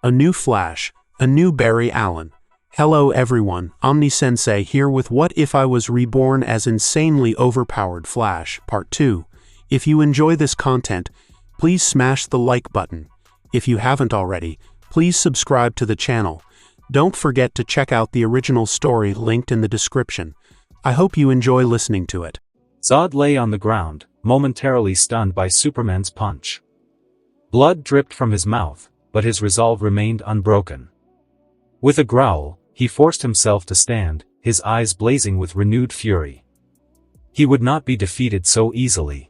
A new Flash, a new Barry Allen. Hello everyone, Omni-sensei here with What If I Was Reborn as Insanely Overpowered Flash, Part 2. If you enjoy this content, please smash the like button. If you haven't already, please subscribe to the channel. Don't forget to check out the original story linked in the description. I hope you enjoy listening to it. Zod lay on the ground, momentarily stunned by Superman's punch. Blood dripped from his mouth, but his resolve remained unbroken. With a growl, he forced himself to stand, his eyes blazing with renewed fury. He would not be defeated so easily.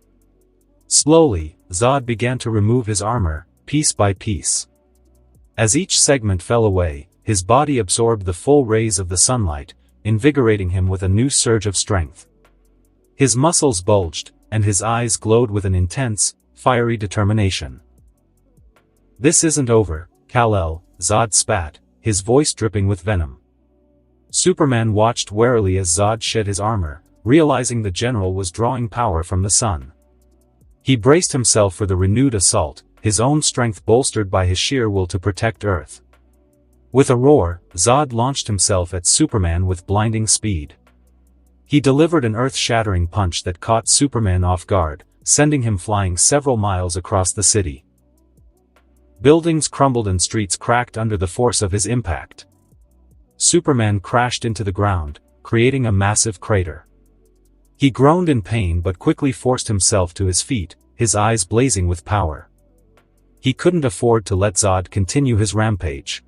Slowly, Zod began to remove his armor, piece by piece. As each segment fell away, his body absorbed the full rays of the sunlight, invigorating him with a new surge of strength. His muscles bulged, and his eyes glowed with an intense, fiery determination. "This isn't over, Kal-El," Zod spat, his voice dripping with venom. Superman watched warily as Zod shed his armor, realizing the general was drawing power from the sun. He braced himself for the renewed assault, his own strength bolstered by his sheer will to protect Earth. With a roar, Zod launched himself at Superman with blinding speed. He delivered an earth-shattering punch that caught Superman off guard, sending him flying several miles across the city. Buildings crumbled and streets cracked under the force of his impact. Superman crashed into the ground, creating a massive crater. He groaned in pain but quickly forced himself to his feet, his eyes blazing with power. He couldn't afford to let Zod continue his rampage.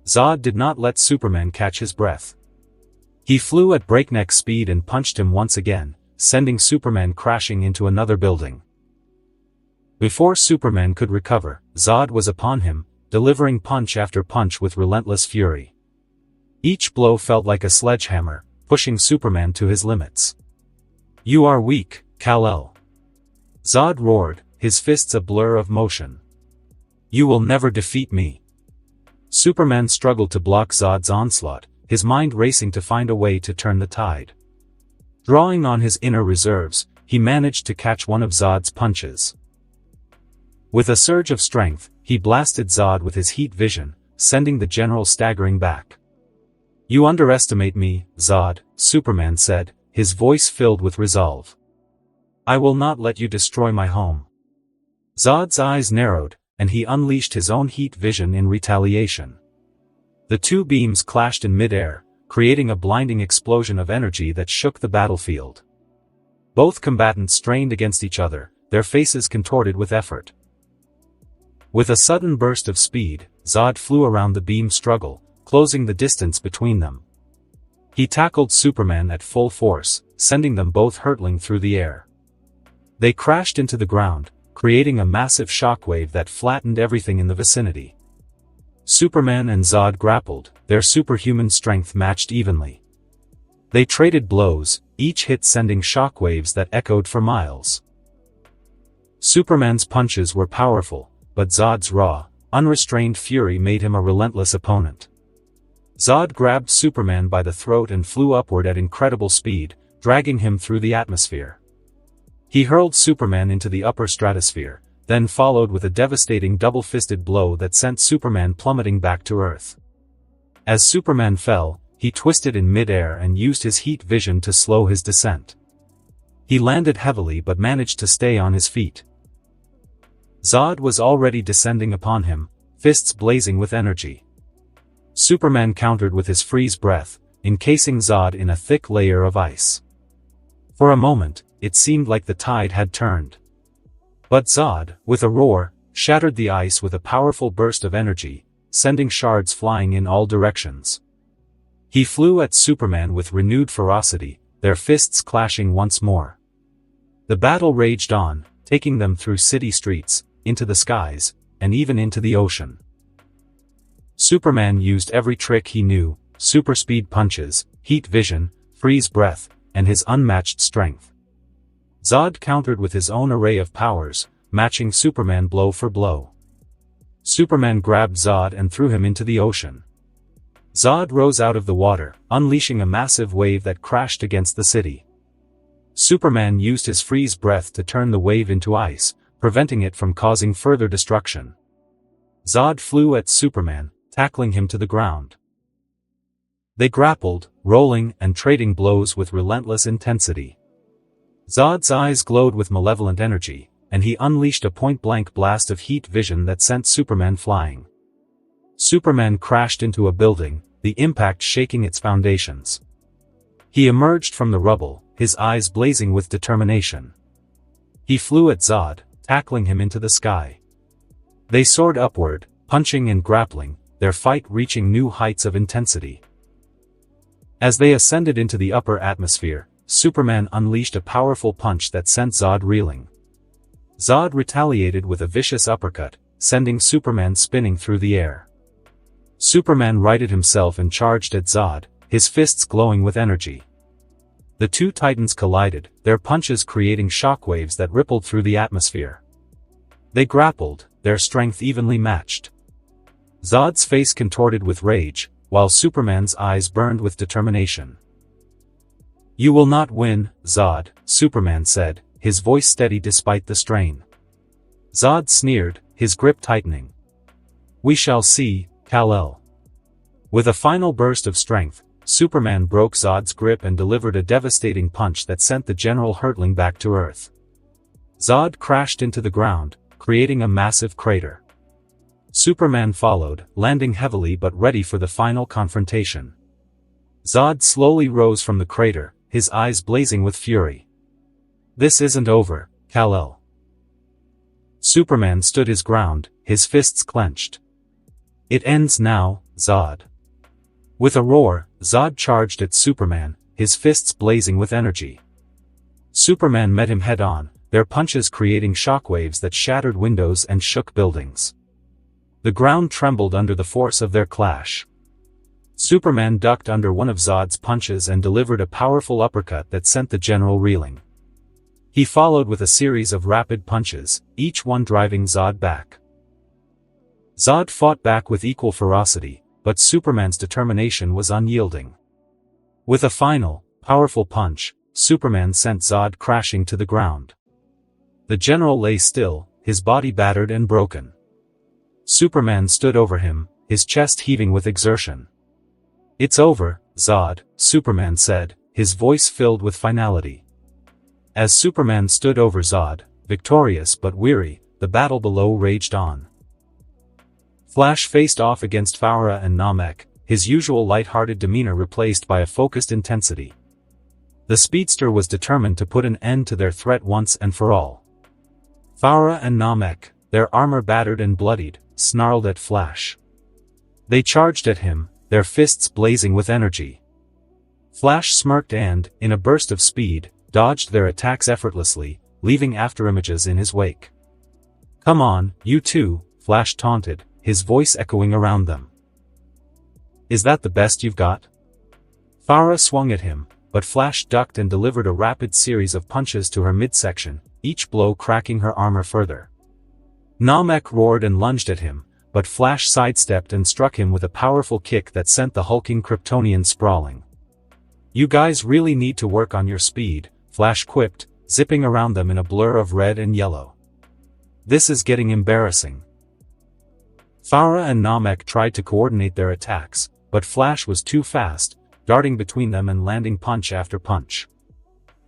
Zod did not let Superman catch his breath. He flew at breakneck speed and punched him once again, sending Superman crashing into another building. Before Superman could recover, Zod was upon him, delivering punch after punch with relentless fury. Each blow felt like a sledgehammer, pushing Superman to his limits. "You are weak, Kal-El," Zod roared, his fists a blur of motion. "You will never defeat me." Superman struggled to block Zod's onslaught, his mind racing to find a way to turn the tide. Drawing on his inner reserves, he managed to catch one of Zod's punches. With a surge of strength, he blasted Zod with his heat vision, sending the general staggering back. "You underestimate me, Zod," Superman said, his voice filled with resolve. "I will not let you destroy my home." Zod's eyes narrowed, and he unleashed his own heat vision in retaliation. The two beams clashed in mid-air, creating a blinding explosion of energy that shook the battlefield. Both combatants strained against each other, their faces contorted with effort. With a sudden burst of speed, Zod flew around the beam struggle, closing the distance between them. He tackled Superman at full force, sending them both hurtling through the air. They crashed into the ground, creating a massive shockwave that flattened everything in the vicinity. Superman and Zod grappled, their superhuman strength matched evenly. They traded blows, each hit sending shockwaves that echoed for miles. Superman's punches were powerful, but Zod's raw, unrestrained fury made him a relentless opponent. Zod grabbed Superman by the throat and flew upward at incredible speed, dragging him through the atmosphere. He hurled Superman into the upper stratosphere, then followed with a devastating double-fisted blow that sent Superman plummeting back to Earth. As Superman fell, he twisted in mid-air and used his heat vision to slow his descent. He landed heavily but managed to stay on his feet. Zod was already descending upon him, fists blazing with energy. Superman countered with his freeze breath, encasing Zod in a thick layer of ice. For a moment, it seemed like the tide had turned. But Zod, with a roar, shattered the ice with a powerful burst of energy, sending shards flying in all directions. He flew at Superman with renewed ferocity, their fists clashing once more. The battle raged on, taking them through city streets, into the skies, and even into the ocean. Superman used every trick he knew, super-speed punches, heat vision, freeze breath, and his unmatched strength. Zod countered with his own array of powers, matching Superman blow for blow. Superman grabbed Zod and threw him into the ocean. Zod rose out of the water, unleashing a massive wave that crashed against the city. Superman used his freeze breath to turn the wave into ice, preventing it from causing further destruction. Zod flew at Superman, tackling him to the ground. They grappled, rolling and trading blows with relentless intensity. Zod's eyes glowed with malevolent energy, and he unleashed a point-blank blast of heat vision that sent Superman flying. Superman crashed into a building, the impact shaking its foundations. He emerged from the rubble, his eyes blazing with determination. He flew at Zod, tackling him into the sky. They soared upward, punching and grappling, their fight reaching new heights of intensity. As they ascended into the upper atmosphere, Superman unleashed a powerful punch that sent Zod reeling. Zod retaliated with a vicious uppercut, sending Superman spinning through the air. Superman righted himself and charged at Zod, his fists glowing with energy. The two titans collided, their punches creating shockwaves that rippled through the atmosphere. They grappled, their strength evenly matched. Zod's face contorted with rage, while Superman's eyes burned with determination. "You will not win, Zod," Superman said, his voice steady despite the strain. Zod sneered, his grip tightening. "We shall see, Kal-El." With a final burst of strength, Superman broke Zod's grip and delivered a devastating punch that sent the general hurtling back to Earth. Zod crashed into the ground, creating a massive crater. Superman followed, landing heavily but ready for the final confrontation. Zod slowly rose from the crater, his eyes blazing with fury. "This isn't over, Kal-El." Superman stood his ground, his fists clenched. "It ends now, Zod." With a roar, Zod charged at Superman, his fists blazing with energy. Superman met him head-on, their punches creating shockwaves that shattered windows and shook buildings. The ground trembled under the force of their clash. Superman ducked under one of Zod's punches and delivered a powerful uppercut that sent the general reeling. He followed with a series of rapid punches, each one driving Zod back. Zod fought back with equal ferocity, but Superman's determination was unyielding. With a final, powerful punch, Superman sent Zod crashing to the ground. The general lay still, his body battered and broken. Superman stood over him, his chest heaving with exertion. "It's over, Zod," Superman said, his voice filled with finality. As Superman stood over Zod, victorious but weary, the battle below raged on. Flash faced off against Farah and Namek, his usual light-hearted demeanor replaced by a focused intensity. The speedster was determined to put an end to their threat once and for all. Farah and Namek, their armor battered and bloodied, snarled at Flash. They charged at him, their fists blazing with energy. Flash smirked and, in a burst of speed, dodged their attacks effortlessly, leaving afterimages in his wake. "Come on, you two," Flash taunted, his voice echoing around them. "Is that the best you've got?" Farah swung at him, but Flash ducked and delivered a rapid series of punches to her midsection, each blow cracking her armor further. Namek roared and lunged at him, but Flash sidestepped and struck him with a powerful kick that sent the hulking Kryptonian sprawling. "You guys really need to work on your speed," Flash quipped, zipping around them in a blur of red and yellow. "This is getting embarrassing." Farah and Namek tried to coordinate their attacks, but Flash was too fast, darting between them and landing punch after punch.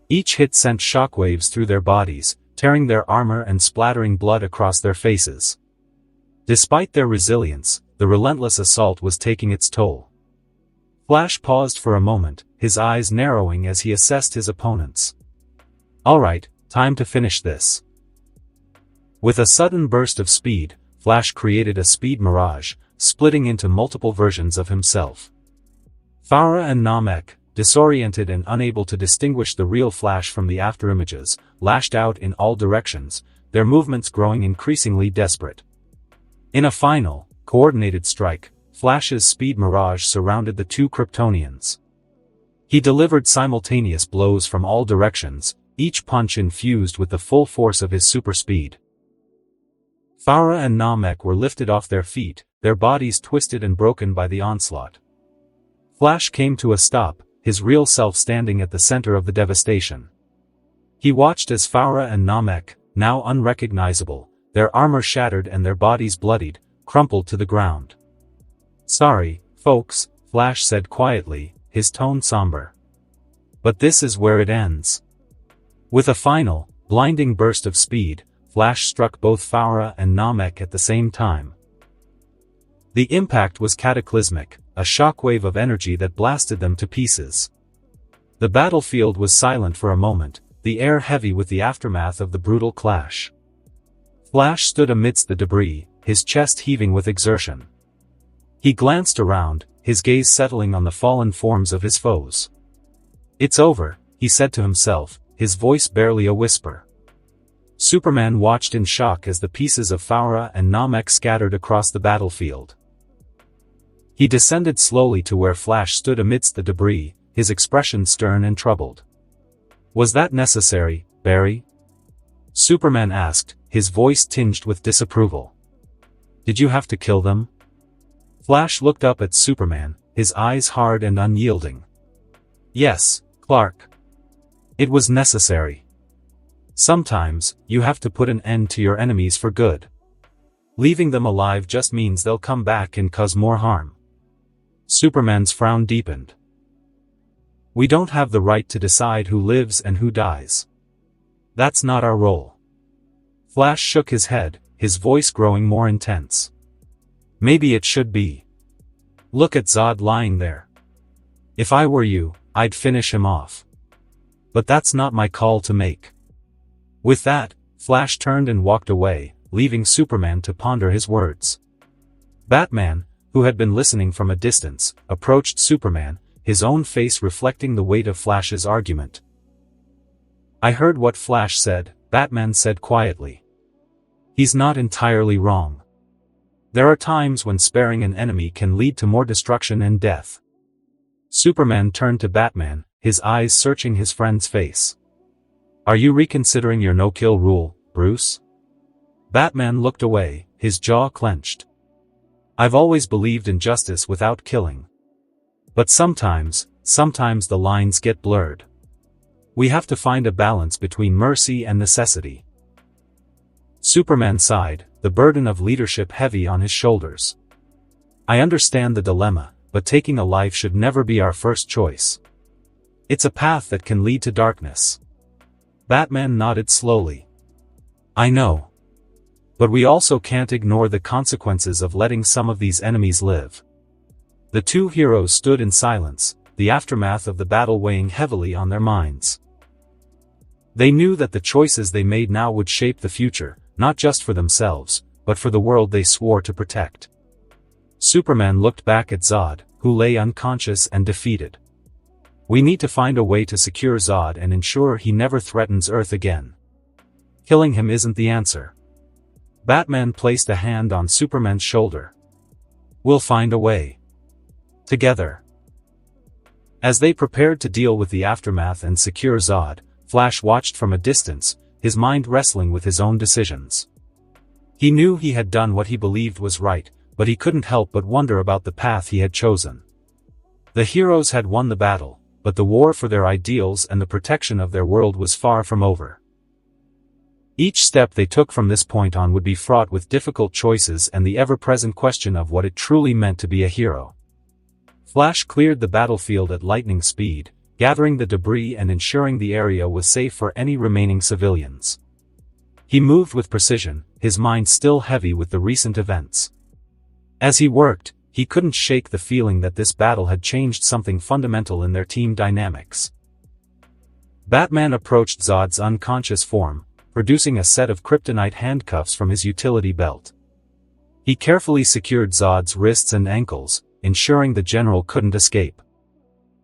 Each hit sent shockwaves through their bodies, tearing their armor and splattering blood across their faces. Despite their resilience, the relentless assault was taking its toll. Flash paused for a moment, his eyes narrowing as he assessed his opponents. "Alright, time to finish this." With a sudden burst of speed, Flash created a speed mirage, splitting into multiple versions of himself. Farah and Namek, disoriented and unable to distinguish the real Flash from the afterimages, lashed out in all directions, their movements growing increasingly desperate. In a final, coordinated strike, Flash's speed mirage surrounded the two Kryptonians. He delivered simultaneous blows from all directions, each punch infused with the full force of his super speed. Farah and Namek were lifted off their feet, their bodies twisted and broken by the onslaught. Flash came to a stop, his real self standing at the center of the devastation. He watched as Farah and Namek, now unrecognizable, their armor shattered and their bodies bloodied, crumpled to the ground. "Sorry, folks," Flash said quietly, his tone somber. "But this is where it ends." With a final, blinding burst of speed, Flash struck both Faora and Namek at the same time. The impact was cataclysmic, a shockwave of energy that blasted them to pieces. The battlefield was silent for a moment, the air heavy with the aftermath of the brutal clash. Flash stood amidst the debris, his chest heaving with exertion. He glanced around, his gaze settling on the fallen forms of his foes. "It's over," he said to himself, his voice barely a whisper. Superman watched in shock as the pieces of Faora and Namek scattered across the battlefield. He descended slowly to where Flash stood amidst the debris, his expression stern and troubled. "Was that necessary, Barry?" Superman asked, his voice tinged with disapproval. "Did you have to kill them?" Flash looked up at Superman, his eyes hard and unyielding. "Yes, Clark. It was necessary. Sometimes, you have to put an end to your enemies for good. Leaving them alive just means they'll come back and cause more harm." Superman's frown deepened. "We don't have the right to decide who lives and who dies. That's not our role." Flash shook his head, his voice growing more intense. "Maybe it should be. Look at Zod lying there. If I were you, I'd finish him off. But that's not my call to make." With that, Flash turned and walked away, leaving Superman to ponder his words. Batman, who had been listening from a distance, approached Superman, his own face reflecting the weight of Flash's argument. "I heard what Flash said," Batman said quietly. "He's not entirely wrong. There are times when sparing an enemy can lead to more destruction and death." Superman turned to Batman, his eyes searching his friend's face. "Are you reconsidering your no-kill rule, Bruce?" Batman looked away, his jaw clenched. "I've always believed in justice without killing. But sometimes the lines get blurred. We have to find a balance between mercy and necessity." Superman sighed, the burden of leadership heavy on his shoulders. "I understand the dilemma, but taking a life should never be our first choice. It's a path that can lead to darkness." Batman nodded slowly. "I know. But we also can't ignore the consequences of letting some of these enemies live." The two heroes stood in silence, the aftermath of the battle weighing heavily on their minds. They knew that the choices they made now would shape the future, not just for themselves, but for the world they swore to protect. Superman looked back at Zod, who lay unconscious and defeated. "We need to find a way to secure Zod and ensure he never threatens Earth again. Killing him isn't the answer." Batman placed a hand on Superman's shoulder. "We'll find a way. Together." As they prepared to deal with the aftermath and secure Zod, Flash watched from a distance, his mind wrestling with his own decisions. He knew he had done what he believed was right, but he couldn't help but wonder about the path he had chosen. The heroes had won the battle, but the war for their ideals and the protection of their world was far from over. Each step they took from this point on would be fraught with difficult choices and the ever-present question of what it truly meant to be a hero. Flash cleared the battlefield at lightning speed, gathering the debris and ensuring the area was safe for any remaining civilians. He moved with precision, his mind still heavy with the recent events. As he worked, he couldn't shake the feeling that this battle had changed something fundamental in their team dynamics. Batman approached Zod's unconscious form, producing a set of kryptonite handcuffs from his utility belt. He carefully secured Zod's wrists and ankles, ensuring the general couldn't escape.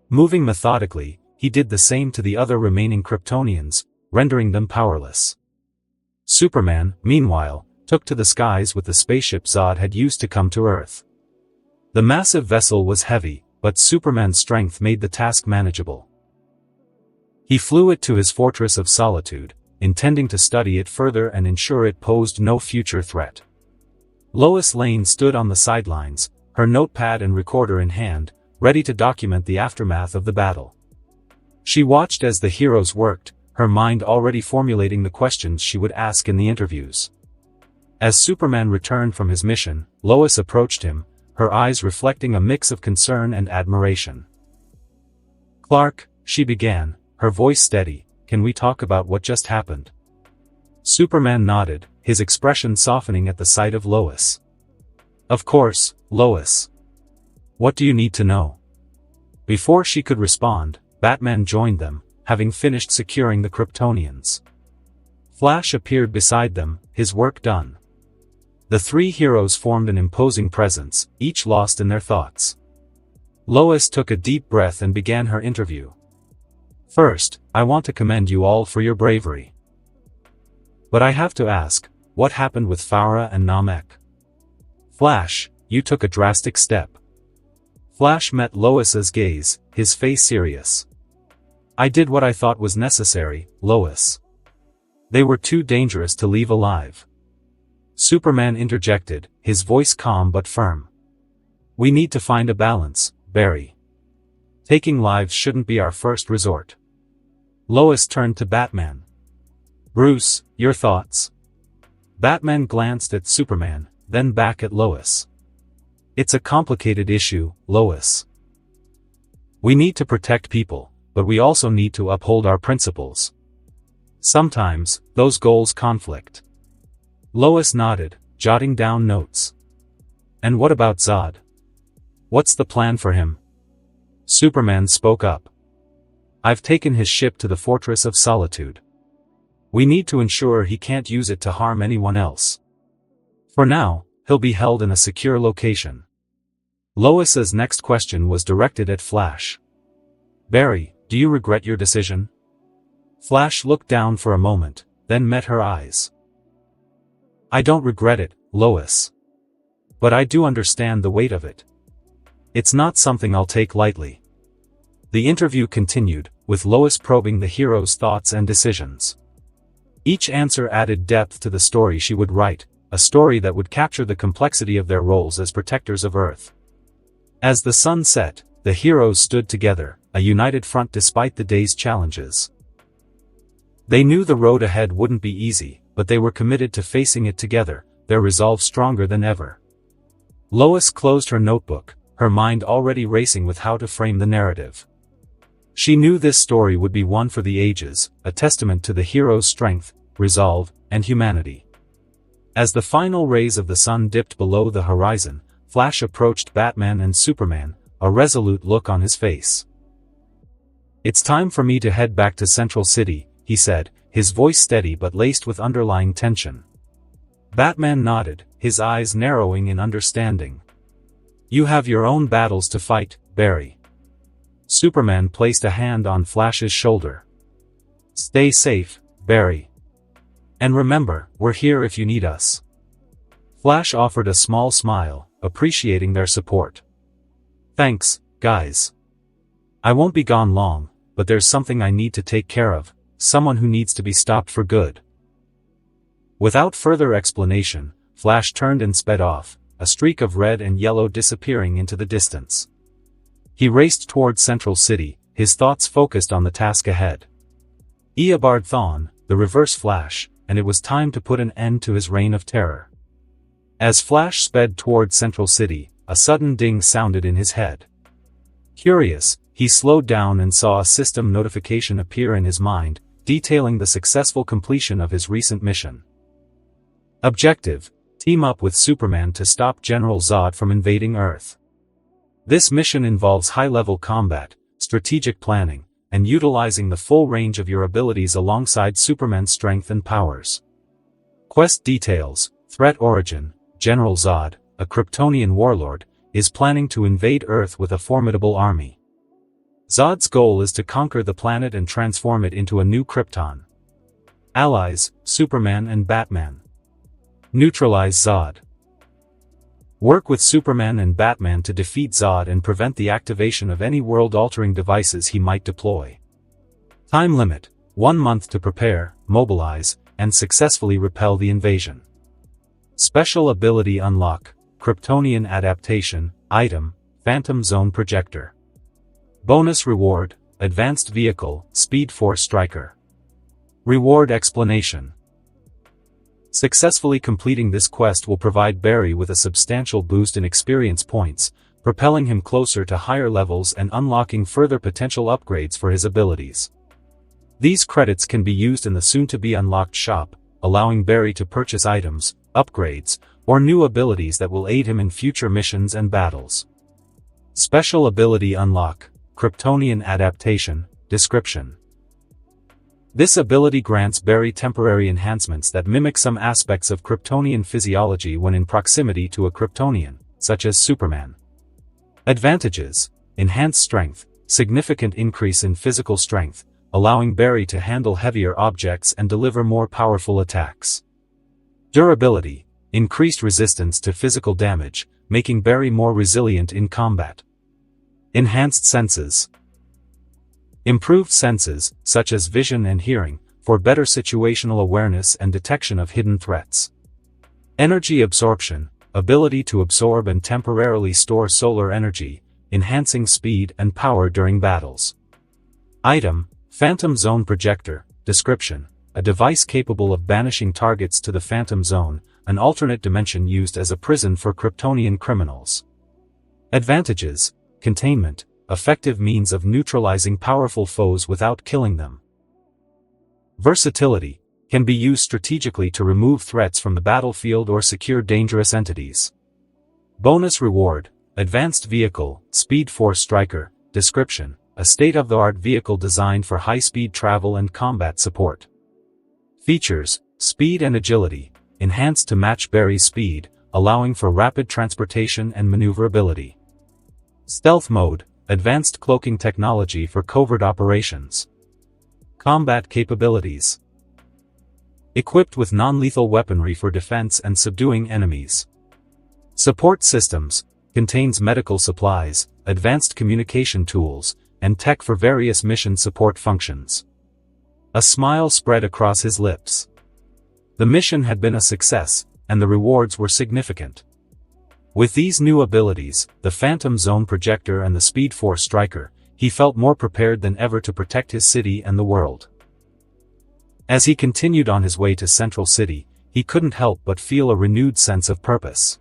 Moving methodically, he did the same to the other remaining Kryptonians, rendering them powerless. Superman, meanwhile, took to the skies with the spaceship Zod had used to come to Earth. The massive vessel was heavy, but Superman's strength made the task manageable. He flew it to his fortress of solitude, intending to study it further and ensure it posed no future threat. Lois Lane stood on the sidelines, her notepad and recorder in hand, ready to document the aftermath of the battle. She watched as the heroes worked, her mind already formulating the questions she would ask in the interviews. As Superman returned from his mission, Lois approached him, her eyes reflecting a mix of concern and admiration. "Clark," she began, her voice steady, "can we talk about what just happened?" Superman nodded, his expression softening at the sight of Lois. "Of course, Lois. What do you need to know?" Before she could respond, Batman joined them, having finished securing the Kryptonians. Flash appeared beside them, his work done. The three heroes formed an imposing presence, each lost in their thoughts. Lois took a deep breath and began her interview. "First, I want to commend you all for your bravery. But I have to ask, what happened with Farah and Namek?" "Flash, you took a drastic step." Flash met Lois's gaze, his face serious. "I did what I thought was necessary, Lois. They were too dangerous to leave alive." Superman interjected, his voice calm but firm. "We need to find a balance, Barry. Taking lives shouldn't be our first resort." Lois turned to Batman. "Bruce, your thoughts?" Batman glanced at Superman, then back at Lois. "It's a complicated issue, Lois. We need to protect people, but we also need to uphold our principles. Sometimes, those goals conflict." Lois nodded, jotting down notes. "And what about Zod? What's the plan for him?" Superman spoke up. "I've taken his ship to the Fortress of Solitude. We need to ensure he can't use it to harm anyone else. For now, he'll be held in a secure location." Lois's next question was directed at Flash. "Barry, do you regret your decision?" Flash looked down for a moment, then met her eyes. "I don't regret it, Lois. But I do understand the weight of it. It's not something I'll take lightly." The interview continued, with Lois probing the heroes' thoughts and decisions. Each answer added depth to the story she would write, a story that would capture the complexity of their roles as protectors of Earth. As the sun set, the heroes stood together, a united front despite the day's challenges. They knew the road ahead wouldn't be easy, but they were committed to facing it together, their resolve stronger than ever. Lois closed her notebook, her mind already racing with how to frame the narrative. She knew this story would be one for the ages, a testament to the hero's strength, resolve, and humanity. As the final rays of the sun dipped below the horizon, Flash approached Batman and Superman, a resolute look on his face. "It's time for me to head back to Central City," he said, his voice steady but laced with underlying tension. Batman nodded, his eyes narrowing in understanding. "You have your own battles to fight, Barry." Superman placed a hand on Flash's shoulder. "Stay safe, Barry. And remember, we're here if you need us." Flash offered a small smile, appreciating their support. "Thanks, guys. I won't be gone long, but there's something I need to take care of, someone who needs to be stopped for good." Without further explanation, Flash turned and sped off, a streak of red and yellow disappearing into the distance. He raced toward Central City, his thoughts focused on the task ahead. Eobard Thawne, the Reverse Flash, and it was time to put an end to his reign of terror. As Flash sped toward Central City, a sudden ding sounded in his head. Curious, he slowed down and saw a system notification appear in his mind, detailing the successful completion of his recent mission. Objective: team up with Superman to stop General Zod from invading Earth. This mission involves high-level combat, strategic planning, and utilizing the full range of your abilities alongside Superman's strength and powers. Quest details: threat origin: General Zod, a Kryptonian warlord, is planning to invade Earth with a formidable army. Zod's goal is to conquer the planet and transform it into a new Krypton. Allies: Superman and Batman. Neutralize Zod. Work with Superman and Batman to defeat Zod and prevent the activation of any world-altering devices he might deploy. Time limit: 1 month to prepare, mobilize, and successfully repel the invasion. Special ability unlock: Kryptonian adaptation, item, Phantom Zone Projector. Bonus reward: Advanced Vehicle, Speed Force Striker. Reward explanation: Successfully completing this quest will provide Barry with a substantial boost in experience points, propelling him closer to higher levels and unlocking further potential upgrades for his abilities. These credits can be used in the soon-to-be unlocked shop, allowing Barry to purchase items, upgrades, or new abilities that will aid him in future missions and battles. Special Ability Unlock, Kryptonian Adaptation, Description. This ability grants Barry temporary enhancements that mimic some aspects of Kryptonian physiology when in proximity to a Kryptonian, such as Superman. Advantages: enhanced strength, significant increase in physical strength, allowing Barry to handle heavier objects and deliver more powerful attacks. Durability, increased resistance to physical damage, making Barry more resilient in combat. Enhanced senses. Improved senses, such as vision and hearing, for better situational awareness and detection of hidden threats. Energy absorption, ability to absorb and temporarily store solar energy, enhancing speed and power during battles. Item: Phantom Zone Projector. Description: a device capable of banishing targets to the Phantom Zone, an alternate dimension used as a prison for Kryptonian criminals. Advantages: containment, effective means of neutralizing powerful foes without killing them. Versatility, can be used strategically to remove threats from the battlefield or secure dangerous entities. Bonus reward: advanced vehicle, Speed Force Striker. Description: a state-of-the-art vehicle designed for high-speed travel and combat support. Features: speed and agility, enhanced to match Barry's speed, allowing for rapid transportation and maneuverability. Stealth mode, advanced cloaking technology for covert operations. Combat capabilities: equipped with non-lethal weaponry for defense and subduing enemies. Support systems, contains medical supplies, advanced communication tools, and tech for various mission support functions. A smile spread across his lips. The mission had been a success, and the rewards were significant. With these new abilities, the Phantom Zone Projector and the Speed Force Striker, he felt more prepared than ever to protect his city and the world. As he continued on his way to Central City, he couldn't help but feel a renewed sense of purpose.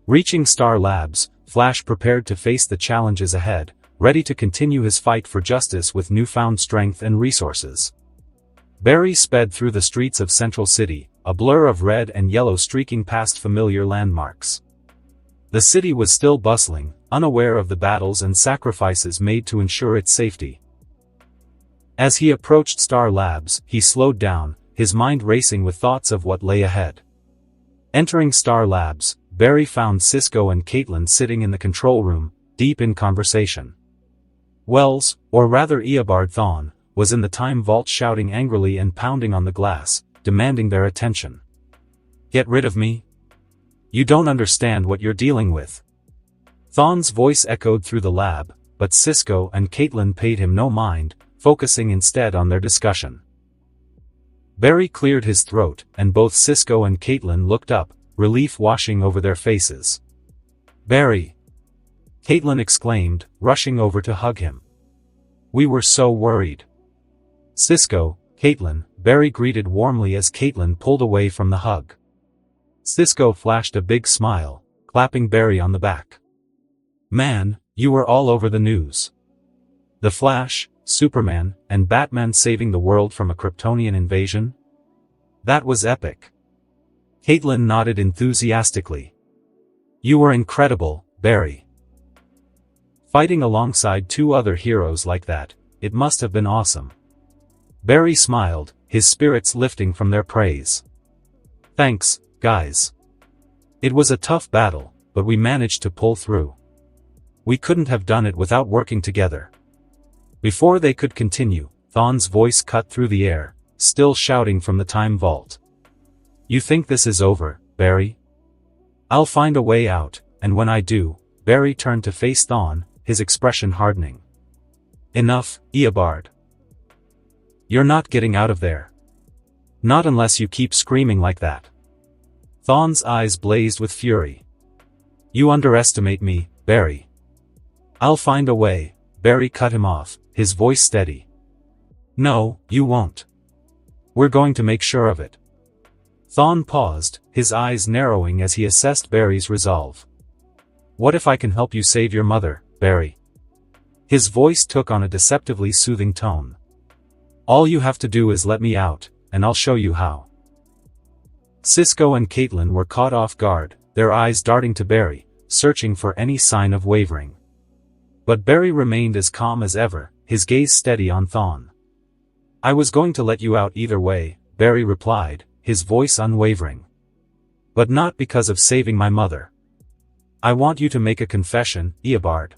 Reaching Star Labs, Flash prepared to face the challenges ahead, ready to continue his fight for justice with newfound strength and resources. Barry sped through the streets of Central City, a blur of red and yellow streaking past familiar landmarks. The city was still bustling, unaware of the battles and sacrifices made to ensure its safety. As he approached Star Labs, he slowed down, his mind racing with thoughts of what lay ahead. Entering Star Labs, Barry found Cisco and Caitlin sitting in the control room, deep in conversation. Wells, or rather Eobard Thawne, was in the time vault shouting angrily and pounding on the glass, demanding their attention. "Get rid of me? You don't understand what you're dealing with." Thawne's voice echoed through the lab, but Cisco and Caitlin paid him no mind, focusing instead on their discussion. Barry cleared his throat, and both Cisco and Caitlin looked up, relief washing over their faces. "Barry!" Caitlin exclaimed, rushing over to hug him. "We were so worried." "Cisco, Caitlin," Barry greeted warmly as Caitlin pulled away from the hug. Cisco flashed a big smile, clapping Barry on the back. "Man, you were all over the news. The Flash, Superman, and Batman saving the world from a Kryptonian invasion? That was epic." Caitlin nodded enthusiastically. "You were incredible, Barry. Fighting alongside two other heroes like that, it must have been awesome." Barry smiled, his spirits lifting from their praise. "Thanks, guys. It was a tough battle, but we managed to pull through. We couldn't have done it without working together." Before they could continue, Thawne's voice cut through the air, still shouting from the time vault. "You think this is over, Barry? I'll find a way out, and when I do," Barry turned to face Thawne, his expression hardening. "Enough, Eobard. You're not getting out of there. Not unless you keep screaming like that." Thawne's eyes blazed with fury. "You underestimate me, Barry." "I'll find a way," Barry cut him off, his voice steady. "No, you won't. We're going to make sure of it." Thawne paused, his eyes narrowing as he assessed Barry's resolve. "What if I can help you save your mother, Barry?" His voice took on a deceptively soothing tone. "All you have to do is let me out, and I'll show you how." Cisco and Caitlin were caught off guard, their eyes darting to Barry, searching for any sign of wavering. But Barry remained as calm as ever, his gaze steady on Thawne. "I was going to let you out either way," Barry replied, his voice unwavering. "But not because of saving my mother. I want you to make a confession, Eobard.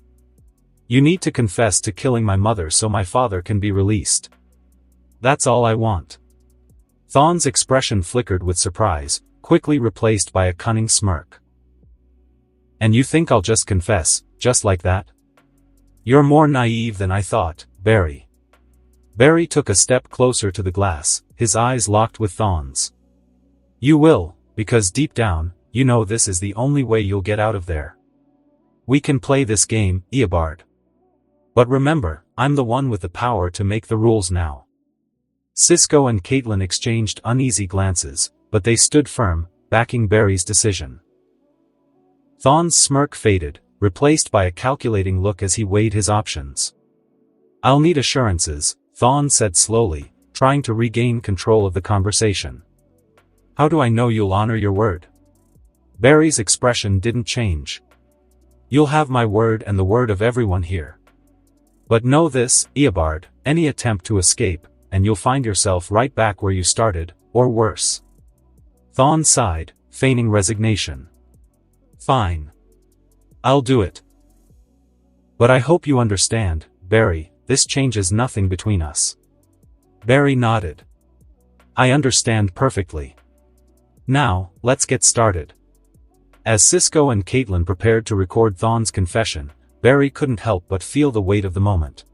You need to confess to killing my mother so my father can be released. That's all I want." Thawne's expression flickered with surprise, quickly replaced by a cunning smirk. "And you think I'll just confess, just like that? You're more naive than I thought, Barry." Barry took a step closer to the glass, his eyes locked with Thawne's. "You will, because deep down, you know this is the only way you'll get out of there. We can play this game, Eobard. But remember, I'm the one with the power to make the rules now." Cisco and Caitlin exchanged uneasy glances, but they stood firm, backing Barry's decision. Thawne's smirk faded, replaced by a calculating look as he weighed his options. "I'll need assurances," Thawne said slowly, trying to regain control of the conversation. "How do I know you'll honor your word?" Barry's expression didn't change. "You'll have my word and the word of everyone here. But know this, Eobard, any attempt to escape, and you'll find yourself right back where you started, or worse." Thawne sighed, feigning resignation. "Fine. I'll do it. But I hope you understand, Barry, this changes nothing between us." Barry nodded. "I understand perfectly. Now, let's get started." As Cisco and Caitlin prepared to record Thawne's confession, Barry couldn't help but feel the weight of the moment.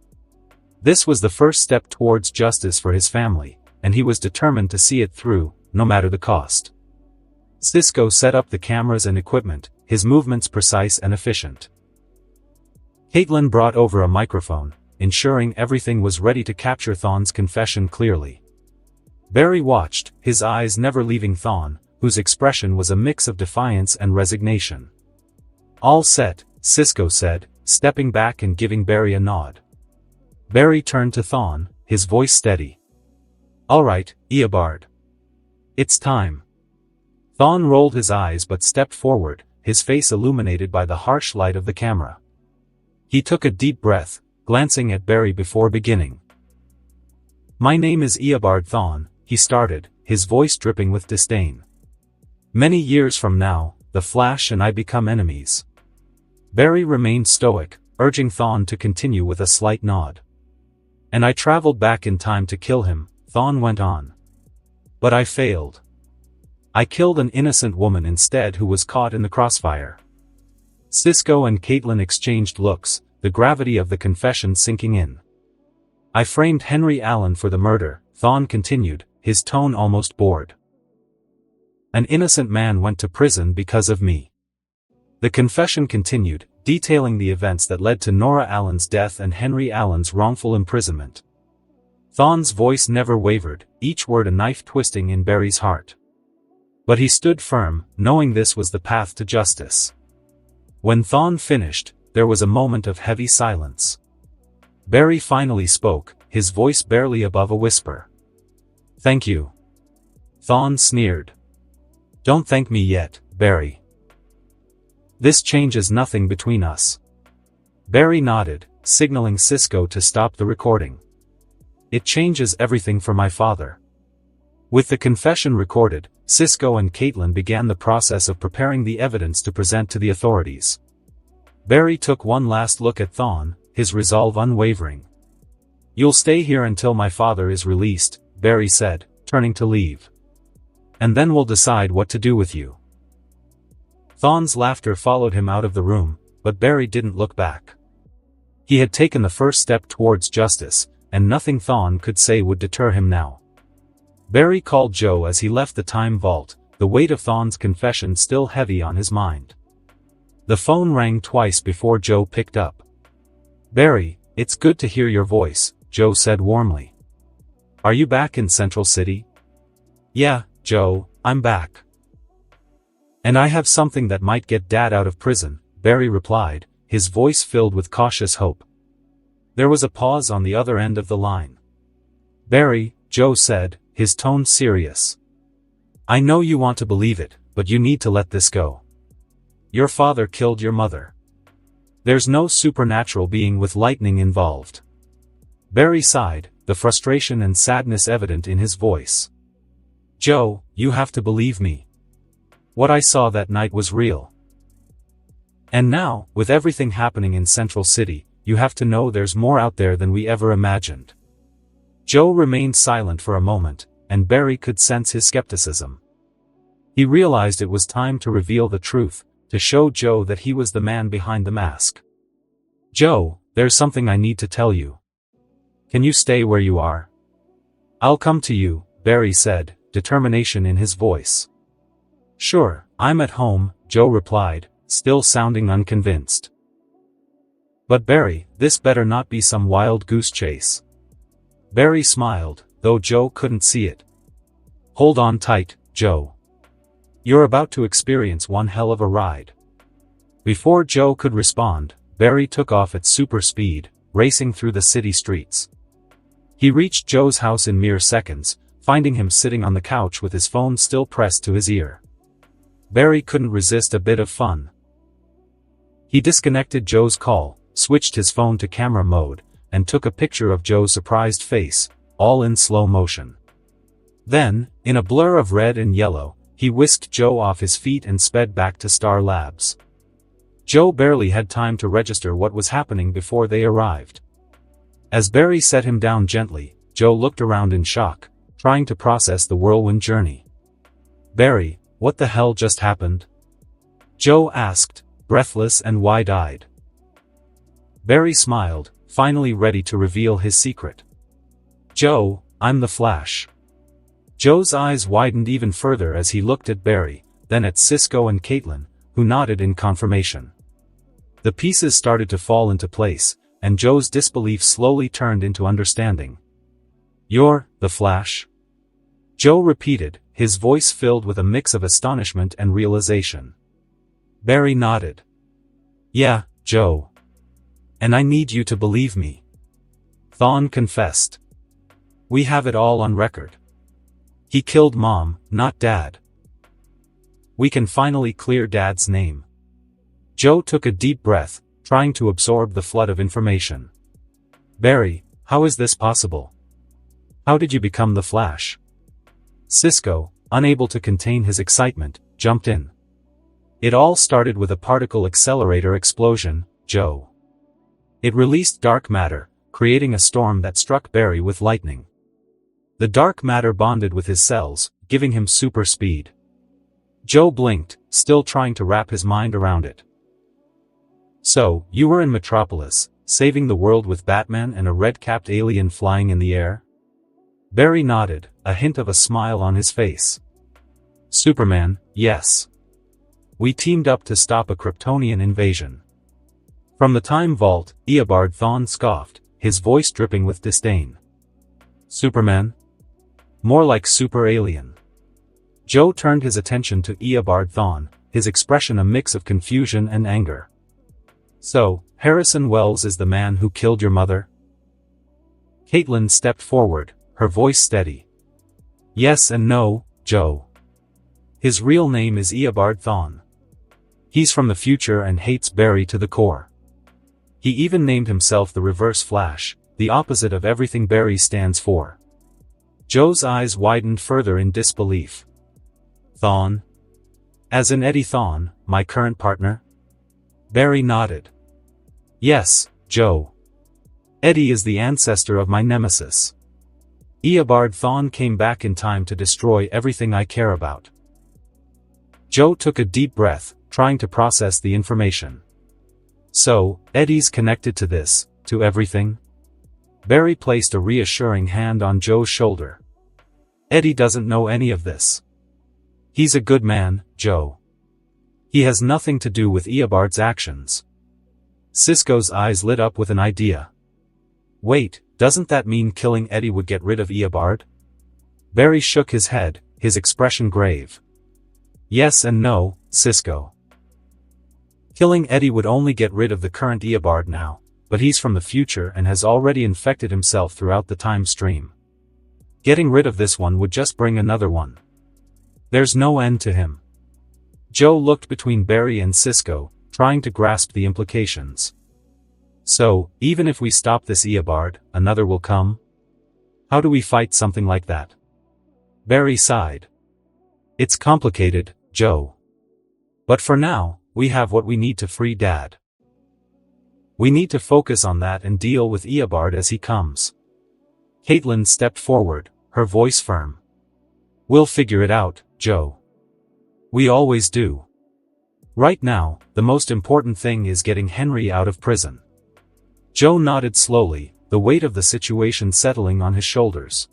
This was the first step towards justice for his family, and he was determined to see it through, no matter the cost. Cisco set up the cameras and equipment, his movements precise and efficient. Caitlin brought over a microphone, ensuring everything was ready to capture Thawne's confession clearly. Barry watched, his eyes never leaving Thawne, whose expression was a mix of defiance and resignation. "All set," Cisco said, stepping back and giving Barry a nod. Barry turned to Thawne, his voice steady. "All right, Eobard. It's time." Thawne rolled his eyes but stepped forward, his face illuminated by the harsh light of the camera. He took a deep breath, glancing at Barry before beginning. "My name is Eobard Thawne," he started, his voice dripping with disdain. "Many years from now, the Flash and I become enemies." Barry remained stoic, urging Thawne to continue with a slight nod. "And I traveled back in time to kill him," Thawne went on. "But I failed. I killed an innocent woman instead who was caught in the crossfire." Cisco and Caitlin exchanged looks, the gravity of the confession sinking in. "I framed Henry Allen for the murder," Thawne continued, his tone almost bored. "An innocent man went to prison because of me." The confession continued, detailing the events that led to Nora Allen's death and Henry Allen's wrongful imprisonment. Thawne's voice never wavered, each word a knife twisting in Barry's heart. But he stood firm, knowing this was the path to justice. When Thawne finished, there was a moment of heavy silence. Barry finally spoke, his voice barely above a whisper. "Thank you." Thawne sneered. "Don't thank me yet, Barry. This changes nothing between us." Barry nodded, signaling Cisco to stop the recording. "It changes everything for my father." With the confession recorded, Cisco and Caitlin began the process of preparing the evidence to present to the authorities. Barry took one last look at Thawne, his resolve unwavering. "You'll stay here until my father is released," Barry said, turning to leave. "And then we'll decide what to do with you." Thawne's laughter followed him out of the room, but Barry didn't look back. He had taken the first step towards justice, and nothing Thawne could say would deter him now. Barry called Joe as he left the time vault, the weight of Thawne's confession still heavy on his mind. The phone rang twice before Joe picked up. "Barry, it's good to hear your voice," Joe said warmly. "Are you back in Central City?" "Yeah, Joe, I'm back. And I have something that might get Dad out of prison, Barry replied, his voice filled with cautious hope. There was a pause on the other end of the line. Barry, Joe said, his tone serious. I know you want to believe it, but you need to let this go. Your father killed your mother. There's no supernatural being with lightning involved. Barry sighed, the frustration and sadness evident in his voice. Joe, you have to believe me. What I saw that night was real. And now, with everything happening in Central City, you have to know there's more out there than we ever imagined. Joe remained silent for a moment, and Barry could sense his skepticism. He realized it was time to reveal the truth, to show Joe that he was the man behind the mask. Joe, there's something I need to tell you. Can you stay where you are? I'll come to you, Barry said, determination in his voice. Sure, I'm at home, Joe replied, still sounding unconvinced. But Barry, this better not be some wild goose chase. Barry smiled, though Joe couldn't see it. Hold on tight, Joe. You're about to experience one hell of a ride. Before Joe could respond, Barry took off at super speed, racing through the city streets. He reached Joe's house in mere seconds, finding him sitting on the couch with his phone still pressed to his ear. Barry couldn't resist a bit of fun. He disconnected Joe's call, switched his phone to camera mode, and took a picture of Joe's surprised face, all in slow motion. Then, in a blur of red and yellow, he whisked Joe off his feet and sped back to Star Labs. Joe barely had time to register what was happening before they arrived. As Barry set him down gently, Joe looked around in shock, trying to process the whirlwind journey. Barry, what the hell just happened? Joe asked, breathless and wide-eyed. Barry smiled, finally ready to reveal his secret. Joe, I'm the Flash. Joe's eyes widened even further as he looked at Barry, then at Cisco and Caitlin, who nodded in confirmation. The pieces started to fall into place, and Joe's disbelief slowly turned into understanding. You're the Flash? Joe repeated, his voice filled with a mix of astonishment and realization. Barry nodded. Yeah, Joe. And I need you to believe me. Thawne confessed. We have it all on record. He killed Mom, not Dad. We can finally clear Dad's name. Joe took a deep breath, trying to absorb the flood of information. Barry, how is this possible? How did you become the Flash? Cisco, unable to contain his excitement, jumped in. It all started with a particle accelerator explosion, Joe. It released dark matter, creating a storm that struck Barry with lightning. The dark matter bonded with his cells, giving him super speed. Joe blinked, still trying to wrap his mind around it. So, you were in Metropolis, saving the world with Batman and a red-capped alien flying in the air? Barry nodded, a hint of a smile on his face. Superman, yes. We teamed up to stop a Kryptonian invasion. From the Time Vault, Eobard Thawne scoffed, his voice dripping with disdain. Superman? More like super alien. Joe turned his attention to Eobard Thawne, his expression a mix of confusion and anger. So, Harrison Wells is the man who killed your mother? Caitlin stepped forward, her voice steady. Yes and no, Joe. His real name is Eobard Thawne. He's from the future and hates Barry to the core. He even named himself the Reverse Flash, the opposite of everything Barry stands for. Joe's eyes widened further in disbelief. Thawne? As in Eddie Thawne, my current partner? Barry nodded. Yes, Joe. Eddie is the ancestor of my nemesis. Eobard Thawne came back in time to destroy everything I care about. Joe took a deep breath, trying to process the information. So, Eddie's connected to this, to everything? Barry placed a reassuring hand on Joe's shoulder. Eddie doesn't know any of this. He's a good man, Joe. He has nothing to do with Eobard's actions. Cisco's eyes lit up with an idea. Wait, doesn't that mean killing Eddie would get rid of Eobard? Barry shook his head, his expression grave. Yes and no, Cisco. Killing Eddie would only get rid of the current Eobard now, but he's from the future and has already infected himself throughout the time stream. Getting rid of this one would just bring another one. There's no end to him. Joe looked between Barry and Cisco, trying to grasp the implications. So, even if we stop this Eobard, another will come? How do we fight something like that? Barry sighed. It's complicated, Joe. But for now, we have what we need to free Dad. We need to focus on that and deal with Eobard as he comes. Caitlin stepped forward, her voice firm. We'll figure it out, Joe. We always do. Right now, the most important thing is getting Henry out of prison. Joe nodded slowly, the weight of the situation settling on his shoulders.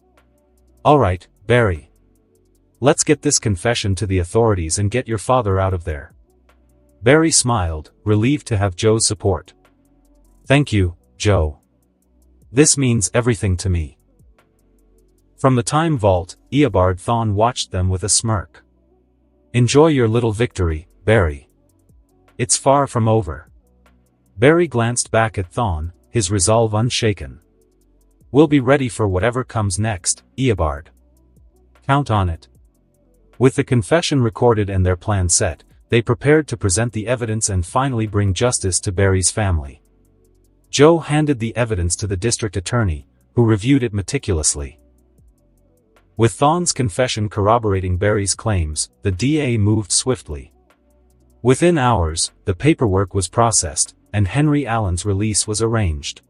All right, Barry. Let's get this confession to the authorities and get your father out of there. Barry smiled, relieved to have Joe's support. Thank you, Joe. This means everything to me. From the time vault, Eobard Thawne watched them with a smirk. Enjoy your little victory, Barry. It's far from over. Barry glanced back at Thawne, his resolve unshaken. We'll be ready for whatever comes next, Eobard. Count on it. With the confession recorded and their plan set, they prepared to present the evidence and finally bring justice to Barry's family. Joe handed the evidence to the district attorney, who reviewed it meticulously. With Thawne's confession corroborating Barry's claims, the DA moved swiftly. Within hours, the paperwork was processed, and Henry Allen's release was arranged.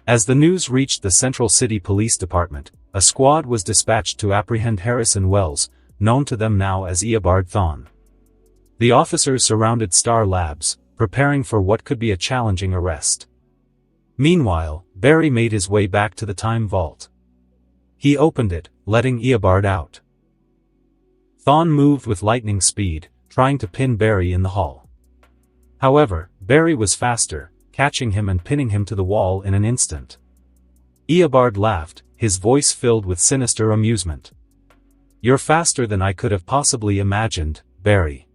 As the news reached the Central City Police Department, a squad was dispatched to apprehend Harrison Wells, known to them now as Eobard Thawne. The officers surrounded Star Labs, preparing for what could be a challenging arrest. Meanwhile, Barry made his way back to the time vault. He opened it, letting Eobard out. Thawne moved with lightning speed, trying to pin Barry in the hall. However, Barry was faster, catching him and pinning him to the wall in an instant. Eobard laughed, his voice filled with sinister amusement. You're faster than I could have possibly imagined, Barry.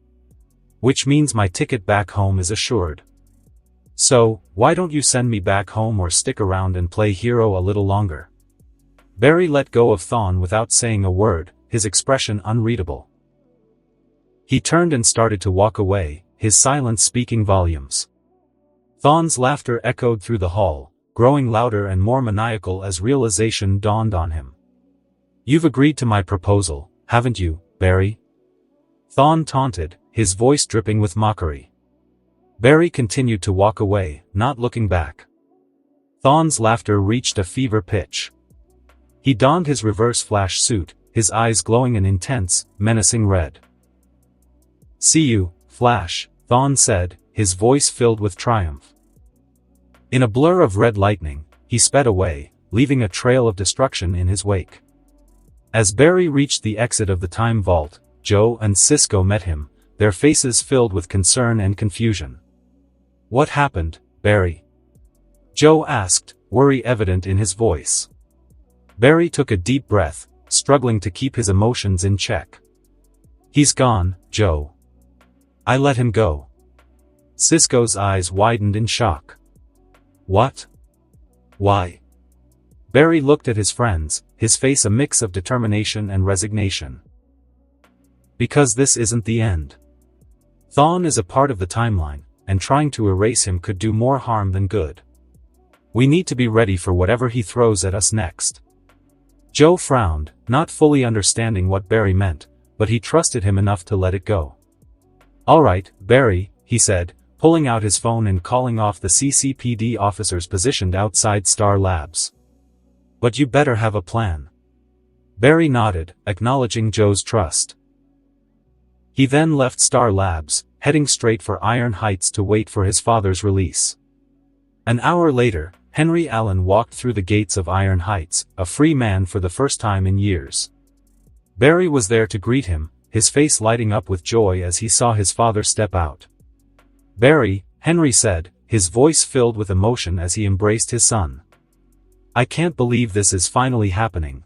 Which means my ticket back home is assured. So, why don't you send me back home or stick around and play hero a little longer? Barry let go of Thawne without saying a word, his expression unreadable. He turned and started to walk away, his silence speaking volumes. Thawne's laughter echoed through the hall, growing louder and more maniacal as realization dawned on him. You've agreed to my proposal, haven't you, Barry? Thawne taunted, his voice dripping with mockery. Barry continued to walk away, not looking back. Thawne's laughter reached a fever pitch. He donned his reverse flash suit, his eyes glowing an intense, menacing red. See you, Flash, Thawne said, his voice filled with triumph. In a blur of red lightning, he sped away, leaving a trail of destruction in his wake. As Barry reached the exit of the time vault, Joe and Cisco met him, their faces filled with concern and confusion. What happened, Barry? Joe asked, worry evident in his voice. Barry took a deep breath, struggling to keep his emotions in check. He's gone, Joe. I let him go. Cisco's eyes widened in shock. What? Why? Barry looked at his friends, his face a mix of determination and resignation. Because this isn't the end. Thawne is a part of the timeline, and trying to erase him could do more harm than good. We need to be ready for whatever he throws at us next. Joe frowned, not fully understanding what Barry meant, but he trusted him enough to let it go. All right, Barry, he said, pulling out his phone and calling off the CCPD officers positioned outside Star Labs. But you better have a plan. Barry nodded, acknowledging Joe's trust. He then left Star Labs, heading straight for Iron Heights to wait for his father's release. An hour later, Henry Allen walked through the gates of Iron Heights, a free man for the first time in years. Barry was there to greet him, his face lighting up with joy as he saw his father step out. Barry, Henry said, his voice filled with emotion as he embraced his son. I can't believe this is finally happening.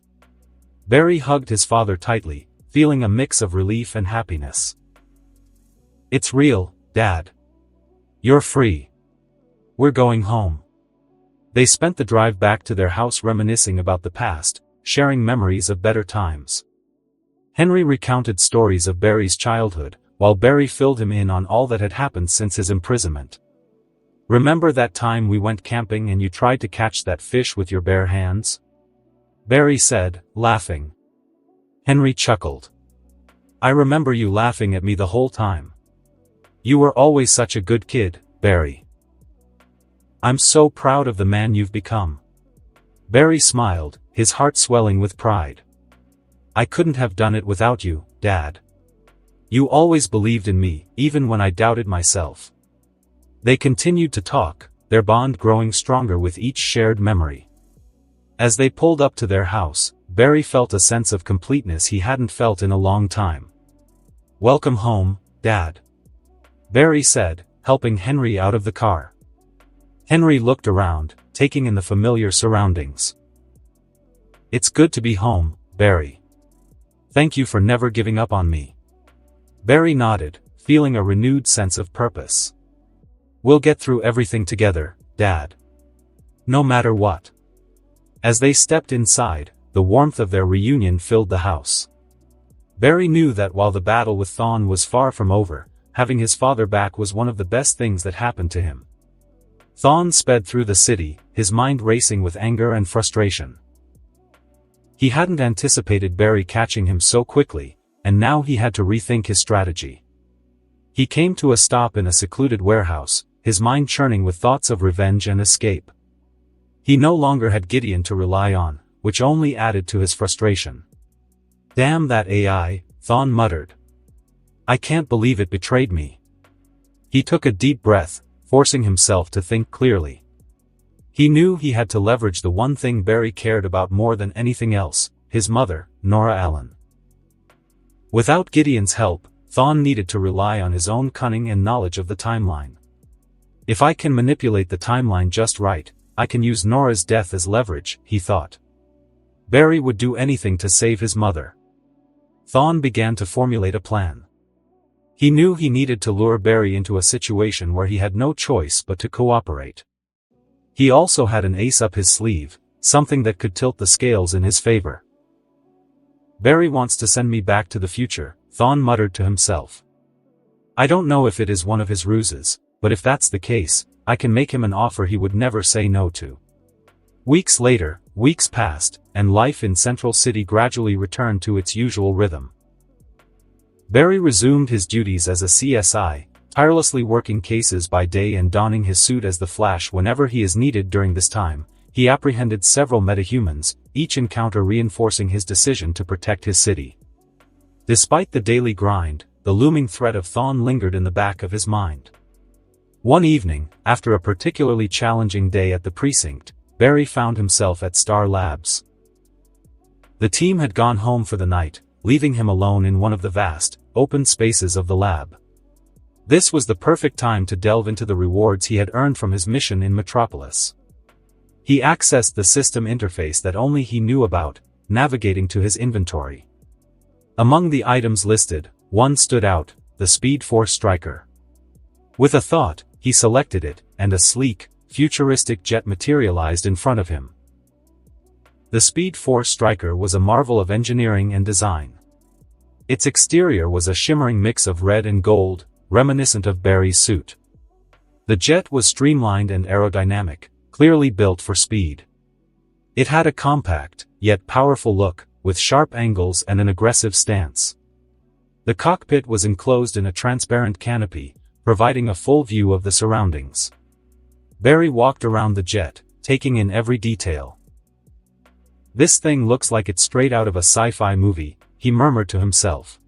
Barry hugged his father tightly, feeling a mix of relief and happiness. "It's real, Dad. You're free. We're going home." They spent the drive back to their house reminiscing about the past, sharing memories of better times. Henry recounted stories of Barry's childhood, while Barry filled him in on all that had happened since his imprisonment. "Remember that time we went camping and you tried to catch that fish with your bare hands?" Barry said, laughing. Henry chuckled. "I remember you laughing at me the whole time. You were always such a good kid, Barry. I'm so proud of the man you've become." Barry smiled, his heart swelling with pride. "I couldn't have done it without you, Dad. You always believed in me, even when I doubted myself." They continued to talk, their bond growing stronger with each shared memory. As they pulled up to their house, Barry felt a sense of completeness he hadn't felt in a long time. "Welcome home, Dad," Barry said, helping Henry out of the car. Henry looked around, taking in the familiar surroundings. "It's good to be home, Barry. Thank you for never giving up on me." Barry nodded, feeling a renewed sense of purpose. "We'll get through everything together, Dad. No matter what." As they stepped inside, the warmth of their reunion filled the house. Barry knew that while the battle with Thawne was far from over, having his father back was one of the best things that happened to him. Thawne sped through the city, his mind racing with anger and frustration. He hadn't anticipated Barry catching him so quickly, and now he had to rethink his strategy. He came to a stop in a secluded warehouse, his mind churning with thoughts of revenge and escape. He no longer had Gideon to rely on, which only added to his frustration. "Damn that AI," Thawne muttered. "I can't believe it betrayed me." He took a deep breath, forcing himself to think clearly. He knew he had to leverage the one thing Barry cared about more than anything else, his mother, Nora Allen. Without Gideon's help, Thawne needed to rely on his own cunning and knowledge of the timeline. "If I can manipulate the timeline just right, I can use Nora's death as leverage," he thought. Barry would do anything to save his mother. Thawne began to formulate a plan. He knew he needed to lure Barry into a situation where he had no choice but to cooperate. He also had an ace up his sleeve, something that could tilt the scales in his favor. "Barry wants to send me back to the future," Thawne muttered to himself. "I don't know if it is one of his ruses, but if that's the case, I can make him an offer he would never say no to." Weeks later, weeks passed, and life in Central City gradually returned to its usual rhythm. Barry resumed his duties as a CSI, tirelessly working cases by day and donning his suit as the Flash whenever he is needed. During this time, he apprehended several metahumans, each encounter reinforcing his decision to protect his city. Despite the daily grind, the looming threat of Thawne lingered in the back of his mind. One evening, after a particularly challenging day at the precinct, Barry found himself at Star Labs. The team had gone home for the night, leaving him alone in one of the vast, open spaces of the lab. This was the perfect time to delve into the rewards he had earned from his mission in Metropolis. He accessed the system interface that only he knew about, navigating to his inventory. Among the items listed, one stood out, the Speed Force Striker. With a thought, he selected it, and a sleek, futuristic jet materialized in front of him. The Speed Force Striker was a marvel of engineering and design. Its exterior was a shimmering mix of red and gold, reminiscent of Barry's suit. The jet was streamlined and aerodynamic, clearly built for speed. It had a compact, yet powerful look, with sharp angles and an aggressive stance. The cockpit was enclosed in a transparent canopy, providing a full view of the surroundings. Barry walked around the jet, taking in every detail. "This thing looks like it's straight out of a sci-fi movie," he murmured to himself.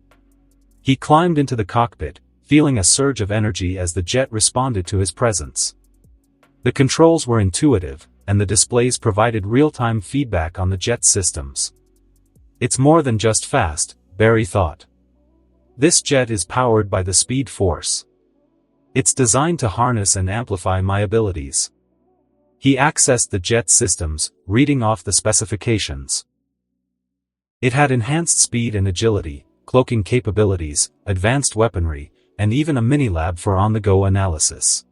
He climbed into the cockpit, feeling a surge of energy as the jet responded to his presence. The controls were intuitive, and the displays provided real-time feedback on the jet's systems. "It's more than just fast," Barry thought. "This jet is powered by the Speed Force. It's designed to harness and amplify my abilities." He accessed the jet's systems, reading off the specifications. It had enhanced speed and agility, cloaking capabilities, advanced weaponry, and even a mini-lab for on-the-go analysis.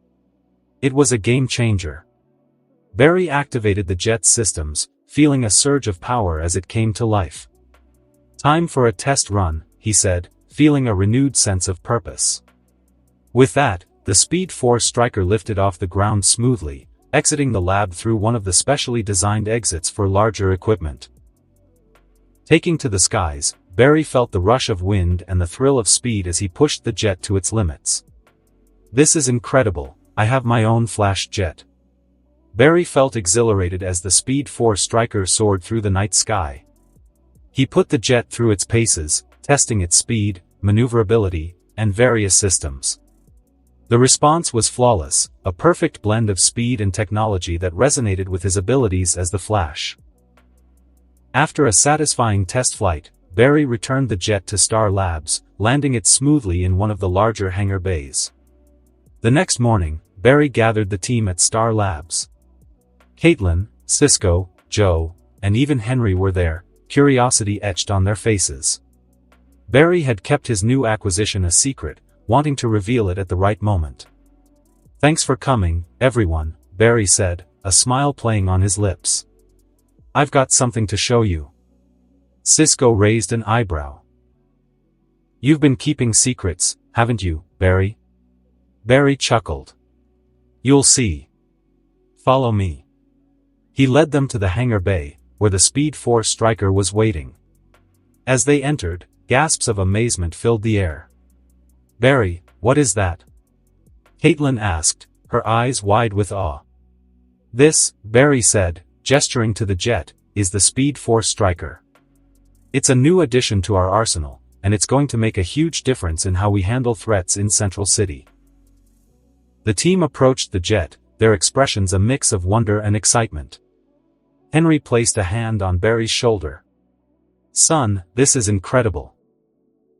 It was a game-changer. Barry activated the jet's systems, feeling a surge of power as it came to life. "Time for a test run," he said, feeling a renewed sense of purpose. With that, the Speed Force Striker lifted off the ground smoothly, exiting the lab through one of the specially designed exits for larger equipment. Taking to the skies, Barry felt the rush of wind and the thrill of speed as he pushed the jet to its limits. "This is incredible, I have my own flash jet." Barry felt exhilarated as the Speed Force Striker soared through the night sky. He put the jet through its paces, testing its speed, maneuverability, and various systems. The response was flawless, a perfect blend of speed and technology that resonated with his abilities as the Flash. After a satisfying test flight, Barry returned the jet to Star Labs, landing it smoothly in one of the larger hangar bays. The next morning, Barry gathered the team at Star Labs. Caitlin, Cisco, Joe, and even Henry were there, curiosity etched on their faces. Barry had kept his new acquisition a secret, wanting to reveal it at the right moment. "Thanks for coming, everyone," Barry said, a smile playing on his lips. "I've got something to show you." Cisco raised an eyebrow. "You've been keeping secrets, haven't you, Barry?" Barry chuckled. "You'll see. Follow me." He led them to the hangar bay, where the Speed Force Striker was waiting. As they entered, gasps of amazement filled the air. "Barry, what is that?" Caitlin asked, her eyes wide with awe. "This," Barry said, gesturing to the jet, "is the Speed Force Striker. It's a new addition to our arsenal, and it's going to make a huge difference in how we handle threats in Central City." The team approached the jet, their expressions a mix of wonder and excitement. Henry placed a hand on Barry's shoulder. "Son, this is incredible.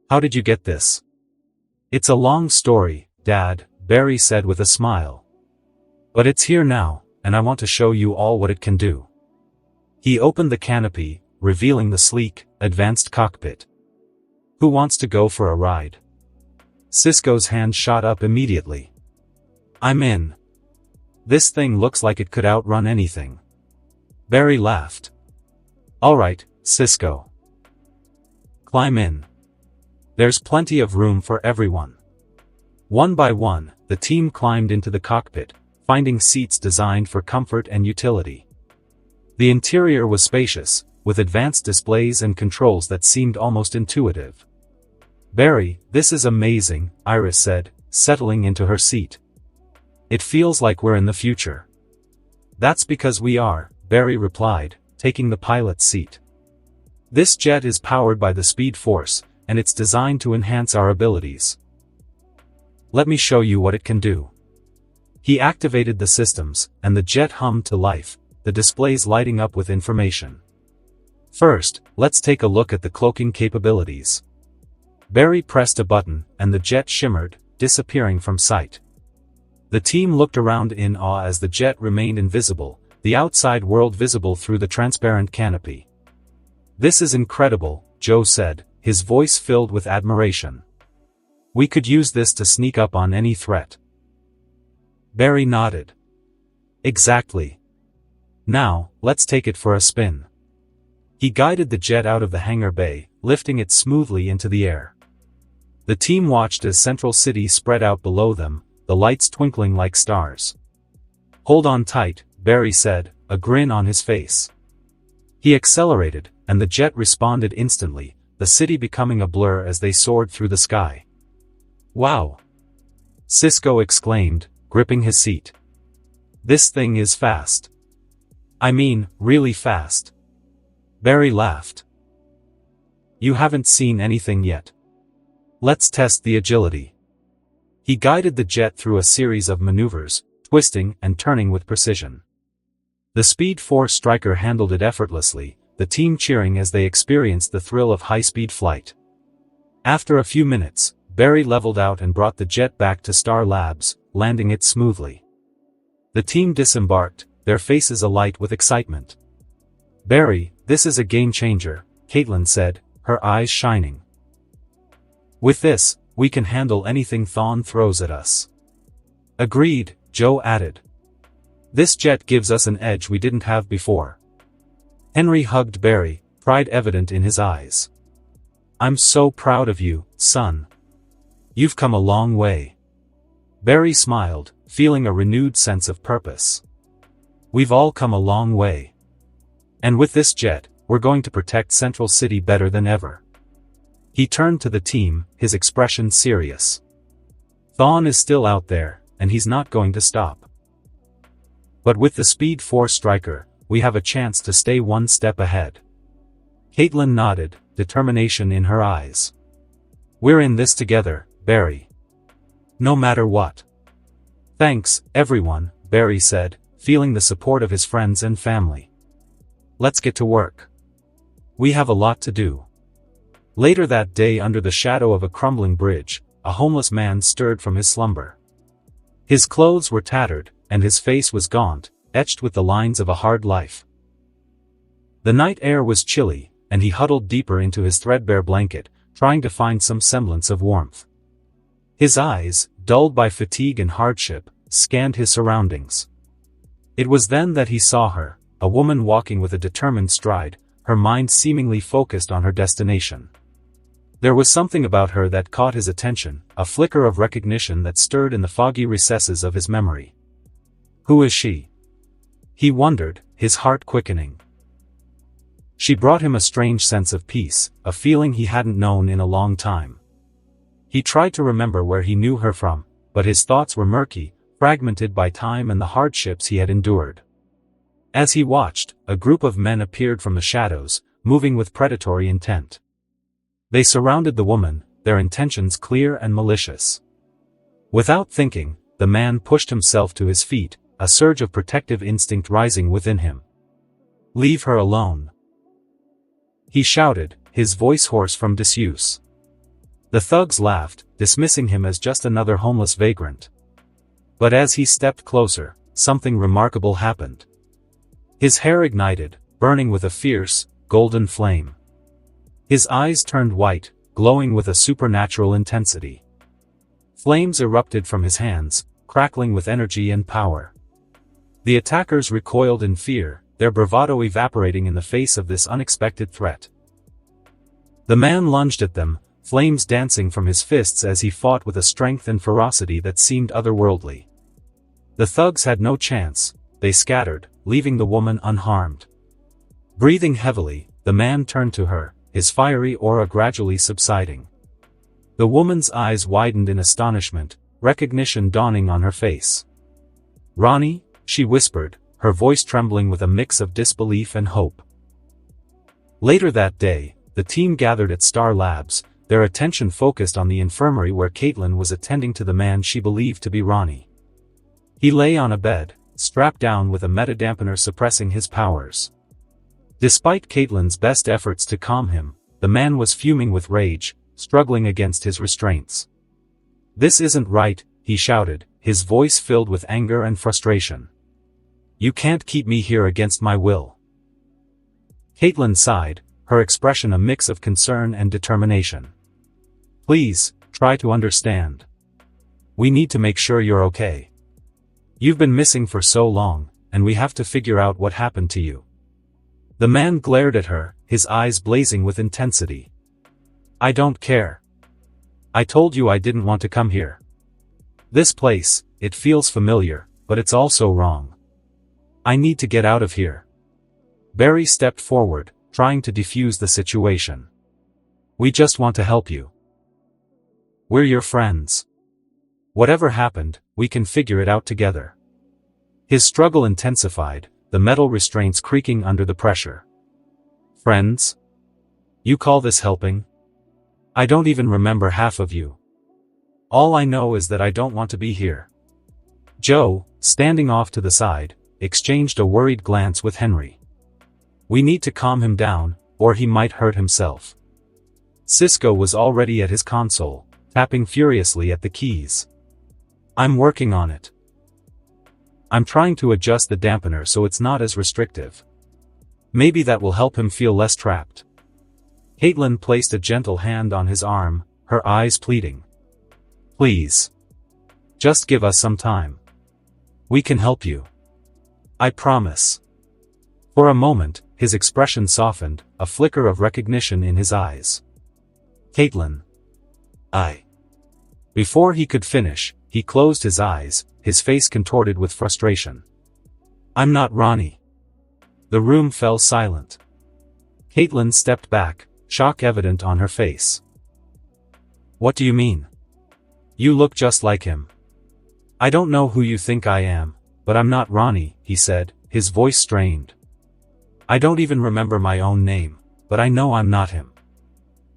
How did you get this?" "It's a long story, Dad," Barry said with a smile. "But it's here now, and I want to show you all what it can do." He opened the canopy, revealing the sleek, advanced cockpit. "Who wants to go for a ride?" Cisco's hand shot up immediately. "I'm in. This thing looks like it could outrun anything." Barry laughed. "All right, Cisco. Climb in. There's plenty of room for everyone." One by one, the team climbed into the cockpit, finding seats designed for comfort and utility. The interior was spacious, with advanced displays and controls that seemed almost intuitive. "Barry, this is amazing," Iris said, settling into her seat. "It feels like we're in the future." "That's because we are," Barry replied, taking the pilot's seat. "This jet is powered by the Speed Force, and it's designed to enhance our abilities. Let me show you what it can do." He activated the systems, and the jet hummed to life, the displays lighting up with information. "First, let's take a look at the cloaking capabilities." Barry pressed a button, and the jet shimmered, disappearing from sight. The team looked around in awe as the jet remained invisible, the outside world visible through the transparent canopy. "This is incredible," Joe said, his voice filled with admiration. "We could use this to sneak up on any threat." Barry nodded. "Exactly. Now, let's take it for a spin." He guided the jet out of the hangar bay, lifting it smoothly into the air. The team watched as Central City spread out below them, the lights twinkling like stars. "Hold on tight," Barry said, a grin on his face. He accelerated, and the jet responded instantly, the city becoming a blur as they soared through the sky. "Wow!" Cisco exclaimed, gripping his seat. "This thing is fast. I mean, really fast." Barry laughed. "You haven't seen anything yet. Let's test the agility." He guided the jet through a series of maneuvers, twisting and turning with precision. The Speed Force Striker handled it effortlessly, the team cheering as they experienced the thrill of high-speed flight. After a few minutes, Barry leveled out and brought the jet back to Star Labs, landing it smoothly. The team disembarked, their faces alight with excitement. "Barry, this is a game-changer," Caitlin said, her eyes shining. With this, we can handle anything Thawne throws at us. Agreed, Joe added. This jet gives us an edge we didn't have before. Henry hugged Barry, pride evident in his eyes. I'm so proud of you, son. You've come a long way. Barry smiled, feeling a renewed sense of purpose. We've all come a long way. And with this jet, we're going to protect Central City better than ever. He turned to the team, his expression serious. Thawne is still out there, and he's not going to stop. But with the Speed Force Striker, we have a chance to stay one step ahead. Caitlin nodded, determination in her eyes. We're in this together, Barry. No matter what. Thanks, everyone, Barry said, feeling the support of his friends and family. Let's get to work. We have a lot to do. Later that day, under the shadow of a crumbling bridge, a homeless man stirred from his slumber. His clothes were tattered, and his face was gaunt, etched with the lines of a hard life. The night air was chilly, and he huddled deeper into his threadbare blanket, trying to find some semblance of warmth. His eyes, dulled by fatigue and hardship, scanned his surroundings. It was then that he saw her, a woman walking with a determined stride, her mind seemingly focused on her destination. There was something about her that caught his attention, a flicker of recognition that stirred in the foggy recesses of his memory. Who is she? He wondered, his heart quickening. She brought him a strange sense of peace, a feeling he hadn't known in a long time. He tried to remember where he knew her from, but his thoughts were murky, fragmented by time and the hardships he had endured. As he watched, a group of men appeared from the shadows, moving with predatory intent. They surrounded the woman, their intentions clear and malicious. Without thinking, the man pushed himself to his feet, a surge of protective instinct rising within him. Leave her alone. He shouted, his voice hoarse from disuse. The thugs laughed, dismissing him as just another homeless vagrant. But as he stepped closer, something remarkable happened. His hair ignited, burning with a fierce, golden flame. His eyes turned white, glowing with a supernatural intensity. Flames erupted from his hands, crackling with energy and power. The attackers recoiled in fear, their bravado evaporating in the face of this unexpected threat. The man lunged at them, flames dancing from his fists as he fought with a strength and ferocity that seemed otherworldly. The thugs had no chance, they scattered, leaving the woman unharmed. Breathing heavily, the man turned to her, his fiery aura gradually subsiding. The woman's eyes widened in astonishment, recognition dawning on her face. Ronnie, she whispered, her voice trembling with a mix of disbelief and hope. Later that day, the team gathered at Star Labs, their attention focused on the infirmary where Caitlin was attending to the man she believed to be Ronnie. He lay on a bed, strapped down with a metadampener suppressing his powers. Despite Caitlin's best efforts to calm him, the man was fuming with rage, struggling against his restraints. This isn't right, he shouted, his voice filled with anger and frustration. You can't keep me here against my will. Caitlin sighed, her expression a mix of concern and determination. Please, try to understand. We need to make sure you're okay. You've been missing for so long, and we have to figure out what happened to you. The man glared at her, his eyes blazing with intensity. I don't care. I told you I didn't want to come here. This place, it feels familiar, but it's also wrong. I need to get out of here. Barry stepped forward, trying to defuse the situation. We just want to help you. We're your friends. Whatever happened, we can figure it out together. His struggle intensified, the metal restraints creaking under the pressure. Friends? You call this helping? I don't even remember half of you. All I know is that I don't want to be here. Joe, standing off to the side, exchanged a worried glance with Henry. We need to calm him down, or he might hurt himself. Cisco was already at his console, tapping furiously at the keys. I'm working on it. I'm trying to adjust the dampener so it's not as restrictive. Maybe that will help him feel less trapped. Caitlin placed a gentle hand on his arm, her eyes pleading. Please. Just give us some time. We can help you. I promise. For a moment, his expression softened, a flicker of recognition in his eyes. Caitlin. Before he could finish, he closed his eyes, his face contorted with frustration. I'm not Ronnie. The room fell silent. Caitlin stepped back, shock evident on her face. What do you mean? You look just like him. I don't know who you think I am, but I'm not Ronnie, he said, his voice strained. I don't even remember my own name, but I know I'm not him.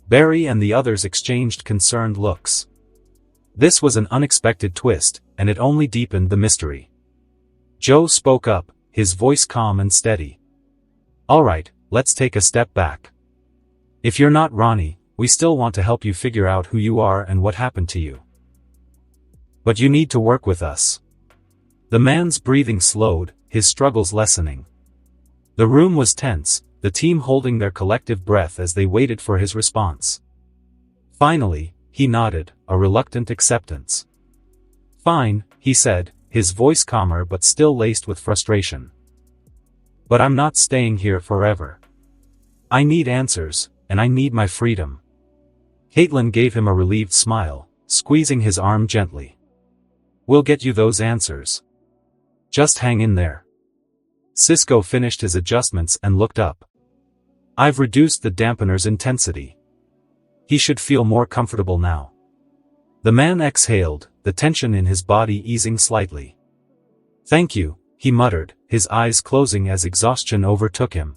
Barry and the others exchanged concerned looks. This was an unexpected twist, and it only deepened the mystery. Joe spoke up, his voice calm and steady. All right, let's take a step back. If you're not Ronnie, we still want to help you figure out who you are and what happened to you. But you need to work with us. The man's breathing slowed, his struggles lessening. The room was tense, the team holding their collective breath as they waited for his response. Finally, he nodded, a reluctant acceptance. Fine, he said, his voice calmer but still laced with frustration. But I'm not staying here forever. I need answers, and I need my freedom. Caitlin gave him a relieved smile, squeezing his arm gently. We'll get you those answers. Just hang in there. Cisco finished his adjustments and looked up. I've reduced the dampener's intensity. He should feel more comfortable now. The man exhaled, the tension in his body easing slightly. Thank you, he muttered, his eyes closing as exhaustion overtook him.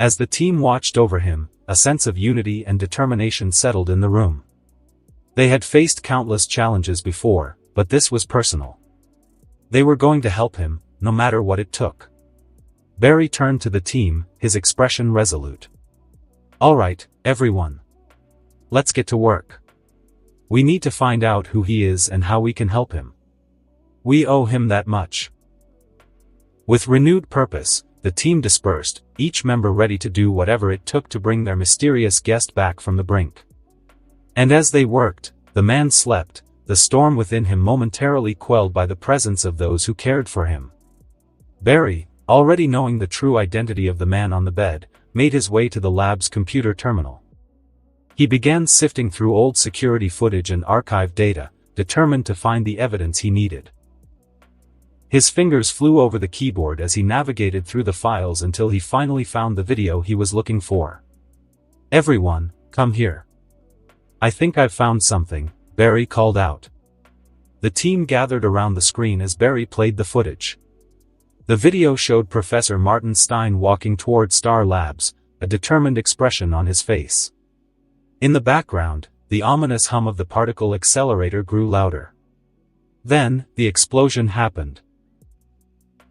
As the team watched over him, a sense of unity and determination settled in the room. They had faced countless challenges before, but this was personal. They were going to help him, no matter what it took. Barry turned to the team, his expression resolute. All right, everyone. Let's get to work. We need to find out who he is and how we can help him. We owe him that much. With renewed purpose, the team dispersed, each member ready to do whatever it took to bring their mysterious guest back from the brink. And as they worked, the man slept, the storm within him momentarily quelled by the presence of those who cared for him. Barry, already knowing the true identity of the man on the bed, made his way to the lab's computer terminal. He began sifting through old security footage and archived data, determined to find the evidence he needed. His fingers flew over the keyboard as he navigated through the files until he finally found the video he was looking for. Everyone, come here. I think I've found something, Barry called out. The team gathered around the screen as Barry played the footage. The video showed Professor Martin Stein walking toward Star Labs, a determined expression on his face. In the background, the ominous hum of the particle accelerator grew louder. Then, the explosion happened.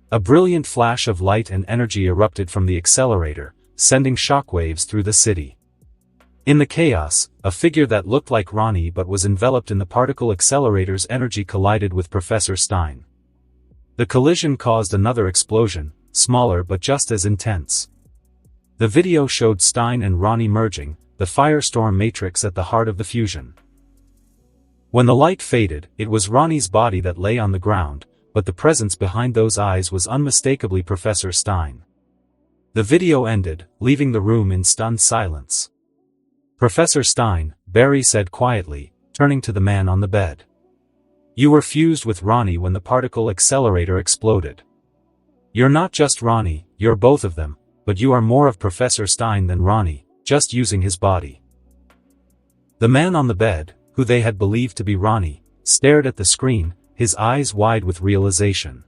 A brilliant flash of light and energy erupted from the accelerator, sending shockwaves through the city. In the chaos, a figure that looked like Ronnie but was enveloped in the particle accelerator's energy collided with Professor Stein. The collision caused another explosion, smaller but just as intense. The video showed Stein and Ronnie merging, the firestorm matrix at the heart of the fusion. When the light faded, it was Ronnie's body that lay on the ground, but the presence behind those eyes was unmistakably Professor Stein. The video ended, leaving the room in stunned silence. Professor Stein, Barry said quietly, turning to the man on the bed. You were fused with Ronnie when the particle accelerator exploded. You're not just Ronnie, you're both of them, but you are more of Professor Stein than Ronnie, just using his body. The man on the bed, who they had believed to be Ronnie, stared at the screen, his eyes wide with realization.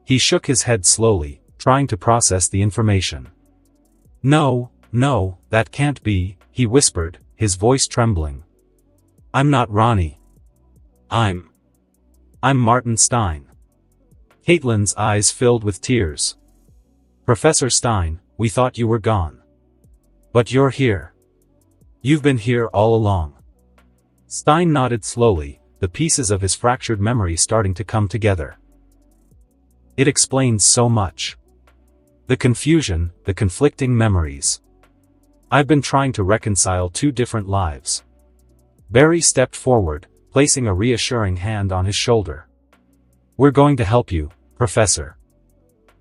He shook his head slowly, trying to process the information. No, that can't be, he whispered, his voice trembling. I'm not Ronnie. I'm Martin Stein. Caitlin's eyes filled with tears. Professor Stein, we thought you were gone. But you're here. You've been here all along. Stein nodded slowly, the pieces of his fractured memory starting to come together. It explains so much. The confusion, the conflicting memories. I've been trying to reconcile two different lives. Barry stepped forward, placing a reassuring hand on his shoulder. "We're going to help you, Professor.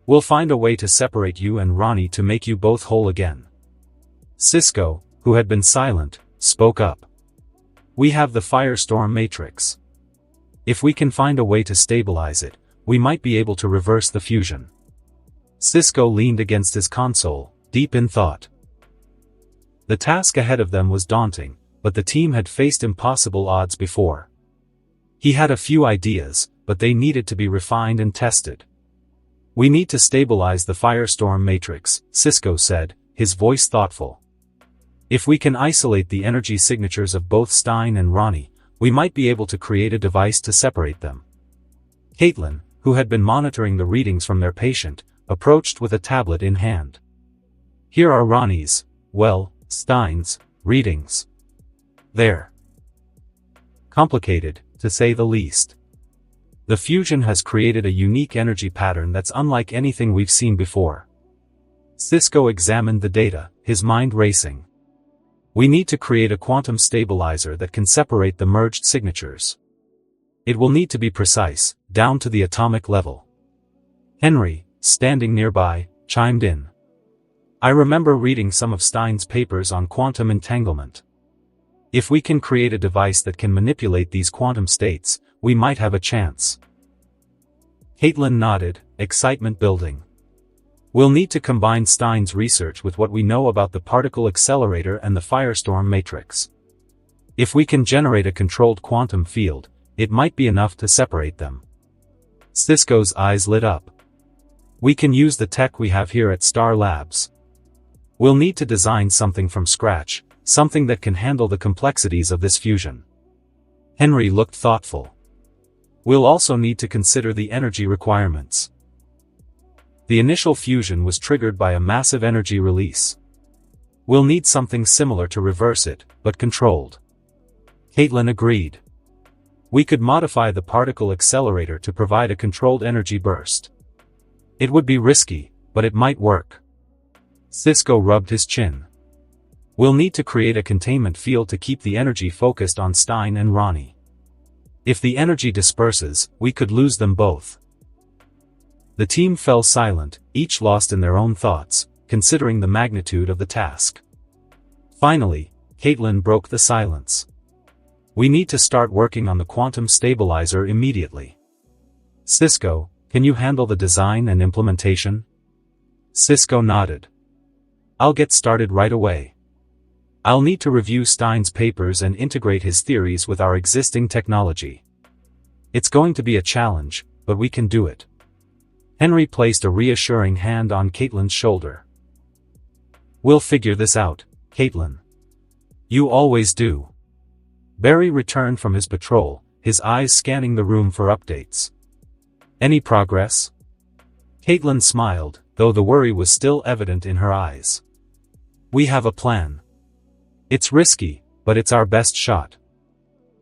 We'll find a way to separate you and Ronnie to make you both whole again." Cisco, who had been silent, spoke up. "We have the Firestorm Matrix. If we can find a way to stabilize it, we might be able to reverse the fusion." Cisco leaned against his console, deep in thought. The task ahead of them was daunting, but the team had faced impossible odds before. He had a few ideas, but they needed to be refined and tested. "We need to stabilize the Firestorm Matrix," Cisco said, his voice thoughtful. "If we can isolate the energy signatures of both Stein and Ronnie, we might be able to create a device to separate them." Caitlin, who had been monitoring the readings from their patient, approached with a tablet in hand. "Here are Ronnie's, Stein's, readings. They're complicated, to say the least. The fusion has created a unique energy pattern that's unlike anything we've seen before." Cisco examined the data, his mind racing. "We need to create a quantum stabilizer that can separate the merged signatures. It will need to be precise, down to the atomic level." Henry, standing nearby, chimed in. "I remember reading some of Stein's papers on quantum entanglement. If we can create a device that can manipulate these quantum states, we might have a chance." Caitlin nodded, excitement building. "We'll need to combine Stein's research with what we know about the particle accelerator and the Firestorm Matrix. If we can generate a controlled quantum field, it might be enough to separate them." Cisco's eyes lit up. "We can use the tech we have here at Star Labs. We'll need to design something from scratch, something that can handle the complexities of this fusion." Henry looked thoughtful. "We'll also need to consider the energy requirements. The initial fusion was triggered by a massive energy release. We'll need something similar to reverse it, but controlled." Caitlin agreed. "We could modify the particle accelerator to provide a controlled energy burst. It would be risky, but it might work." Cisco rubbed his chin. "We'll need to create a containment field to keep the energy focused on Stein and Ronnie. If the energy disperses, we could lose them both." The team fell silent, each lost in their own thoughts, considering the magnitude of the task. Finally, Caitlin broke the silence. "We need to start working on the quantum stabilizer immediately. Cisco, can you handle the design and implementation?" Cisco nodded. "I'll get started right away. I'll need to review Stein's papers and integrate his theories with our existing technology. It's going to be a challenge, but we can do it." Henry placed a reassuring hand on Caitlin's shoulder. "We'll figure this out, Caitlin. You always do." Barry returned from his patrol, his eyes scanning the room for updates. "Any progress?" Caitlin smiled, though the worry was still evident in her eyes. "We have a plan. It's risky, but it's our best shot."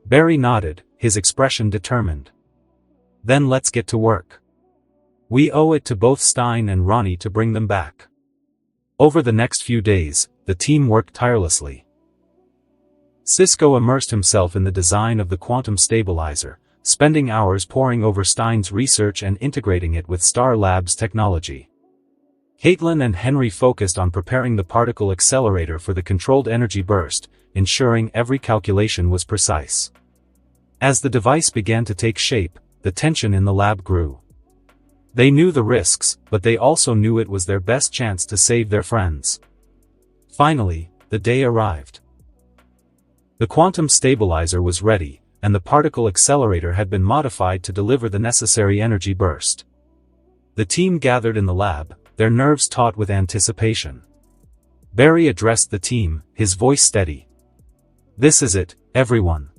Barry nodded, his expression determined. "Then let's get to work. We owe it to both Stein and Ronnie to bring them back." Over the next few days, the team worked tirelessly. Cisco immersed himself in the design of the quantum stabilizer, spending hours poring over Stein's research and integrating it with Star Labs technology. Caitlin and Henry focused on preparing the particle accelerator for the controlled energy burst, ensuring every calculation was precise. As the device began to take shape, the tension in the lab grew. They knew the risks, but they also knew it was their best chance to save their friends. Finally, the day arrived. The quantum stabilizer was ready, and the particle accelerator had been modified to deliver the necessary energy burst. The team gathered in the lab, their nerves taut with anticipation. Barry addressed the team, his voice steady. "This is it, everyone.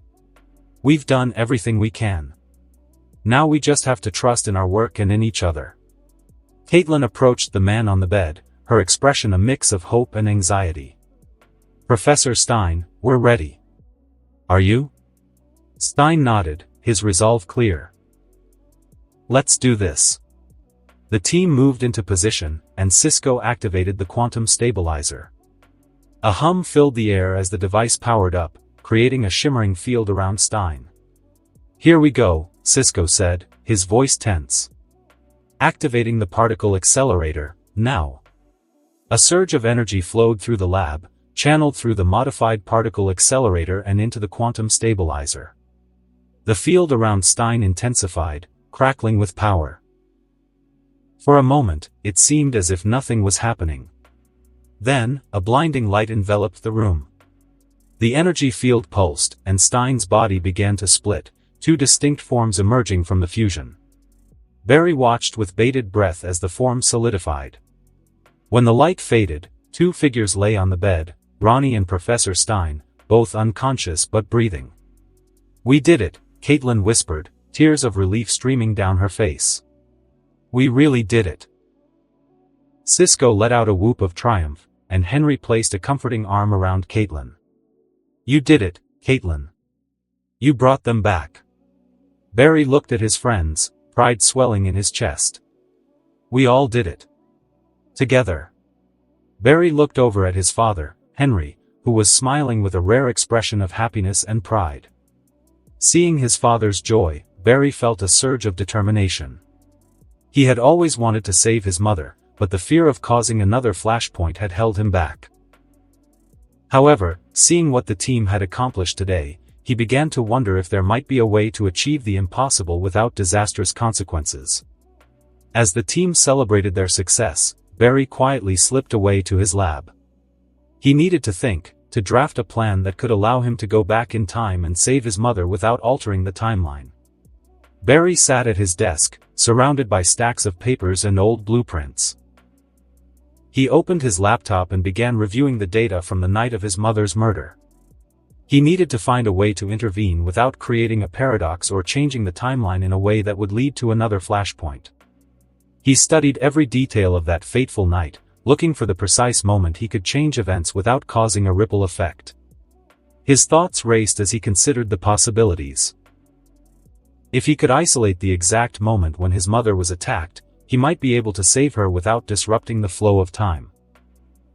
We've done everything we can. Now we just have to trust in our work and in each other." Caitlin approached the man on the bed, her expression a mix of hope and anxiety. "Professor Stein, we're ready. Are you?" Stein nodded, his resolve clear. "Let's do this." The team moved into position, and Cisco activated the quantum stabilizer. A hum filled the air as the device powered up, creating a shimmering field around Stein. "Here we go," Cisco said, his voice tense. "Activating the particle accelerator, now." A surge of energy flowed through the lab, channeled through the modified particle accelerator and into the quantum stabilizer. The field around Stein intensified, crackling with power. For a moment, it seemed as if nothing was happening. Then, a blinding light enveloped the room. The energy field pulsed, and Stein's body began to split, two distinct forms emerging from the fusion. Barry watched with bated breath as the forms solidified. When the light faded, two figures lay on the bed, Ronnie and Professor Stein, both unconscious but breathing. "We did it," Caitlin whispered, tears of relief streaming down her face. "We really did it." Cisco let out a whoop of triumph, and Henry placed a comforting arm around Caitlin. "You did it, Caitlin. You brought them back." Barry looked at his friends, pride swelling in his chest. "We all did it. Together." Barry looked over at his father, Henry, who was smiling with a rare expression of happiness and pride. Seeing his father's joy, Barry felt a surge of determination. He had always wanted to save his mother, but the fear of causing another flashpoint had held him back. However, seeing what the team had accomplished today, he began to wonder if there might be a way to achieve the impossible without disastrous consequences. As the team celebrated their success, Barry quietly slipped away to his lab. He needed to think, to draft a plan that could allow him to go back in time and save his mother without altering the timeline. Barry sat at his desk, surrounded by stacks of papers and old blueprints. He opened his laptop and began reviewing the data from the night of his mother's murder. He needed to find a way to intervene without creating a paradox or changing the timeline in a way that would lead to another flashpoint. He studied every detail of that fateful night, looking for the precise moment he could change events without causing a ripple effect. His thoughts raced as he considered the possibilities. If he could isolate the exact moment when his mother was attacked, he might be able to save her without disrupting the flow of time.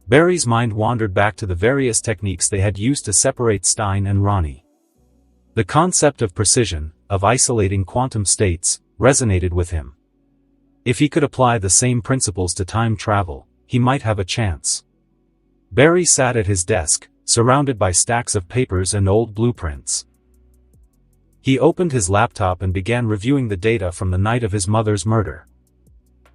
Barry's mind wandered back to the various techniques they had used to separate Stein and Ronnie. The concept of precision, of isolating quantum states, resonated with him. If he could apply the same principles to time travel, he might have a chance. Barry sat at his desk, surrounded by stacks of papers and old blueprints. He opened his laptop and began reviewing the data from the night of his mother's murder.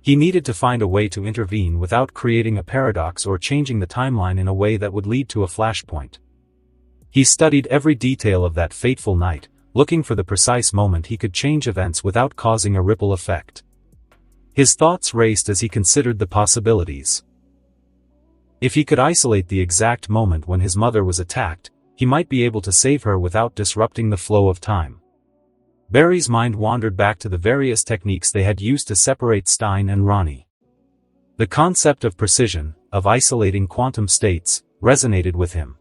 He needed to find a way to intervene without creating a paradox or changing the timeline in a way that would lead to a flashpoint. He studied every detail of that fateful night, looking for the precise moment he could change events without causing a ripple effect. His thoughts raced as he considered the possibilities. If he could isolate the exact moment when his mother was attacked, he might be able to save her without disrupting the flow of time. Barry's mind wandered back to the various techniques they had used to separate Stein and Ronnie. The concept of precision, of isolating quantum states, resonated with him.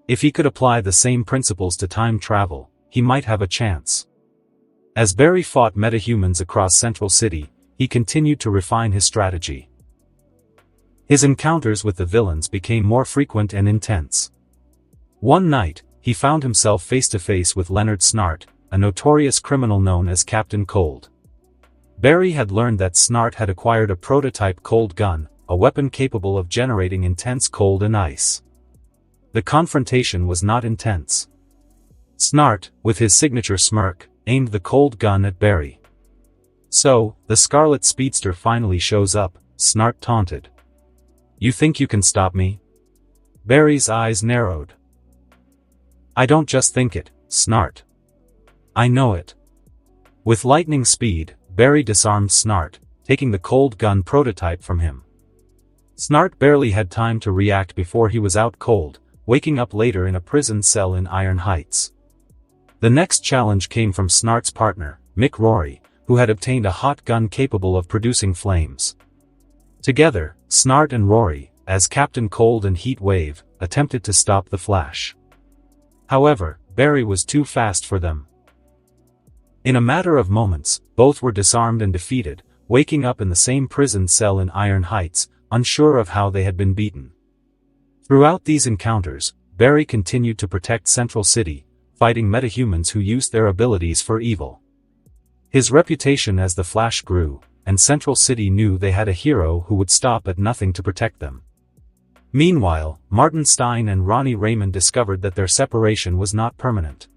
If he could apply the same principles to time travel, he might have a chance. As Barry fought metahumans across Central City, he continued to refine his strategy. His encounters with the villains became more frequent and intense. One night, he found himself face to face with Leonard Snart, a notorious criminal known as Captain Cold. Barry had learned that Snart had acquired a prototype cold gun, a weapon capable of generating intense cold and ice. The confrontation was not intense. Snart, with his signature smirk, aimed the cold gun at Barry. "So, the Scarlet Speedster finally shows up," Snart taunted. "You think you can stop me?" Barry's eyes narrowed. "I don't just think it, Snart. I know it." With lightning speed, Barry disarmed Snart, taking the cold gun prototype from him. Snart barely had time to react before he was out cold, waking up later in a prison cell in Iron Heights. The next challenge came from Snart's partner, Mick Rory, who had obtained a hot gun capable of producing flames. Together, Snart and Rory, as Captain Cold and Heat Wave, attempted to stop the Flash. However, Barry was too fast for them. In a matter of moments, both were disarmed and defeated, waking up in the same prison cell in Iron Heights, unsure of how they had been beaten. Throughout these encounters, Barry continued to protect Central City, fighting metahumans who used their abilities for evil. His reputation as the Flash grew, and Central City knew they had a hero who would stop at nothing to protect them. Meanwhile, Martin Stein and Ronnie Raymond discovered that their separation was not permanent.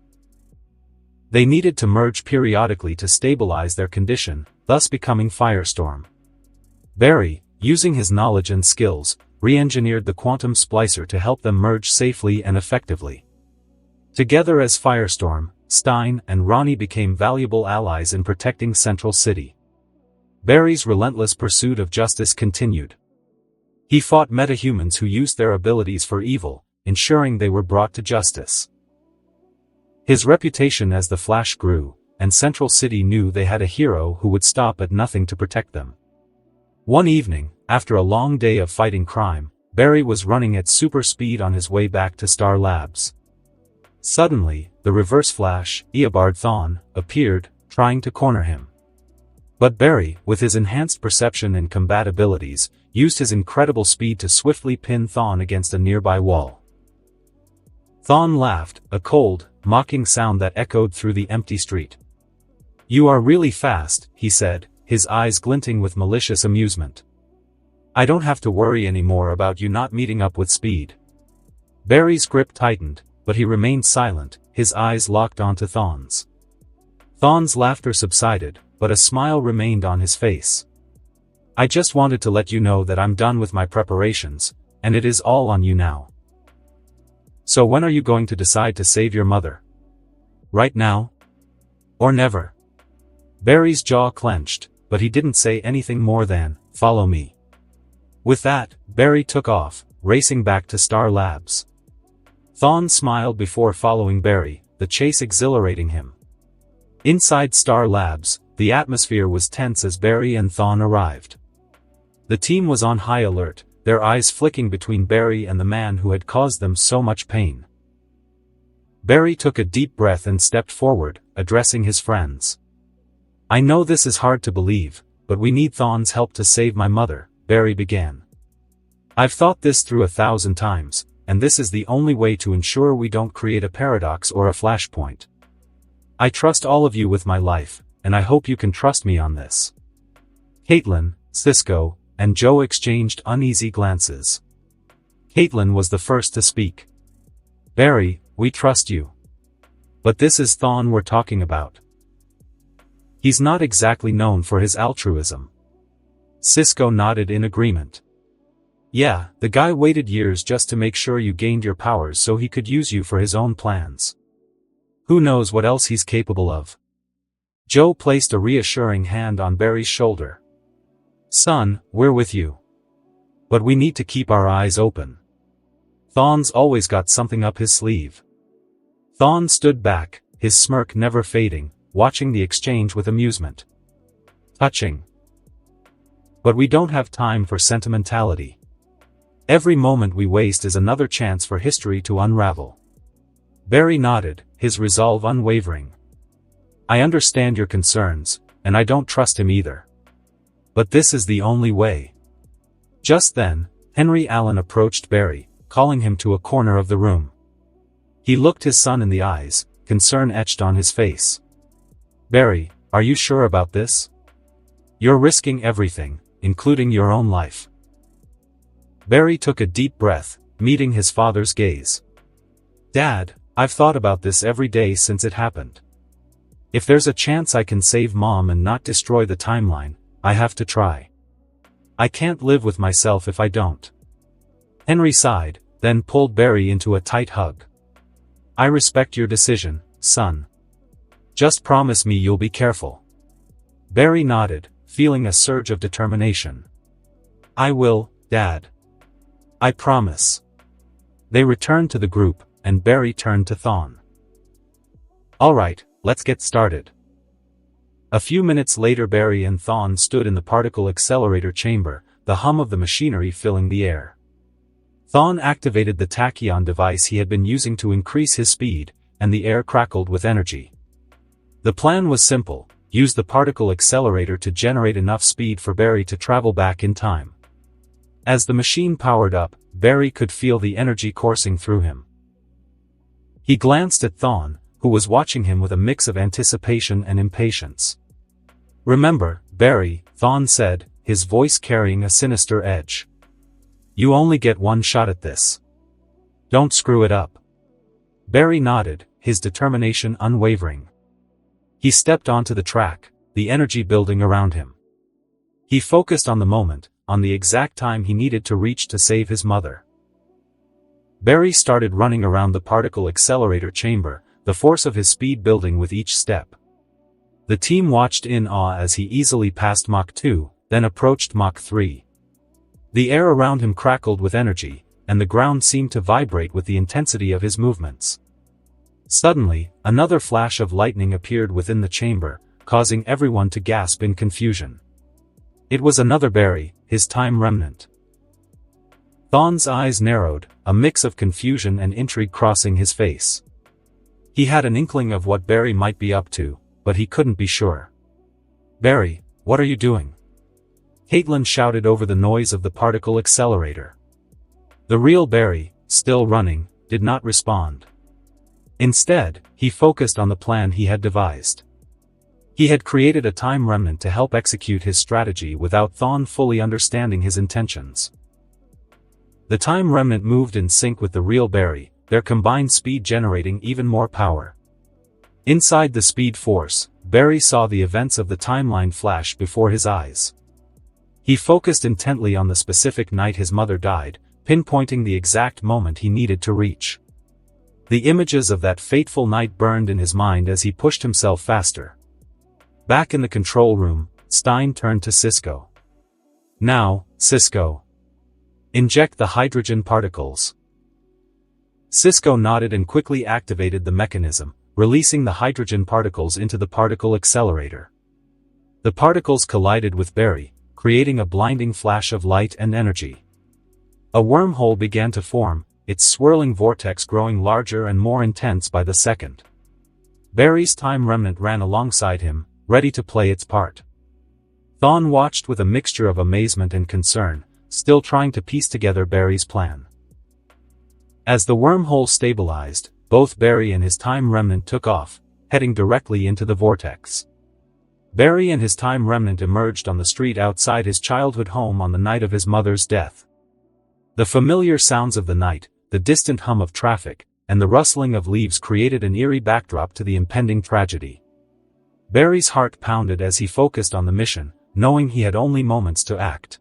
They needed to merge periodically to stabilize their condition, thus becoming Firestorm. Barry, using his knowledge and skills, re-engineered the quantum splicer to help them merge safely and effectively. Together as Firestorm, Stein and Ronnie became valuable allies in protecting Central City. Barry's relentless pursuit of justice continued. He fought metahumans who used their abilities for evil, ensuring they were brought to justice. His reputation as the Flash grew, and Central City knew they had a hero who would stop at nothing to protect them. One evening, after a long day of fighting crime, Barry was running at super speed on his way back to Star Labs. Suddenly, the Reverse Flash, Eobard Thawne, appeared, trying to corner him. But Barry, with his enhanced perception and combat abilities, used his incredible speed to swiftly pin Thawne against a nearby wall. Thawne laughed, a cold, mocking sound that echoed through the empty street. "You are really fast," he said, his eyes glinting with malicious amusement. "I don't have to worry anymore about you not meeting up with speed." Barry's grip tightened, but he remained silent, his eyes locked onto Thawne's. Thawne's laughter subsided, but a smile remained on his face. "I just wanted to let you know that I'm done with my preparations, and it is all on you now. So when are you going to decide to save your mother? Right now? Or never?" Barry's jaw clenched, but he didn't say anything more than, "Follow me." With that, Barry took off, racing back to Star Labs. Thawne smiled before following Barry, the chase exhilarating him. Inside Star Labs, the atmosphere was tense as Barry and Thawne arrived. The team was on high alert, their eyes flicking between Barry and the man who had caused them so much pain. Barry took a deep breath and stepped forward, addressing his friends. "I know this is hard to believe, but we need Thawne's help to save my mother," Barry began. "I've thought this through 1,000 times, and this is the only way to ensure we don't create a paradox or a flashpoint. I trust all of you with my life, and I hope you can trust me on this." Caitlin, Cisco, and Joe exchanged uneasy glances. Caitlin was the first to speak. "Barry, we trust you. But this is Thawne we're talking about. He's not exactly known for his altruism." Cisco nodded in agreement. "Yeah, the guy waited years just to make sure you gained your powers so he could use you for his own plans. Who knows what else he's capable of." Joe placed a reassuring hand on Barry's shoulder. "Son, we're with you. But we need to keep our eyes open. Thawne's always got something up his sleeve." Thawne stood back, his smirk never fading, watching the exchange with amusement. "Touching. But we don't have time for sentimentality. Every moment we waste is another chance for history to unravel." Barry nodded, his resolve unwavering. "I understand your concerns, and I don't trust him either. But this is the only way." Just then, Henry Allen approached Barry, calling him to a corner of the room. He looked his son in the eyes, concern etched on his face. "Barry, are you sure about this? You're risking everything, including your own life." Barry took a deep breath, meeting his father's gaze. "Dad, I've thought about this every day since it happened. If there's a chance I can save Mom and not destroy the timeline, I have to try. I can't live with myself if I don't." Henry sighed, then pulled Barry into a tight hug. "I respect your decision, son. Just promise me you'll be careful." Barry nodded, feeling a surge of determination. "I will, Dad. I promise." They returned to the group, and Barry turned to Thawne. "All right, let's get started." A few minutes later Barry and Thawne stood in the particle accelerator chamber, the hum of the machinery filling the air. Thawne activated the tachyon device he had been using to increase his speed, and the air crackled with energy. The plan was simple: use the particle accelerator to generate enough speed for Barry to travel back in time. As the machine powered up, Barry could feel the energy coursing through him. He glanced at Thawne, who was watching him with a mix of anticipation and impatience. "Remember, Barry," Thawne said, his voice carrying a sinister edge. "You only get one shot at this. Don't screw it up." Barry nodded, his determination unwavering. He stepped onto the track, the energy building around him. He focused on the moment, on the exact time he needed to reach to save his mother. Barry started running around the particle accelerator chamber, the force of his speed building with each step. The team watched in awe as he easily passed Mach 2, then approached Mach 3. The air around him crackled with energy, and the ground seemed to vibrate with the intensity of his movements. Suddenly, another flash of lightning appeared within the chamber, causing everyone to gasp in confusion. It was another Barry, his time remnant. Thawne's eyes narrowed, a mix of confusion and intrigue crossing his face. He had an inkling of what Barry might be up to, but he couldn't be sure. "Barry, what are you doing?" Caitlin shouted over the noise of the particle accelerator. The real Barry, still running, did not respond. Instead, he focused on the plan he had devised. He had created a time remnant to help execute his strategy without Thawne fully understanding his intentions. The time remnant moved in sync with the real Barry, their combined speed generating even more power. Inside the speed force, Barry saw the events of the timeline flash before his eyes. He focused intently on the specific night his mother died, pinpointing the exact moment he needed to reach. The images of that fateful night burned in his mind as he pushed himself faster. Back in the control room, Stein turned to Sisko. "Now, Sisko. Inject the hydrogen particles." Sisko nodded and quickly activated the mechanism, releasing the hydrogen particles into the particle accelerator. The particles collided with Barry, creating a blinding flash of light and energy. A wormhole began to form, its swirling vortex growing larger and more intense by the second. Barry's time remnant ran alongside him, ready to play its part. Thawne watched with a mixture of amazement and concern, still trying to piece together Barry's plan. As the wormhole stabilized, both Barry and his time remnant took off, heading directly into the vortex. Barry and his time remnant emerged on the street outside his childhood home on the night of his mother's death. The familiar sounds of the night, the distant hum of traffic, and the rustling of leaves created an eerie backdrop to the impending tragedy. Barry's heart pounded as he focused on the mission, knowing he had only moments to act.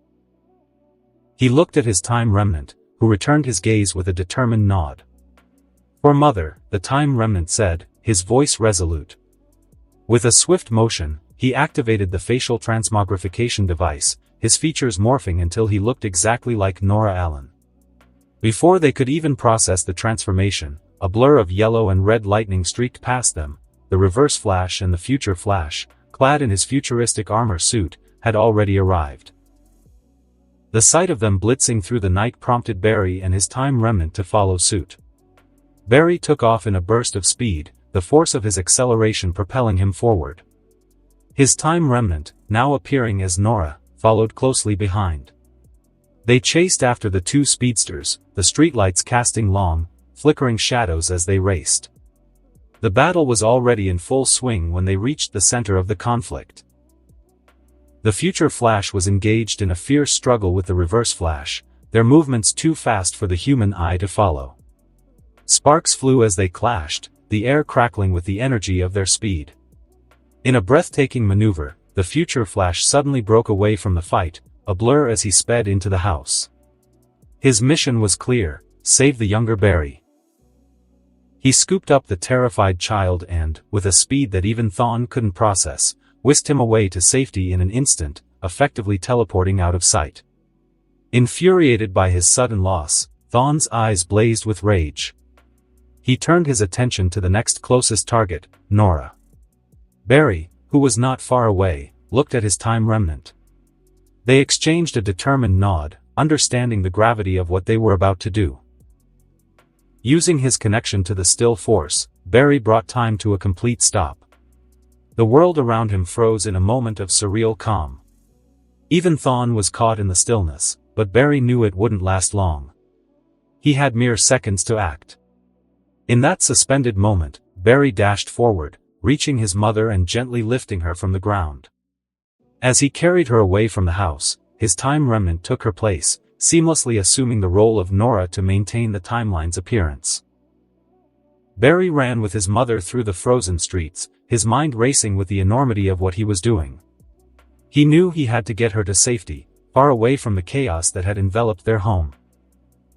He looked at his time remnant, who returned his gaze with a determined nod. "For Mother," the time remnant said, his voice resolute. With a swift motion, he activated the facial transmogrification device, his features morphing until he looked exactly like Nora Allen. Before they could even process the transformation, a blur of yellow and red lightning streaked past them. The Reverse Flash and the Future Flash, clad in his futuristic armor suit, had already arrived. The sight of them blitzing through the night prompted Barry and his time remnant to follow suit. Barry took off in a burst of speed, the force of his acceleration propelling him forward. His time remnant, now appearing as Nora, followed closely behind. They chased after the two speedsters, the streetlights casting long, flickering shadows as they raced. The battle was already in full swing when they reached the center of the conflict. The Future Flash was engaged in a fierce struggle with the Reverse Flash, their movements too fast for the human eye to follow. Sparks flew as they clashed, the air crackling with the energy of their speed. In a breathtaking maneuver, the Future Flash suddenly broke away from the fight, a blur as he sped into the house. His mission was clear: save the younger Barry. He scooped up the terrified child and, with a speed that even Thawne couldn't process, whisked him away to safety in an instant, effectively teleporting out of sight. Infuriated by his sudden loss, Thawne's eyes blazed with rage. He turned his attention to the next closest target, Nora. Barry, who was not far away, looked at his time remnant. They exchanged a determined nod, understanding the gravity of what they were about to do. Using his connection to the still force, Barry brought time to a complete stop. The world around him froze in a moment of surreal calm. Even Thawne was caught in the stillness, but Barry knew it wouldn't last long. He had mere seconds to act. In that suspended moment, Barry dashed forward, reaching his mother and gently lifting her from the ground. As he carried her away from the house, his time remnant took her place, seamlessly assuming the role of Nora to maintain the timeline's appearance. Barry ran with his mother through the frozen streets, his mind racing with the enormity of what he was doing. He knew he had to get her to safety, far away from the chaos that had enveloped their home.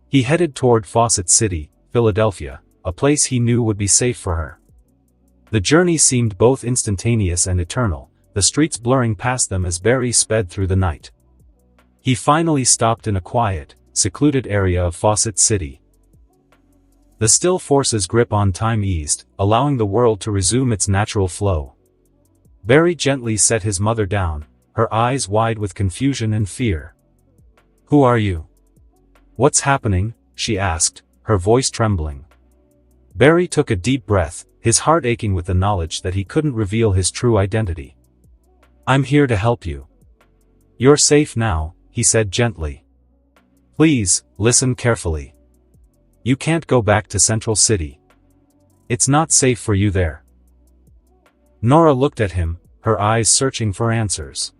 He headed toward Fawcett City, Philadelphia, a place he knew would be safe for her. The journey seemed both instantaneous and eternal, the streets blurring past them as Barry sped through the night. He finally stopped in a quiet, secluded area of Fawcett City. The still force's grip on time eased, allowing the world to resume its natural flow. Barry gently set his mother down, her eyes wide with confusion and fear. "Who are you? What's happening?" she asked, her voice trembling. Barry took a deep breath, his heart aching with the knowledge that he couldn't reveal his true identity. "I'm here to help you. You're safe now," he said gently. "Please, listen carefully. You can't go back to Central City. It's not safe for you there." Nora looked at him, her eyes searching for answers.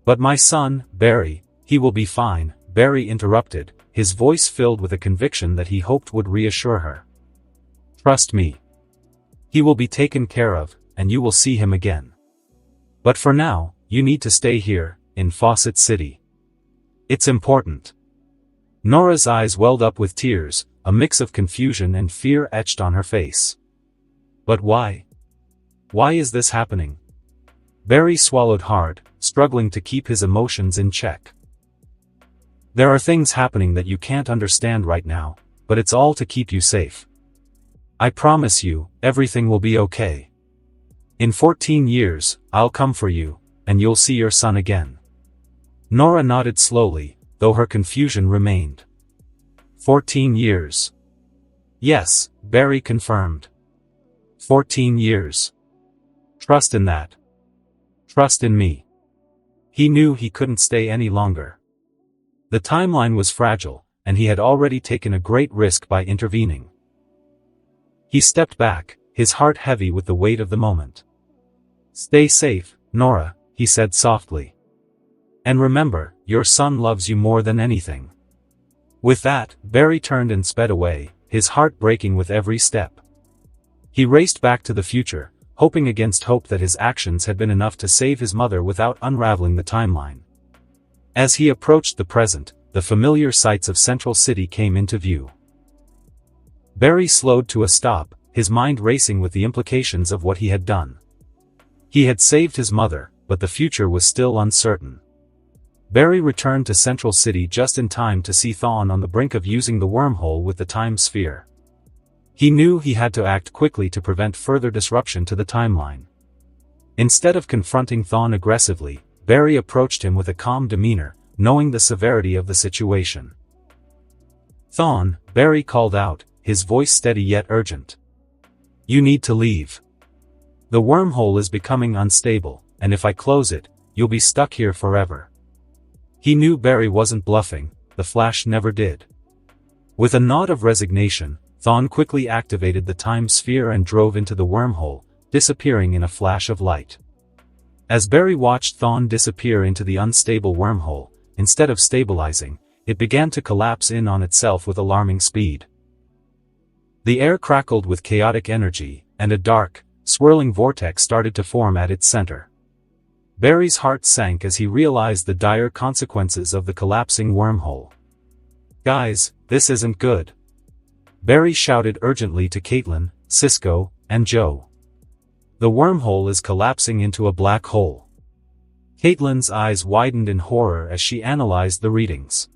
"But my son, Barry, he will be fine," Barry interrupted, his voice filled with a conviction that he hoped would reassure her. "Trust me. He will be taken care of, and you will see him again. But for now, you need to stay here, in Fawcett City. It's important." Nora's eyes welled up with tears, a mix of confusion and fear etched on her face. "But why? Why is this happening?" Barry swallowed hard, struggling to keep his emotions in check. "There are things happening that you can't understand right now, but it's all to keep you safe. I promise you, everything will be okay. In 14 years, I'll come for you, and you'll see your son again." Nora nodded slowly, though her confusion remained. 14 years. "Yes," Barry confirmed. 14 years. "Trust in that. Trust in me." He knew he couldn't stay any longer. The timeline was fragile, and he had already taken a great risk by intervening. He stepped back, his heart heavy with the weight of the moment. "Stay safe, Nora," he said softly. "And remember, your son loves you more than anything." With that, Barry turned and sped away, his heart breaking with every step. He raced back to the future, hoping against hope that his actions had been enough to save his mother without unraveling the timeline. As he approached the present, the familiar sights of Central City came into view. Barry slowed to a stop, his mind racing with the implications of what he had done. He had saved his mother, but the future was still uncertain. Barry returned to Central City just in time to see Thawne on the brink of using the wormhole with the time sphere. He knew he had to act quickly to prevent further disruption to the timeline. Instead of confronting Thawne aggressively, Barry approached him with a calm demeanor, knowing the severity of the situation. "Thawne," Barry called out, his voice steady yet urgent. "You need to leave. The wormhole is becoming unstable, and if I close it, you'll be stuck here forever." He knew Barry wasn't bluffing, the Flash never did. With a nod of resignation, Thawne quickly activated the time sphere and drove into the wormhole, disappearing in a flash of light. As Barry watched Thawne disappear into the unstable wormhole, instead of stabilizing, it began to collapse in on itself with alarming speed. The air crackled with chaotic energy, and a dark, swirling vortex started to form at its center. Barry's heart sank as he realized the dire consequences of the collapsing wormhole. "Guys, this isn't good," Barry shouted urgently to Caitlin, Cisco, and Joe. "The wormhole is collapsing into a black hole." Caitlin's eyes widened in horror as she analyzed the readings.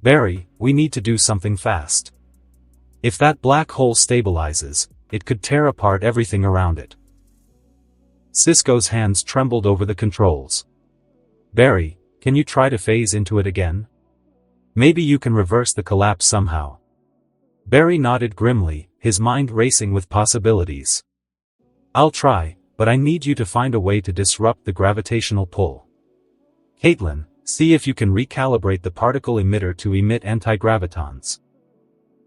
"Barry, we need to do something fast. If that black hole stabilizes, it could tear apart everything around it." Cisco's hands trembled over the controls. "Barry, can you try to phase into it again? Maybe you can reverse the collapse somehow." Barry nodded grimly, his mind racing with possibilities. "I'll try, but I need you to find a way to disrupt the gravitational pull. Caitlin, see if you can recalibrate the particle emitter to emit antigravitons."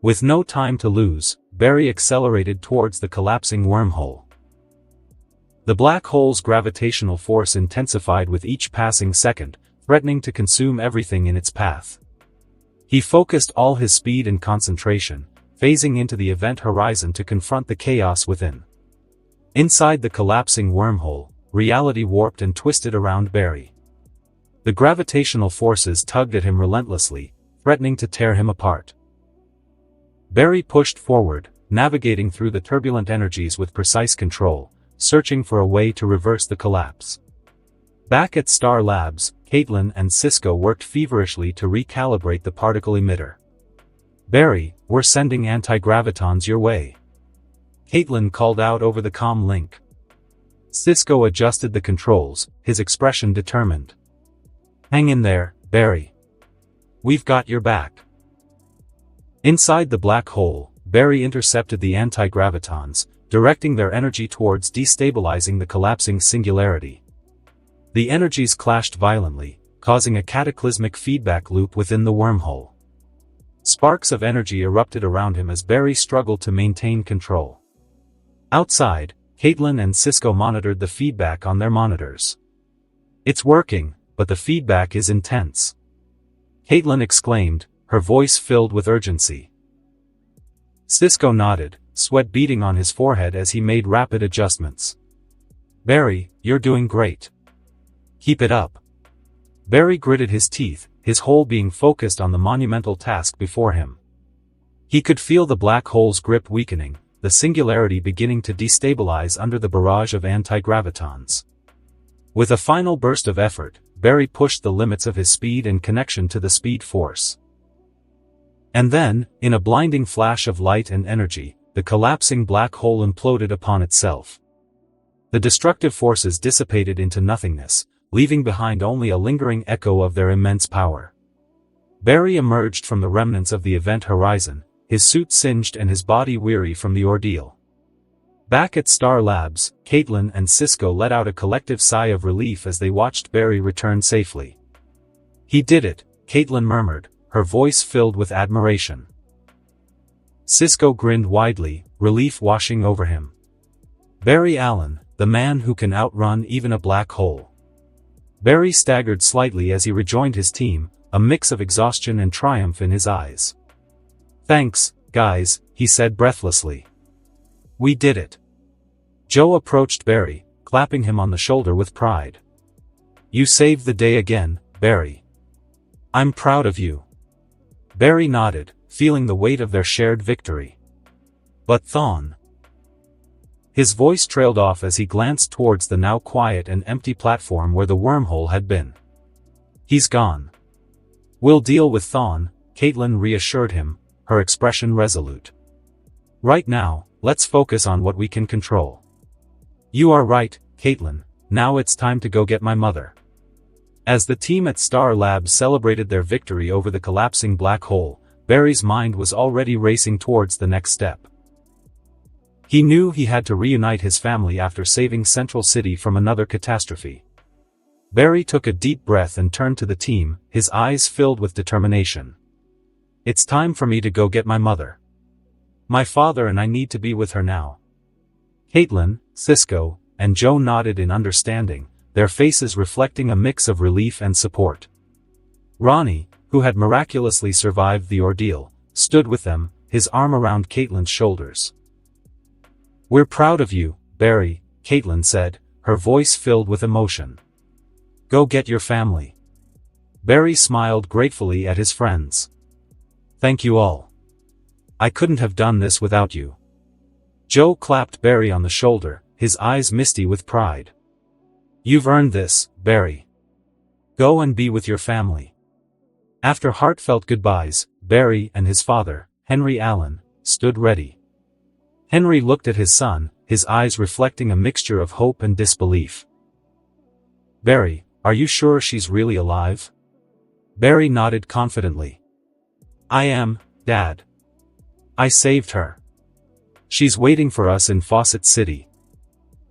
With no time to lose, Barry accelerated towards the collapsing wormhole. The black hole's gravitational force intensified with each passing second, threatening to consume everything in its path. He focused all his speed and concentration, phasing into the event horizon to confront the chaos within. Inside the collapsing wormhole, reality warped and twisted around Barry. The gravitational forces tugged at him relentlessly, threatening to tear him apart. Barry pushed forward, navigating through the turbulent energies with precise control, searching for a way to reverse the collapse. Back at Star Labs, Caitlin and Cisco worked feverishly to recalibrate the particle emitter. "Barry, we're sending anti-gravitons your way," Caitlin called out over the comm link. Cisco adjusted the controls, his expression determined. "Hang in there, Barry. We've got your back." Inside the black hole, Barry intercepted the anti-gravitons, directing their energy towards destabilizing the collapsing singularity. The energies clashed violently, causing a cataclysmic feedback loop within the wormhole. Sparks of energy erupted around him as Barry struggled to maintain control. Outside, Caitlin and Cisco monitored the feedback on their monitors. "It's working, but the feedback is intense," Caitlin exclaimed, her voice filled with urgency. Cisco nodded, sweat beading on his forehead as he made rapid adjustments. "Barry, you're doing great. Keep it up." Barry gritted his teeth, his whole being focused on the monumental task before him. He could feel the black hole's grip weakening, the singularity beginning to destabilize under the barrage of anti-gravitons. With a final burst of effort, Barry pushed the limits of his speed and connection to the speed force. And then, in a blinding flash of light and energy, the collapsing black hole imploded upon itself. The destructive forces dissipated into nothingness, leaving behind only a lingering echo of their immense power. Barry emerged from the remnants of the event horizon, his suit singed and his body weary from the ordeal. Back at Star Labs, Caitlin and Cisco let out a collective sigh of relief as they watched Barry return safely. "He did it," Caitlin murmured, her voice filled with admiration. Cisco grinned widely, relief washing over him. Barry Allen, the man who can outrun even a black hole. Barry staggered slightly as he rejoined his team, a mix of exhaustion and triumph in his eyes. "Thanks, guys," he said breathlessly. "We did it." Joe approached Barry, clapping him on the shoulder with pride. "You saved the day again, Barry. I'm proud of you." Barry nodded, feeling the weight of their shared victory. "But Thawne." His voice trailed off as he glanced towards the now quiet and empty platform where the wormhole had been. "He's gone." "We'll deal with Thawne," Caitlin reassured him, her expression resolute. "Right now, let's focus on what we can control." "You are right, Caitlin, now it's time to go get my mother." As the team at Star Labs celebrated their victory over the collapsing black hole, Barry's mind was already racing towards the next step. He knew he had to reunite his family after saving Central City from another catastrophe. Barry took a deep breath and turned to the team, his eyes filled with determination. "It's time for me to go get my mother. My father and I need to be with her now." Caitlin, Cisco, and Joe nodded in understanding, their faces reflecting a mix of relief and support. Ronnie, who had miraculously survived the ordeal, stood with them, his arm around Caitlin's shoulders. "We're proud of you, Barry," Caitlin said, her voice filled with emotion. "Go get your family." Barry smiled gratefully at his friends. "Thank you all. I couldn't have done this without you." Joe clapped Barry on the shoulder, his eyes misty with pride. "You've earned this, Barry. Go and be with your family." After heartfelt goodbyes, Barry and his father, Henry Allen, stood ready. Henry looked at his son, his eyes reflecting a mixture of hope and disbelief. "Barry, are you sure she's really alive?" Barry nodded confidently. "I am, Dad. I saved her. She's waiting for us in Fawcett City."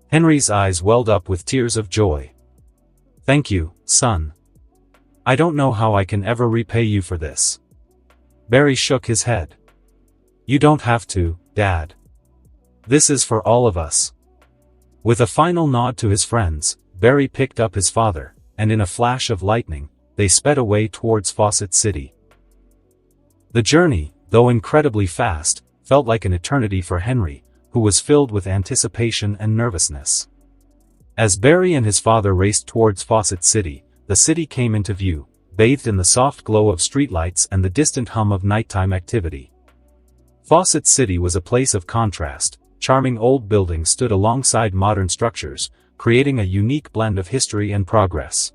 Henry's eyes welled up with tears of joy. "Thank you, son. I don't know how I can ever repay you for this." Barry shook his head. "You don't have to, Dad. This is for all of us." With a final nod to his friends, Barry picked up his father, and in a flash of lightning, they sped away towards Fawcett City. The journey, though incredibly fast, felt like an eternity for Henry, who was filled with anticipation and nervousness. As Barry and his father raced towards Fawcett City, the city came into view, bathed in the soft glow of streetlights and the distant hum of nighttime activity. Fawcett City was a place of contrast. Charming old buildings stood alongside modern structures, creating a unique blend of history and progress.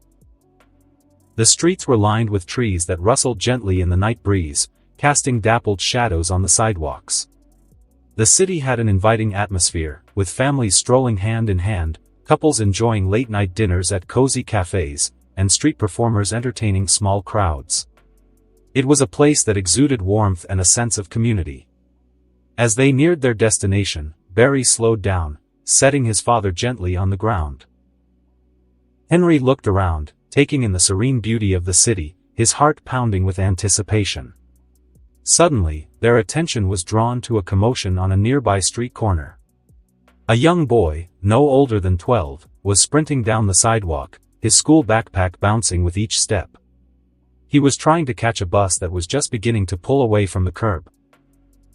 The streets were lined with trees that rustled gently in the night breeze, casting dappled shadows on the sidewalks. The city had an inviting atmosphere, with families strolling hand in hand, couples enjoying late-night dinners at cozy cafes, and street performers entertaining small crowds. It was a place that exuded warmth and a sense of community. As they neared their destination, Barry slowed down, setting his father gently on the ground. Henry looked around, taking in the serene beauty of the city, his heart pounding with anticipation. Suddenly, their attention was drawn to a commotion on a nearby street corner. A young boy, no older than 12, was sprinting down the sidewalk, his school backpack bouncing with each step. He was trying to catch a bus that was just beginning to pull away from the curb.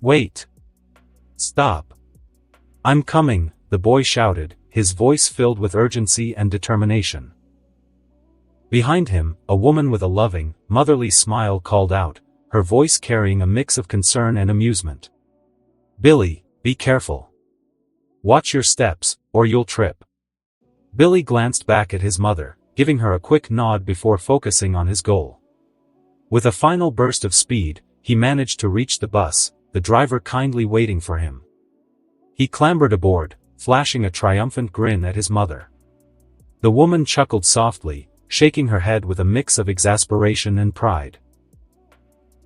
"Wait! Stop! I'm coming," the boy shouted, his voice filled with urgency and determination. Behind him, a woman with a loving, motherly smile called out, her voice carrying a mix of concern and amusement. "Billy, be careful. Watch your steps, or you'll trip." Billy glanced back at his mother, giving her a quick nod before focusing on his goal. With a final burst of speed, he managed to reach the bus, the driver kindly waiting for him. He clambered aboard, flashing a triumphant grin at his mother. The woman chuckled softly, shaking her head with a mix of exasperation and pride.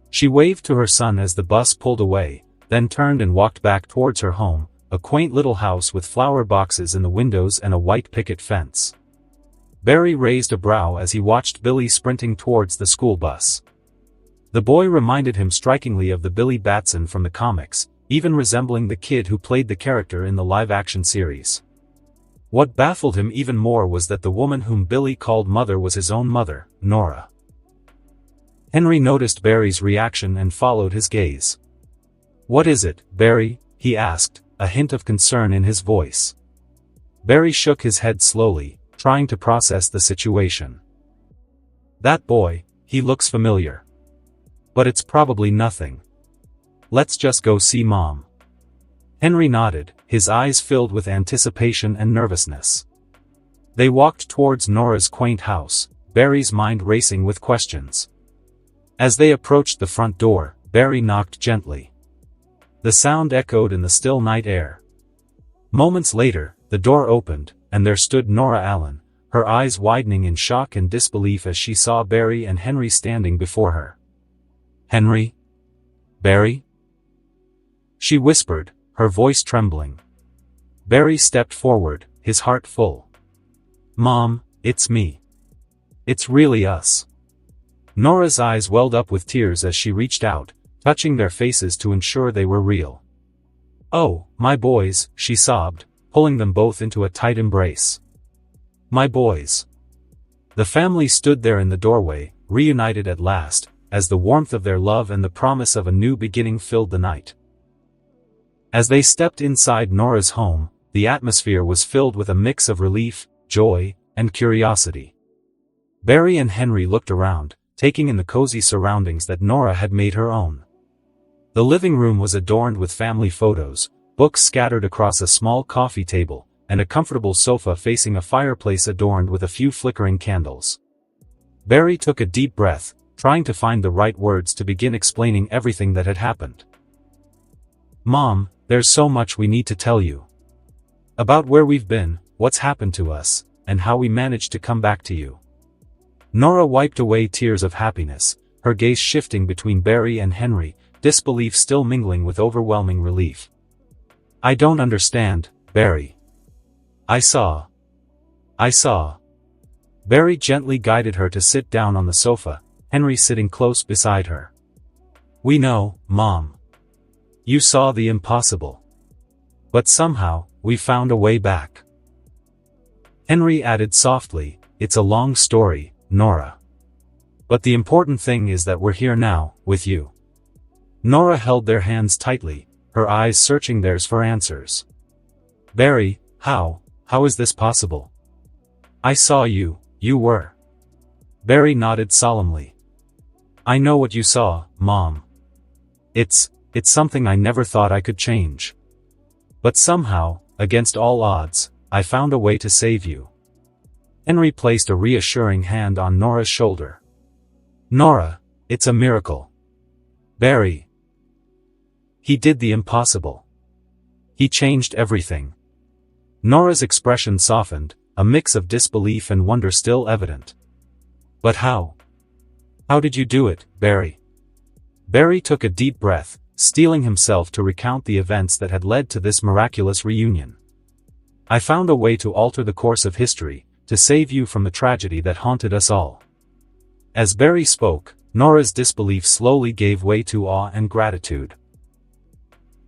She waved to her son as the bus pulled away, then turned and walked back towards her home, a quaint little house with flower boxes in the windows and a white picket fence. Barry raised a brow as he watched Billy sprinting towards the school bus. The boy reminded him strikingly of the Billy Batson from the comics, even resembling the kid who played the character in the live-action series. What baffled him even more was that the woman whom Billy called mother was his own mother, Nora. Henry noticed Barry's reaction and followed his gaze. "What is it, Barry?" he asked, a hint of concern in his voice. Barry shook his head slowly, trying to process the situation. "That boy, he looks familiar. But it's probably nothing. Let's just go see Mom." Henry nodded, his eyes filled with anticipation and nervousness. They walked towards Nora's quaint house, Barry's mind racing with questions. As they approached the front door, Barry knocked gently. The sound echoed in the still night air. Moments later, the door opened, and there stood Nora Allen, her eyes widening in shock and disbelief as she saw Barry and Henry standing before her. "Henry? Barry?" she whispered, her voice trembling. Barry stepped forward, his heart full. "Mom, it's me. It's really us." Nora's eyes welled up with tears as she reached out, touching their faces to ensure they were real. "Oh, my boys," she sobbed, pulling them both into a tight embrace. "My boys." The family stood there in the doorway, reunited at last, as the warmth of their love and the promise of a new beginning filled the night. As they stepped inside Nora's home, the atmosphere was filled with a mix of relief, joy, and curiosity. Barry and Henry looked around, taking in the cozy surroundings that Nora had made her own. The living room was adorned with family photos, books scattered across a small coffee table, and a comfortable sofa facing a fireplace adorned with a few flickering candles. Barry took a deep breath, trying to find the right words to begin explaining everything that had happened. "Mom, there's so much we need to tell you. About where we've been, what's happened to us, and how we managed to come back to you." Nora wiped away tears of happiness, her gaze shifting between Barry and Henry, disbelief still mingling with overwhelming relief. "I don't understand, Barry. I saw. Barry gently guided her to sit down on the sofa, Henry sitting close beside her. "We know, Mom. You saw the impossible. But somehow, we found a way back. Henry added softly, it's a long story, Nora. But the important thing is that we're here now, with you. Nora held their hands tightly, her eyes searching theirs for answers. Barry, how is this possible? I saw you, you were. Barry nodded solemnly. I know what you saw, Mom. It's something I never thought I could change. But somehow, against all odds, I found a way to save you. Henry placed a reassuring hand on Nora's shoulder. Nora, it's a miracle. Barry. He did the impossible. He changed everything. Nora's expression softened, a mix of disbelief and wonder still evident. But how? How did you do it, Barry? Barry took a deep breath, steeling himself to recount the events that had led to this miraculous reunion. I found a way to alter the course of history, to save you from the tragedy that haunted us all. As Barry spoke, Nora's disbelief slowly gave way to awe and gratitude.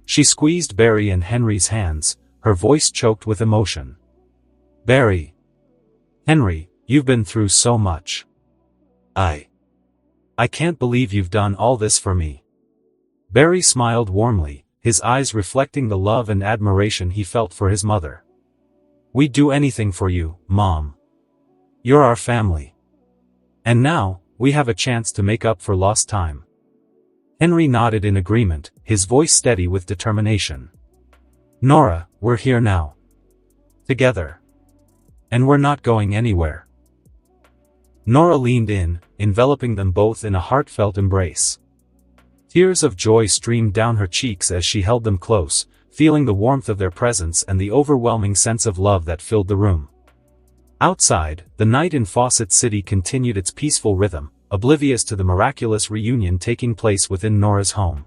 She squeezed Barry and Henry's hands, her voice choked with emotion. Barry. Henry, you've been through so much. I can't believe you've done all this for me. Barry smiled warmly, his eyes reflecting the love and admiration he felt for his mother. We'd do anything for you, Mom. You're our family. And now, we have a chance to make up for lost time. Henry nodded in agreement, his voice steady with determination. Nora, we're here now. Together. And we're not going anywhere. Nora leaned in, enveloping them both in a heartfelt embrace. Tears of joy streamed down her cheeks as she held them close, feeling the warmth of their presence and the overwhelming sense of love that filled the room. Outside, the night in Fawcett City continued its peaceful rhythm, oblivious to the miraculous reunion taking place within Nora's home.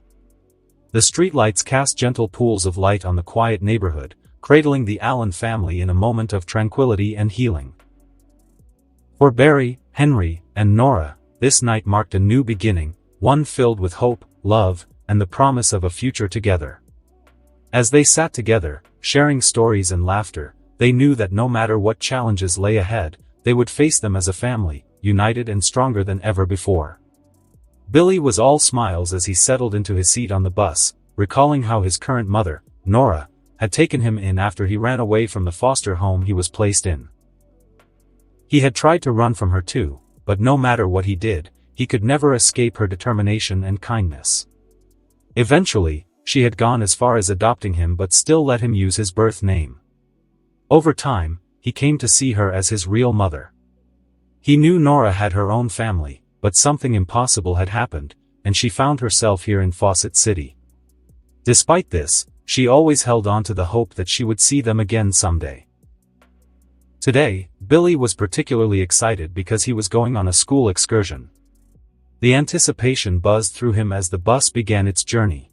The streetlights cast gentle pools of light on the quiet neighborhood, cradling the Allen family in a moment of tranquility and healing. For Barry, Henry, and Nora, this night marked a new beginning, one filled with hope, love, and the promise of a future together. As they sat together, sharing stories and laughter, they knew that no matter what challenges lay ahead, they would face them as a family, united and stronger than ever before. Billy was all smiles as he settled into his seat on the bus, recalling how his current mother, Nora, had taken him in after he ran away from the foster home he was placed in. He had tried to run from her too, but no matter what he did, he could never escape her determination and kindness. Eventually, she had gone as far as adopting him but still let him use his birth name. Over time, he came to see her as his real mother. He knew Nora had her own family, but something impossible had happened, and she found herself here in Fawcett City. Despite this, she always held on to the hope that she would see them again someday. Today, Billy was particularly excited because he was going on a school excursion. The anticipation buzzed through him as the bus began its journey.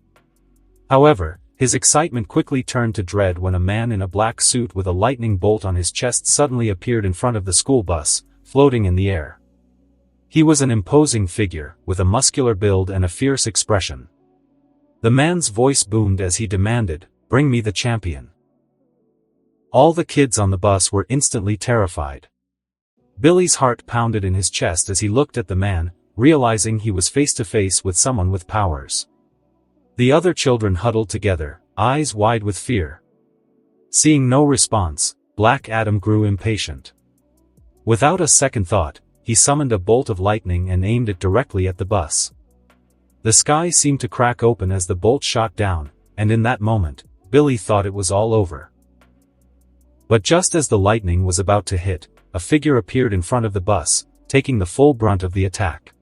However, his excitement quickly turned to dread when a man in a black suit with a lightning bolt on his chest suddenly appeared in front of the school bus, floating in the air. He was an imposing figure, with a muscular build and a fierce expression. The man's voice boomed as he demanded, "Bring me the champion." All the kids on the bus were instantly terrified. Billy's heart pounded in his chest as he looked at the man, realizing he was face to face with someone with powers. The other children huddled together, eyes wide with fear. Seeing no response, Black Adam grew impatient. Without a second thought, he summoned a bolt of lightning and aimed it directly at the bus. The sky seemed to crack open as the bolt shot down, and in that moment, Billy thought it was all over. But just as the lightning was about to hit, a figure appeared in front of the bus, taking the full brunt of the attack.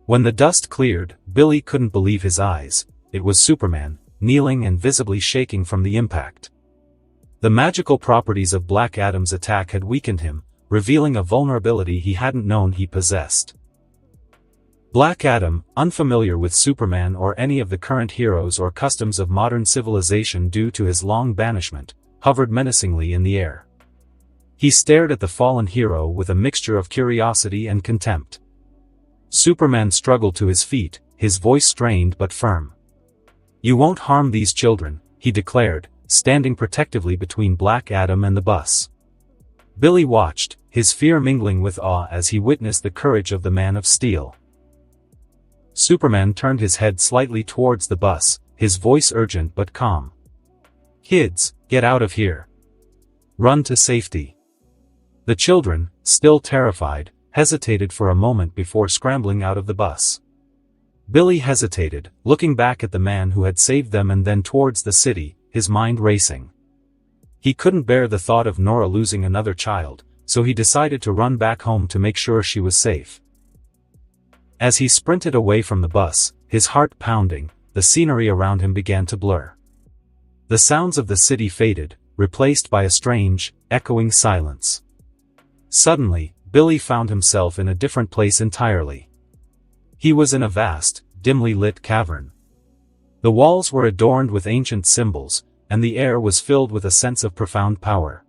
When the dust cleared, Billy couldn't believe his eyes. It was Superman, kneeling and visibly shaking from the impact. The magical properties of Black Adam's attack had weakened him, revealing a vulnerability he hadn't known he possessed. Black Adam, unfamiliar with Superman or any of the current heroes or customs of modern civilization due to his long banishment, hovered menacingly in the air. He stared at the fallen hero with a mixture of curiosity and contempt. Superman struggled to his feet, his voice strained but firm. You won't harm these children, he declared, standing protectively between Black Adam and the bus. Billy watched, his fear mingling with awe as he witnessed the courage of the Man of Steel. Superman turned his head slightly towards the bus, his voice urgent but calm. Kids, get out of here. Run to safety. The children, still terrified, hesitated for a moment before scrambling out of the bus. Billy hesitated, looking back at the man who had saved them and then towards the city, his mind racing. He couldn't bear the thought of Nora losing another child, so he decided to run back home to make sure she was safe. As he sprinted away from the bus, his heart pounding, the scenery around him began to blur. The sounds of the city faded, replaced by a strange, echoing silence. Suddenly, Billy found himself in a different place entirely. He was in a vast, dimly lit cavern. The walls were adorned with ancient symbols, and the air was filled with a sense of profound power.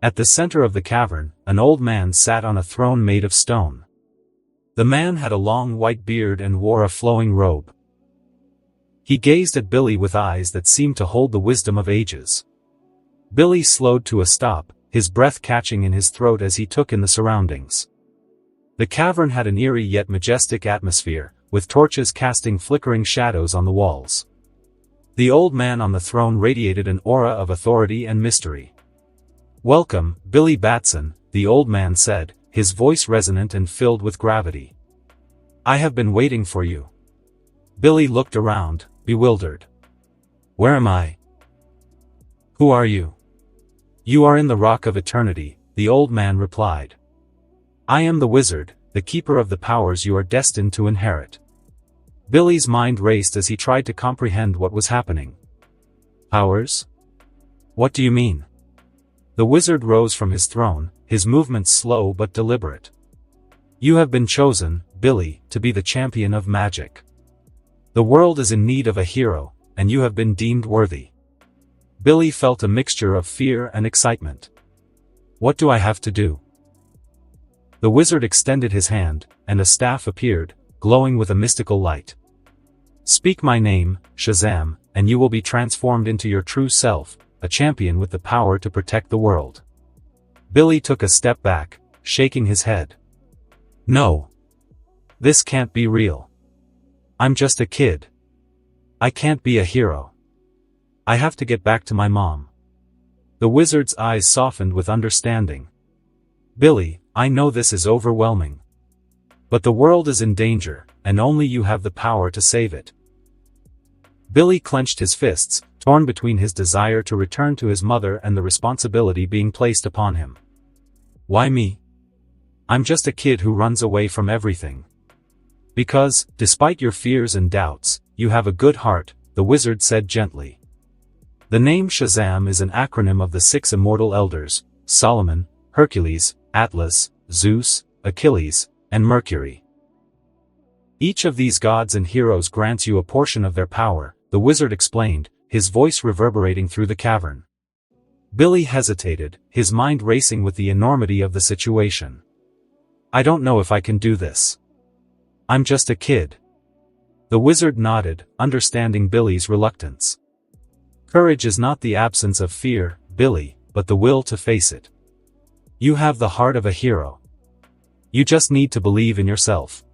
At the center of the cavern, an old man sat on a throne made of stone. The man had a long white beard and wore a flowing robe. He gazed at Billy with eyes that seemed to hold the wisdom of ages. Billy slowed to a stop, his breath catching in his throat as he took in the surroundings. The cavern had an eerie yet majestic atmosphere, with torches casting flickering shadows on the walls. The old man on the throne radiated an aura of authority and mystery. "Welcome, Billy Batson," the old man said, his voice resonant and filled with gravity. "I have been waiting for you." Billy looked around, bewildered. "Where am I? Who are you?" "You are in the Rock of Eternity," the old man replied. "I am the wizard, the keeper of the powers you are destined to inherit." Billy's mind raced as he tried to comprehend what was happening. "Powers? What do you mean?" The wizard rose from his throne, his movements slow but deliberate. "You have been chosen, Billy, to be the champion of magic. The world is in need of a hero, and you have been deemed worthy." Billy felt a mixture of fear and excitement. "What do I have to do?" The wizard extended his hand, and a staff appeared, glowing with a mystical light. "Speak my name, Shazam, and you will be transformed into your true self, a champion with the power to protect the world." Billy took a step back, shaking his head. "No. This can't be real. I'm just a kid. I can't be a hero. I have to get back to my mom." The wizard's eyes softened with understanding. "Billy, I know this is overwhelming. But the world is in danger, and only you have the power to save it." Billy clenched his fists, torn between his desire to return to his mother and the responsibility being placed upon him. "Why me? I'm just a kid who runs away from everything." "Because, despite your fears and doubts, you have a good heart," the wizard said gently. The name Shazam is an acronym of the 6 immortal elders: Solomon, Hercules, Atlas, Zeus, Achilles, and Mercury. Each of these gods and heroes grants you a portion of their power, the wizard explained, his voice reverberating through the cavern. Billy hesitated, his mind racing with the enormity of the situation. "I don't know if I can do this. I'm just a kid." The wizard nodded, understanding Billy's reluctance. "Courage is not the absence of fear, Billy, but the will to face it. You have the heart of a hero. You just need to believe in yourself."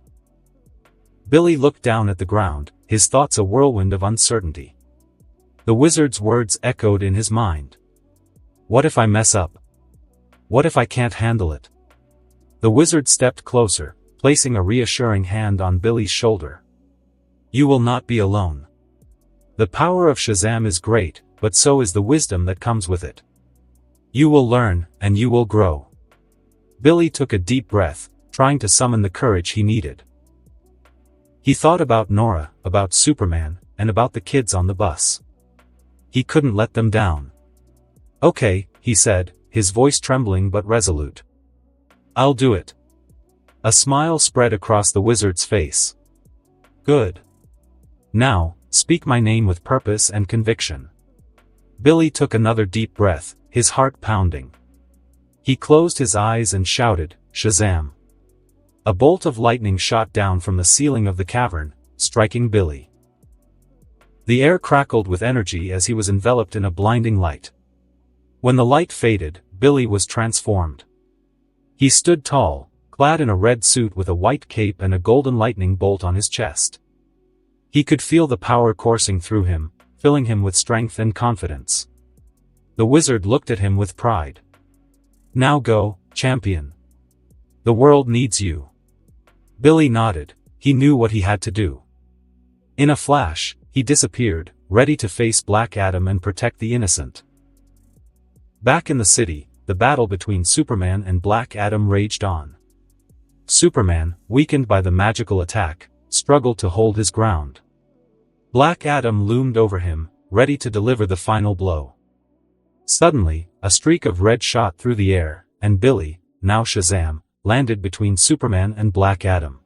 Billy looked down at the ground, his thoughts a whirlwind of uncertainty. The wizard's words echoed in his mind. "What if I mess up? What if I can't handle it?" The wizard stepped closer, placing a reassuring hand on Billy's shoulder. "You will not be alone. The power of Shazam is great, but so is the wisdom that comes with it. You will learn, and you will grow." Billy took a deep breath, trying to summon the courage he needed. He thought about Nora, about Superman, and about the kids on the bus. He couldn't let them down. "Okay," he said, his voice trembling but resolute. "I'll do it." A smile spread across the wizard's face. "Good. Now, speak my name with purpose and conviction." Billy took another deep breath, his heart pounding. He closed his eyes and shouted, "Shazam!" A bolt of lightning shot down from the ceiling of the cavern, striking Billy. The air crackled with energy as he was enveloped in a blinding light. When the light faded, Billy was transformed. He stood tall, clad in a red suit with a white cape and a golden lightning bolt on his chest. He could feel the power coursing through him, filling him with strength and confidence. The wizard looked at him with pride. "Now go, champion. The world needs you." Billy nodded. He knew what he had to do. In a flash, he disappeared, ready to face Black Adam and protect the innocent. Back in the city, the battle between Superman and Black Adam raged on. Superman, weakened by the magical attack, struggled to hold his ground. Black Adam loomed over him, ready to deliver the final blow. Suddenly, a streak of red shot through the air, and Billy, now Shazam, landed between Superman and Black Adam.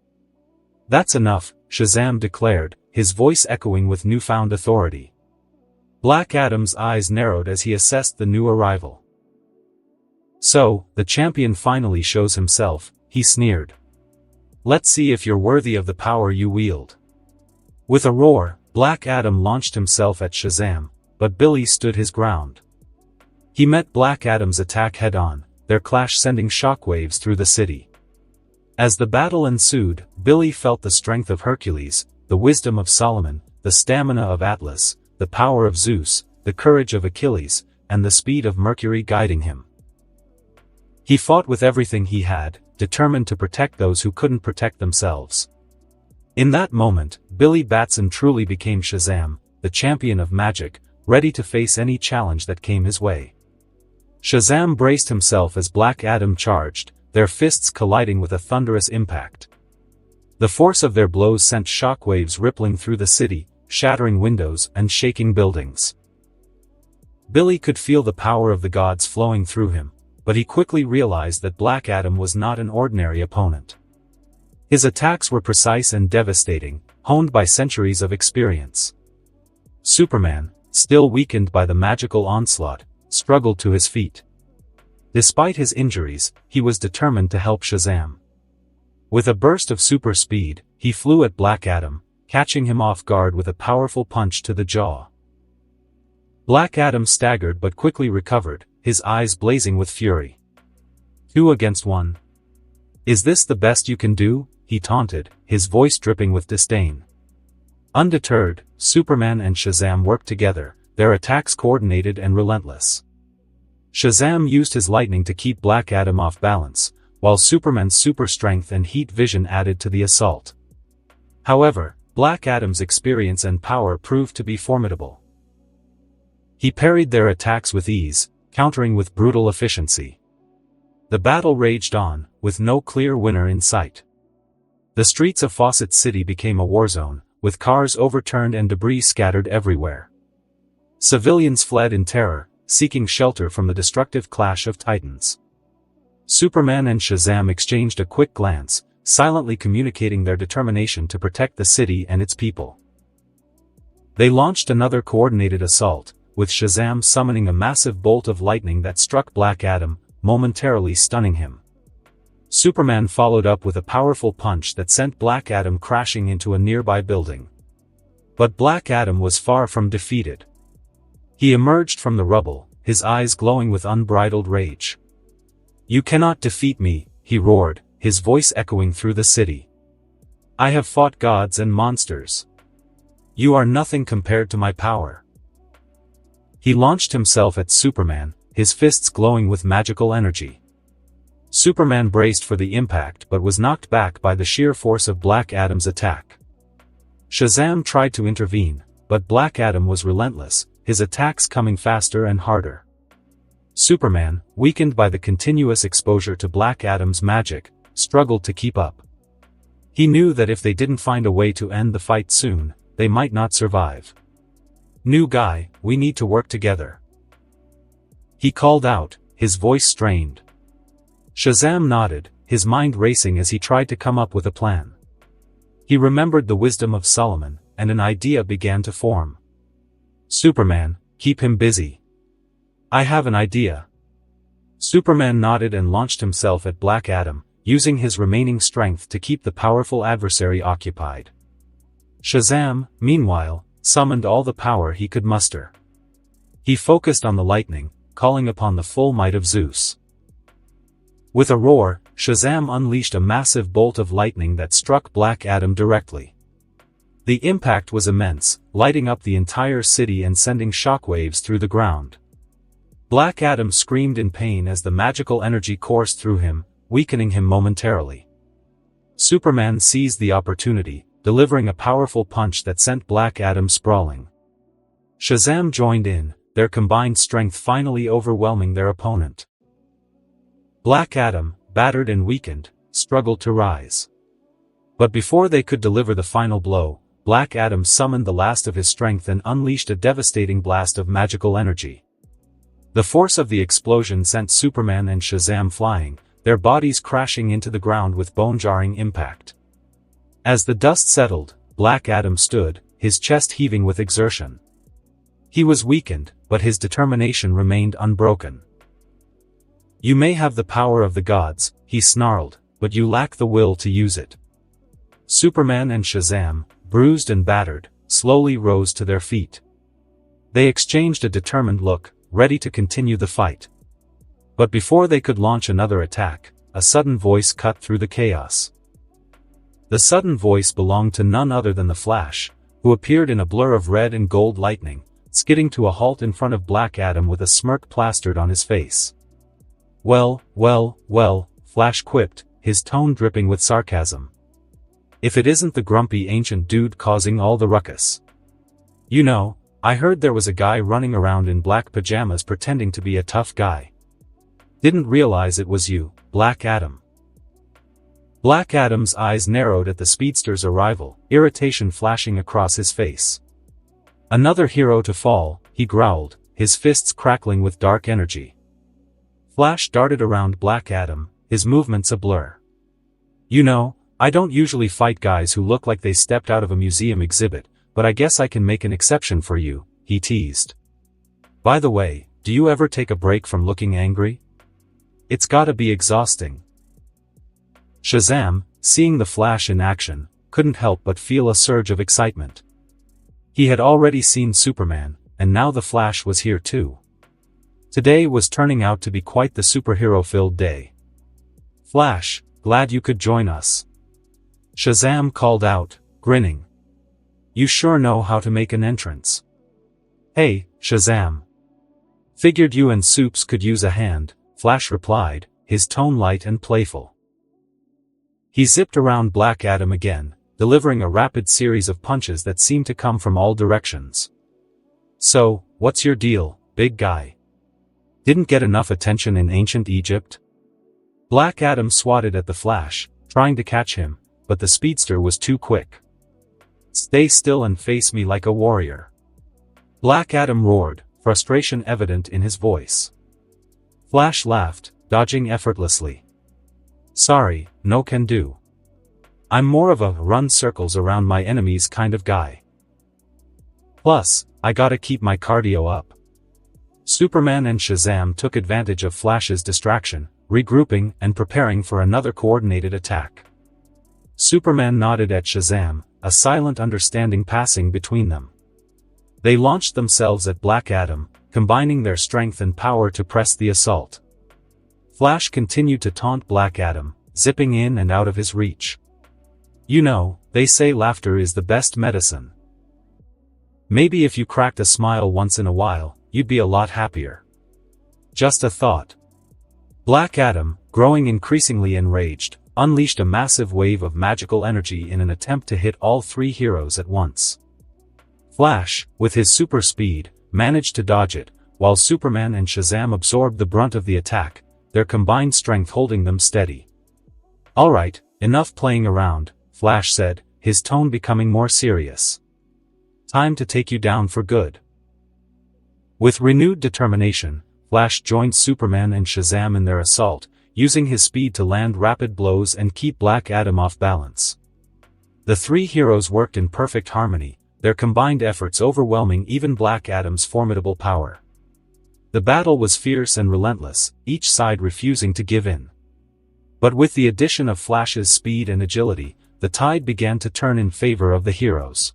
"That's enough," Shazam declared, his voice echoing with newfound authority. Black Adam's eyes narrowed as he assessed the new arrival. "So, the champion finally shows himself," he sneered. "Let's see if you're worthy of the power you wield." With a roar, Black Adam launched himself at Shazam, but Billy stood his ground. He met Black Adam's attack head-on, their clash sending shockwaves through the city. As the battle ensued, Billy felt the strength of Hercules, the wisdom of Solomon, the stamina of Atlas, the power of Zeus, the courage of Achilles, and the speed of Mercury guiding him. He fought with everything he had, determined to protect those who couldn't protect themselves. In that moment, Billy Batson truly became Shazam, the champion of magic, ready to face any challenge that came his way. Shazam braced himself as Black Adam charged, their fists colliding with a thunderous impact. The force of their blows sent shockwaves rippling through the city, shattering windows and shaking buildings. Billy could feel the power of the gods flowing through him, but he quickly realized that Black Adam was not an ordinary opponent. His attacks were precise and devastating, honed by centuries of experience. Superman, still weakened by the magical onslaught, struggled to his feet. Despite his injuries, he was determined to help Shazam. With a burst of super speed, he flew at Black Adam, catching him off guard with a powerful punch to the jaw. Black Adam staggered but quickly recovered, his eyes blazing with fury. "2 against 1. Is this the best you can do?" he taunted, his voice dripping with disdain. Undeterred, Superman and Shazam worked together, their attacks coordinated and relentless. Shazam used his lightning to keep Black Adam off balance, while Superman's super strength and heat vision added to the assault. However, Black Adam's experience and power proved to be formidable. He parried their attacks with ease, countering with brutal efficiency. The battle raged on, with no clear winner in sight. The streets of Fawcett City became a war zone, with cars overturned and debris scattered everywhere. Civilians fled in terror, seeking shelter from the destructive clash of titans. Superman and Shazam exchanged a quick glance, silently communicating their determination to protect the city and its people. They launched another coordinated assault, with Shazam summoning a massive bolt of lightning that struck Black Adam, momentarily stunning him. Superman followed up with a powerful punch that sent Black Adam crashing into a nearby building. But Black Adam was far from defeated. He emerged from the rubble, his eyes glowing with unbridled rage. "You cannot defeat me," he roared, his voice echoing through the city. "I have fought gods and monsters. You are nothing compared to my power." He launched himself at Superman, his fists glowing with magical energy. Superman braced for the impact but was knocked back by the sheer force of Black Adam's attack. Shazam tried to intervene, but Black Adam was relentless, his attacks coming faster and harder. Superman, weakened by the continuous exposure to Black Adam's magic, struggled to keep up. He knew that if they didn't find a way to end the fight soon, they might not survive. "New guy, we need to work together," he called out, his voice strained. Shazam nodded, his mind racing as he tried to come up with a plan. He remembered the wisdom of Solomon, and an idea began to form. "Superman, keep him busy." "I have an idea." Superman nodded and launched himself at Black Adam, using his remaining strength to keep the powerful adversary occupied. Shazam, meanwhile, summoned all the power he could muster. He focused on the lightning, calling upon the full might of Zeus. With a roar, Shazam unleashed a massive bolt of lightning that struck Black Adam directly. The impact was immense, lighting up the entire city and sending shockwaves through the ground. Black Adam screamed in pain as the magical energy coursed through him, weakening him momentarily. Superman seized the opportunity, delivering a powerful punch that sent Black Adam sprawling. Shazam joined in, their combined strength finally overwhelming their opponent. Black Adam, battered and weakened, struggled to rise. But before they could deliver the final blow, Black Adam summoned the last of his strength and unleashed a devastating blast of magical energy. The force of the explosion sent Superman and Shazam flying, their bodies crashing into the ground with bone-jarring impact. As the dust settled, Black Adam stood, his chest heaving with exertion. He was weakened, but his determination remained unbroken. "You may have the power of the gods," he snarled, "but you lack the will to use it." Superman and Shazam, bruised and battered, slowly rose to their feet. They exchanged a determined look, ready to continue the fight. But before they could launch another attack, a sudden voice cut through the chaos. The sudden voice belonged to none other than the Flash, who appeared in a blur of red and gold lightning, skidding to a halt in front of Black Adam with a smirk plastered on his face. "Well, Flash quipped, his tone dripping with sarcasm. "If it isn't the grumpy ancient dude causing all the ruckus. You know, I heard there was a guy running around in black pajamas pretending to be a tough guy. Didn't realize it was you, Black Adam." Black Adam's eyes narrowed at the speedster's arrival, irritation flashing across his face. "Another hero to fall," he growled, his fists crackling with dark energy. Flash darted around Black Adam, his movements a blur. "You know, I don't usually fight guys who look like they stepped out of a museum exhibit, but I guess I can make an exception for you," he teased. "By the way, do you ever take a break from looking angry? It's gotta be exhausting." Shazam, seeing the Flash in action, couldn't help but feel a surge of excitement. He had already seen Superman, and now the Flash was here too. Today was turning out to be quite the superhero-filled day. "Flash, glad you could join us," Shazam called out, grinning. "You sure know how to make an entrance." "Hey, Shazam. Figured you and Supes could use a hand," Flash replied, his tone light and playful. He zipped around Black Adam again, delivering a rapid series of punches that seemed to come from all directions. "So, what's your deal, big guy? Didn't get enough attention in ancient Egypt?" Black Adam swatted at the Flash, trying to catch him, but the speedster was too quick. "Stay still and face me like a warrior," Black Adam roared, frustration evident in his voice. Flash laughed, dodging effortlessly. "Sorry, no can do. I'm more of a run circles around my enemies kind of guy. Plus, I gotta keep my cardio up." Superman and Shazam took advantage of Flash's distraction, regrouping and preparing for another coordinated attack. Superman nodded at Shazam, a silent understanding passing between them. They launched themselves at Black Adam, combining their strength and power to press the assault. Flash continued to taunt Black Adam, zipping in and out of his reach. "You know, they say laughter is the best medicine. Maybe if you cracked a smile once in a while, you'd be a lot happier. Just a thought." Black Adam, growing increasingly enraged, unleashed a massive wave of magical energy in an attempt to hit all three heroes at once. Flash, with his super speed, managed to dodge it, while Superman and Shazam absorbed the brunt of the attack, their combined strength holding them steady. "Alright, enough playing around," Flash said, his tone becoming more serious. "Time to take you down for good." With renewed determination, Flash joined Superman and Shazam in their assault, using his speed to land rapid blows and keep Black Adam off balance. The three heroes worked in perfect harmony, their combined efforts overwhelming even Black Adam's formidable power. The battle was fierce and relentless, each side refusing to give in. But with the addition of Flash's speed and agility, the tide began to turn in favor of the heroes.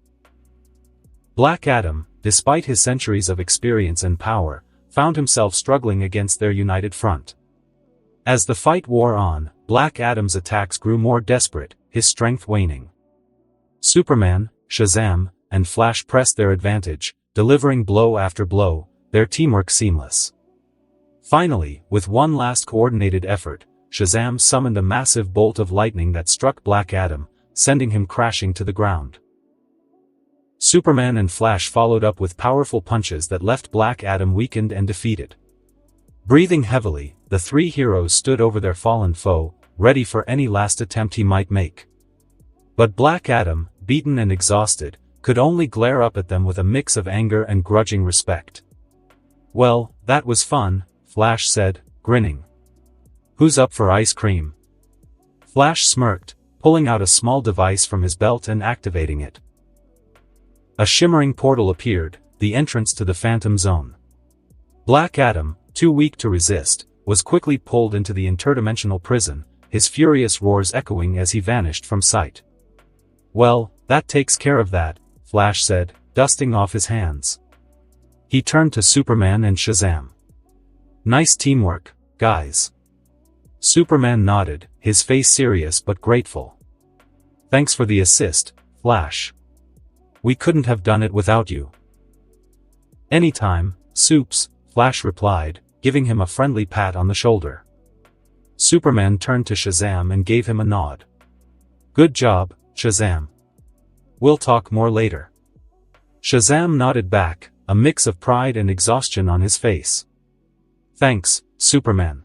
Black Adam, despite his centuries of experience and power, found himself struggling against their united front. As the fight wore on, Black Adam's attacks grew more desperate, his strength waning. Superman, Shazam, and Flash pressed their advantage, delivering blow after blow, their teamwork seamless. Finally, with one last coordinated effort, Shazam summoned a massive bolt of lightning that struck Black Adam, sending him crashing to the ground. Superman and Flash followed up with powerful punches that left Black Adam weakened and defeated. Breathing heavily, the three heroes stood over their fallen foe, ready for any last attempt he might make. But Black Adam, beaten and exhausted, could only glare up at them with a mix of anger and grudging respect. "Well, that was fun," Flash said, grinning. "Who's up for ice cream?" Flash smirked, pulling out a small device from his belt and activating it. A shimmering portal appeared, the entrance to the Phantom Zone. Black Adam, too weak to resist, was quickly pulled into the interdimensional prison, his furious roars echoing as he vanished from sight. "Well, that takes care of that," Flash said, dusting off his hands. He turned to Superman and Shazam. "Nice teamwork, guys." Superman nodded, his face serious but grateful. "Thanks for the assist, Flash. We couldn't have done it without you." "Anytime, Supes," Flash replied, giving him a friendly pat on the shoulder. Superman turned to Shazam and gave him a nod. "Good job, Shazam. We'll talk more later." Shazam nodded back, a mix of pride and exhaustion on his face. "Thanks, Superman."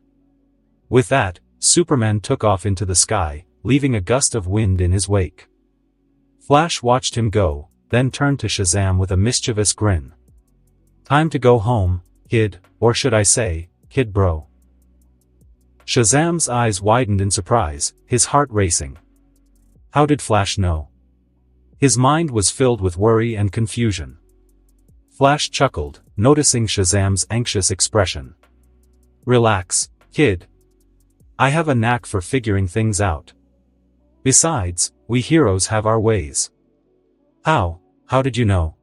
With that, Superman took off into the sky, leaving a gust of wind in his wake. Flash watched him go, then turned to Shazam with a mischievous grin. "Time to go home, kid, or should I say, kid bro." Shazam's eyes widened in surprise, his heart racing. How did Flash know? His mind was filled with worry and confusion. Flash chuckled, noticing Shazam's anxious expression. "Relax, kid. I have a knack for figuring things out. Besides, we heroes have our ways." How did you know?"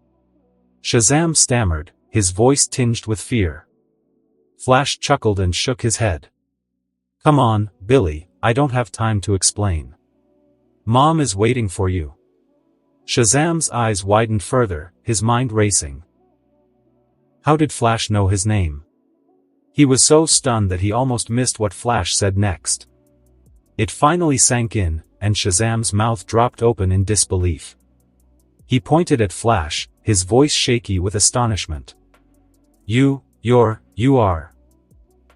Shazam stammered, his voice tinged with fear. Flash chuckled and shook his head. "Come on, Billy, I don't have time to explain. Mom is waiting for you." Shazam's eyes widened further, his mind racing. How did Flash know his name? He was so stunned that he almost missed what Flash said next. It finally sank in, and Shazam's mouth dropped open in disbelief. He pointed at Flash, his voice shaky with astonishment. You are.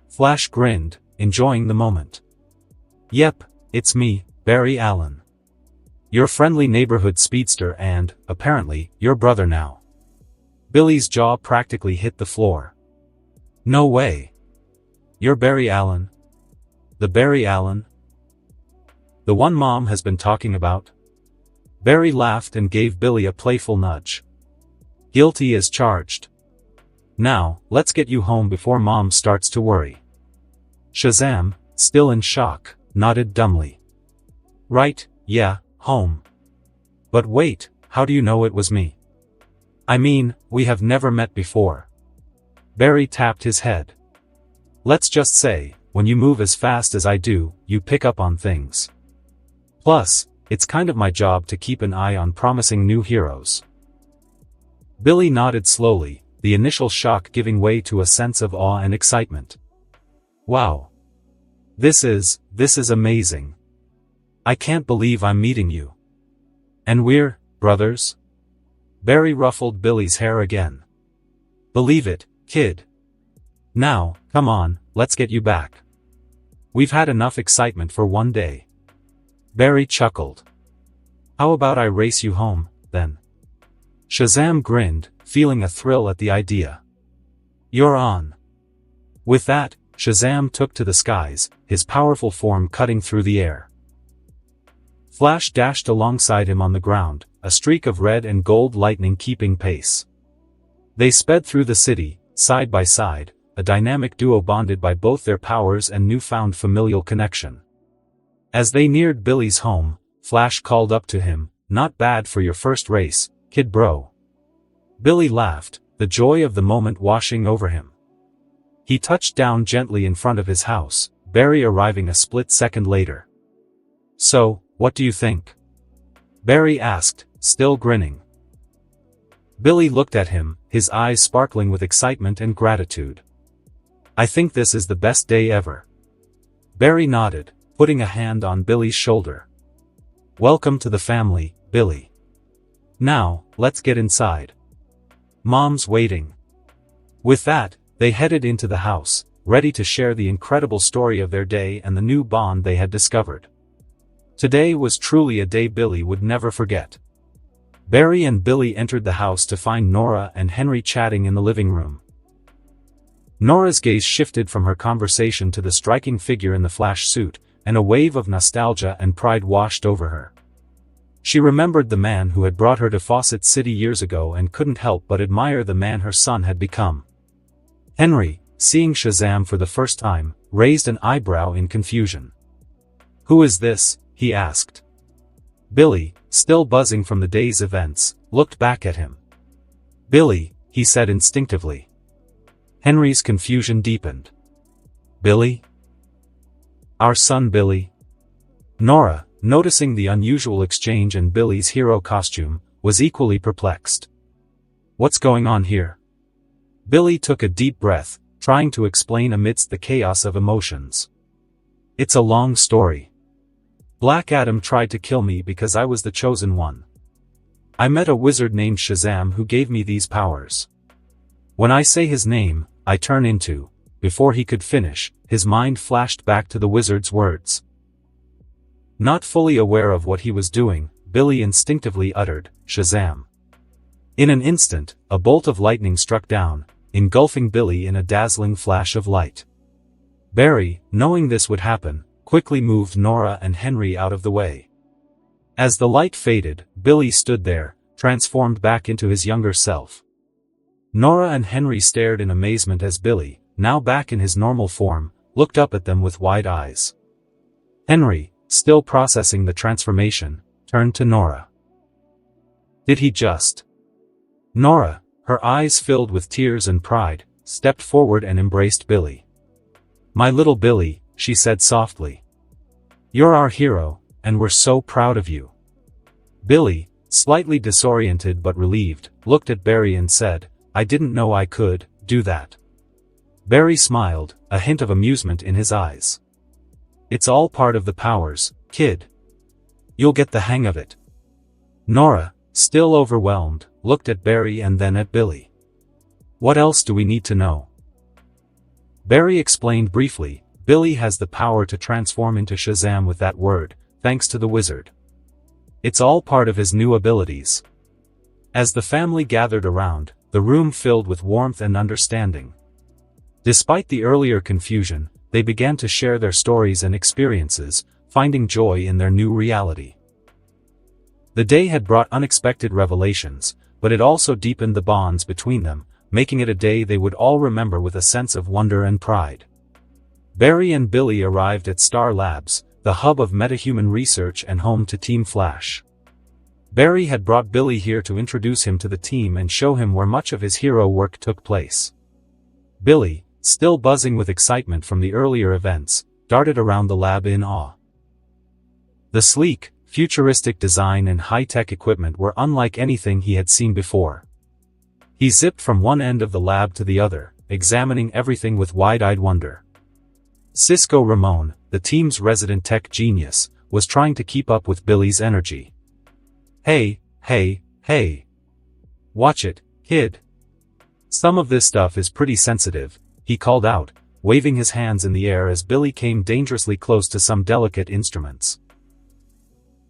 Flash grinned, enjoying the moment. "Yep, it's me, Barry Allen. Your friendly neighborhood speedster and, apparently, your brother now." Billy's jaw practically hit the floor. "No way. You're Barry Allen? The Barry Allen? The one Mom has been talking about?" Barry laughed and gave Billy a playful nudge. "Guilty as charged. Now, let's get you home before Mom starts to worry." Shazam, still in shock, nodded dumbly. "Right, yeah, home. But wait, how do you know it was me? I mean, we have never met before." Barry tapped his head. "Let's just say, when you move as fast as I do, you pick up on things. Plus, it's kind of my job to keep an eye on promising new heroes." Billy nodded slowly, the initial shock giving way to a sense of awe and excitement. "Wow. This is amazing. I can't believe I'm meeting you. And we're brothers?" Barry ruffled Billy's hair again. "Believe it, kid. Now, come on, let's get you back. We've had enough excitement for one day." Barry chuckled. "How about I race you home, then?" Shazam grinned, feeling a thrill at the idea. "You're on." With that, Shazam took to the skies, his powerful form cutting through the air. Flash dashed alongside him on the ground, a streak of red and gold lightning keeping pace. They sped through the city, side by side, a dynamic duo bonded by both their powers and newfound familial connection. As they neared Billy's home, Flash called up to him, "Not bad for your first race, kid bro." Billy laughed, the joy of the moment washing over him. He touched down gently in front of his house, Barry arriving a split second later. "So, what do you think?" Barry asked, still grinning. Billy looked at him, his eyes sparkling with excitement and gratitude. "I think this is the best day ever." Barry nodded, putting a hand on Billy's shoulder. "Welcome to the family, Billy. Now, let's get inside. Mom's waiting." With that, they headed into the house, ready to share the incredible story of their day and the new bond they had discovered. Today was truly a day Billy would never forget. Barry and Billy entered the house to find Nora and Henry chatting in the living room. Nora's gaze shifted from her conversation to the striking figure in the Flash suit, and a wave of nostalgia and pride washed over her. She remembered the man who had brought her to Fawcett City years ago and couldn't help but admire the man her son had become. Henry, seeing Shazam for the first time, raised an eyebrow in confusion. "Who is this?" he asked. Billy, still buzzing from the day's events, looked back at him. "Billy," he said instinctively. Henry's confusion deepened. "Billy? Our son Billy?" Nora, noticing the unusual exchange in Billy's hero costume, was equally perplexed. "What's going on here?" Billy took a deep breath, trying to explain amidst the chaos of emotions. "It's a long story. Black Adam tried to kill me because I was the chosen one. I met a wizard named Shazam who gave me these powers. When I say his name, I turn into..." Before he could finish, his mind flashed back to the wizard's words. Not fully aware of what he was doing, Billy instinctively uttered, "Shazam." In an instant, a bolt of lightning struck down, engulfing Billy in a dazzling flash of light. Barry, knowing this would happen, quickly moved Nora and Henry out of the way. As the light faded, Billy stood there, transformed back into his younger self. Nora and Henry stared in amazement as Billy, now back in his normal form, looked up at them with wide eyes. Henry, still processing the transformation, turned to Nora. "Did he just..." Nora, her eyes filled with tears and pride, stepped forward and embraced Billy. "My little Billy," she said softly. "You're our hero, and we're so proud of you." Billy, slightly disoriented but relieved, looked at Barry and said, "I didn't know I could do that." Barry smiled, a hint of amusement in his eyes. "It's all part of the powers, kid. You'll get the hang of it." Nora, still overwhelmed, looked at Barry and then at Billy. "What else do we need to know?" Barry explained briefly, "Billy has the power to transform into Shazam with that word, thanks to the wizard. It's all part of his new abilities." As the family gathered around, the room filled with warmth and understanding. Despite the earlier confusion, they began to share their stories and experiences, finding joy in their new reality. The day had brought unexpected revelations, but it also deepened the bonds between them, making it a day they would all remember with a sense of wonder and pride. Barry and Billy arrived at Star Labs, the hub of metahuman research and home to Team Flash. Barry had brought Billy here to introduce him to the team and show him where much of his hero work took place. Billy, still buzzing with excitement from the earlier events, darted around the lab in awe. The sleek, futuristic design and high-tech equipment were unlike anything he had seen before. He zipped from one end of the lab to the other, examining everything with wide-eyed wonder. Cisco Ramon, the team's resident tech genius, was trying to keep up with Billy's energy. Hey, hey. Watch it, kid. Some of this stuff is pretty sensitive," he called out, waving his hands in the air as Billy came dangerously close to some delicate instruments.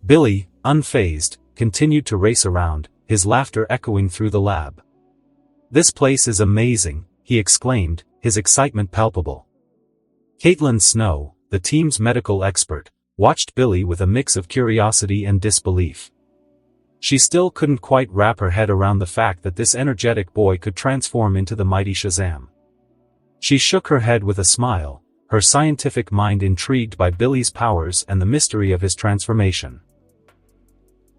Billy, unfazed, continued to race around, his laughter echoing through the lab. "This place is amazing," he exclaimed, his excitement palpable. Caitlin Snow, the team's medical expert, watched Billy with a mix of curiosity and disbelief. She still couldn't quite wrap her head around the fact that this energetic boy could transform into the mighty Shazam. She shook her head with a smile, her scientific mind intrigued by Billy's powers and the mystery of his transformation.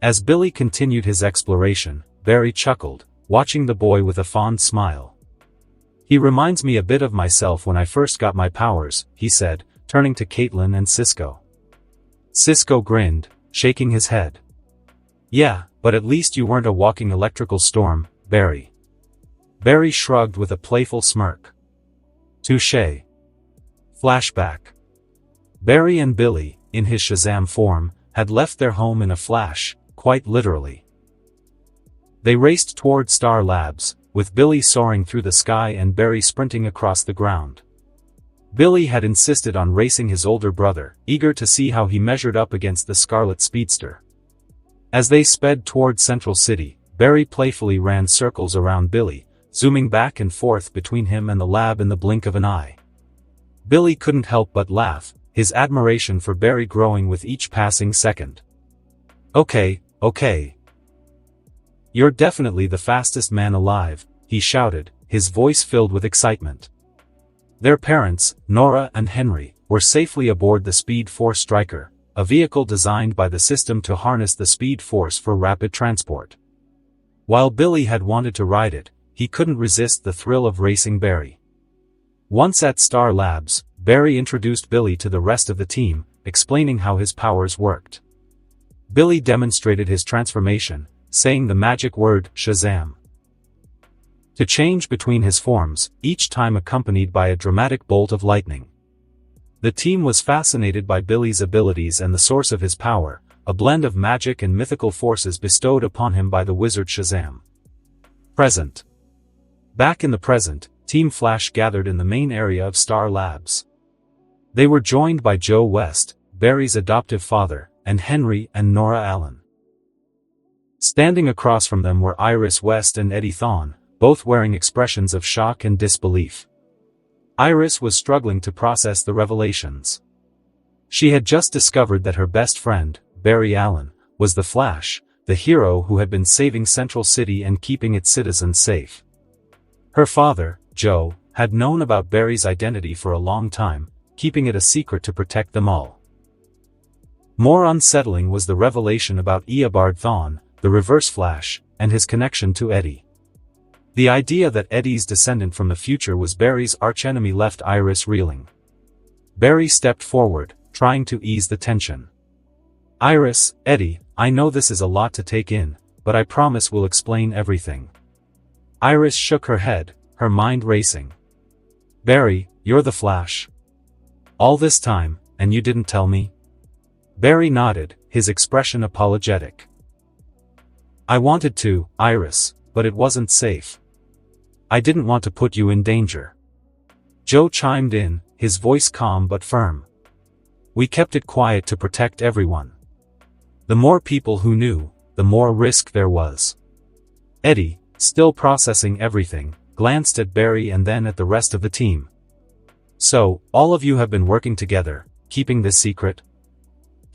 As Billy continued his exploration, Barry chuckled, watching the boy with a fond smile. "He reminds me a bit of myself when I first got my powers," he said, turning to Caitlin and Cisco. Cisco grinned, shaking his head. "Yeah, but at least you weren't a walking electrical storm, Barry." Barry shrugged with a playful smirk. "Touché." Flashback. Barry and Billy, in his Shazam form, had left their home in a flash, quite literally. They raced toward Star Labs, with Billy soaring through the sky and Barry sprinting across the ground. Billy had insisted on racing his older brother, eager to see how he measured up against the Scarlet Speedster. As they sped toward Central City, Barry playfully ran circles around Billy, zooming back and forth between him and the lab in the blink of an eye. Billy couldn't help but laugh, his admiration for Barry growing with each passing second. Okay. "You're definitely the fastest man alive," he shouted, his voice filled with excitement. Their parents, Nora and Henry, were safely aboard the Speed Force Striker, a vehicle designed by the system to harness the Speed Force for rapid transport. While Billy had wanted to ride it, he couldn't resist the thrill of racing Barry. Once at Star Labs, Barry introduced Billy to the rest of the team, explaining how his powers worked. Billy demonstrated his transformation, saying the magic word Shazam to change between his forms, each time accompanied by a dramatic bolt of lightning. The team was fascinated by Billy's abilities and the source of his power, a blend of magic and mythical forces bestowed upon him by the wizard Shazam. Present. Back in the present, Team Flash gathered in the main area of Star Labs. They were joined by Joe West, Barry's adoptive father, and Henry and Nora Allen. Standing across from them were Iris West and Eddie Thawne, both wearing expressions of shock and disbelief. Iris was struggling to process the revelations. She had just discovered that her best friend, Barry Allen, was the Flash, the hero who had been saving Central City and keeping its citizens safe. Her father, Joe, had known about Barry's identity for a long time, keeping it a secret to protect them all. More unsettling was the revelation about Eobard Thawne, the Reverse Flash, and his connection to Eddie. The idea that Eddie's descendant from the future was Barry's archenemy left Iris reeling. Barry stepped forward, trying to ease the tension. "Iris, Eddie, I know this is a lot to take in, but I promise we'll explain everything." Iris shook her head, her mind racing. "Barry, you're the Flash. All this time, and you didn't tell me?" Barry nodded, his expression apologetic. "I wanted to, Iris, but it wasn't safe. I didn't want to put you in danger." Joe chimed in, his voice calm but firm. "We kept it quiet to protect everyone. The more people who knew, the more risk there was." Eddie, still processing everything, glanced at Barry and then at the rest of the team. "So, all of you have been working together, keeping this secret?"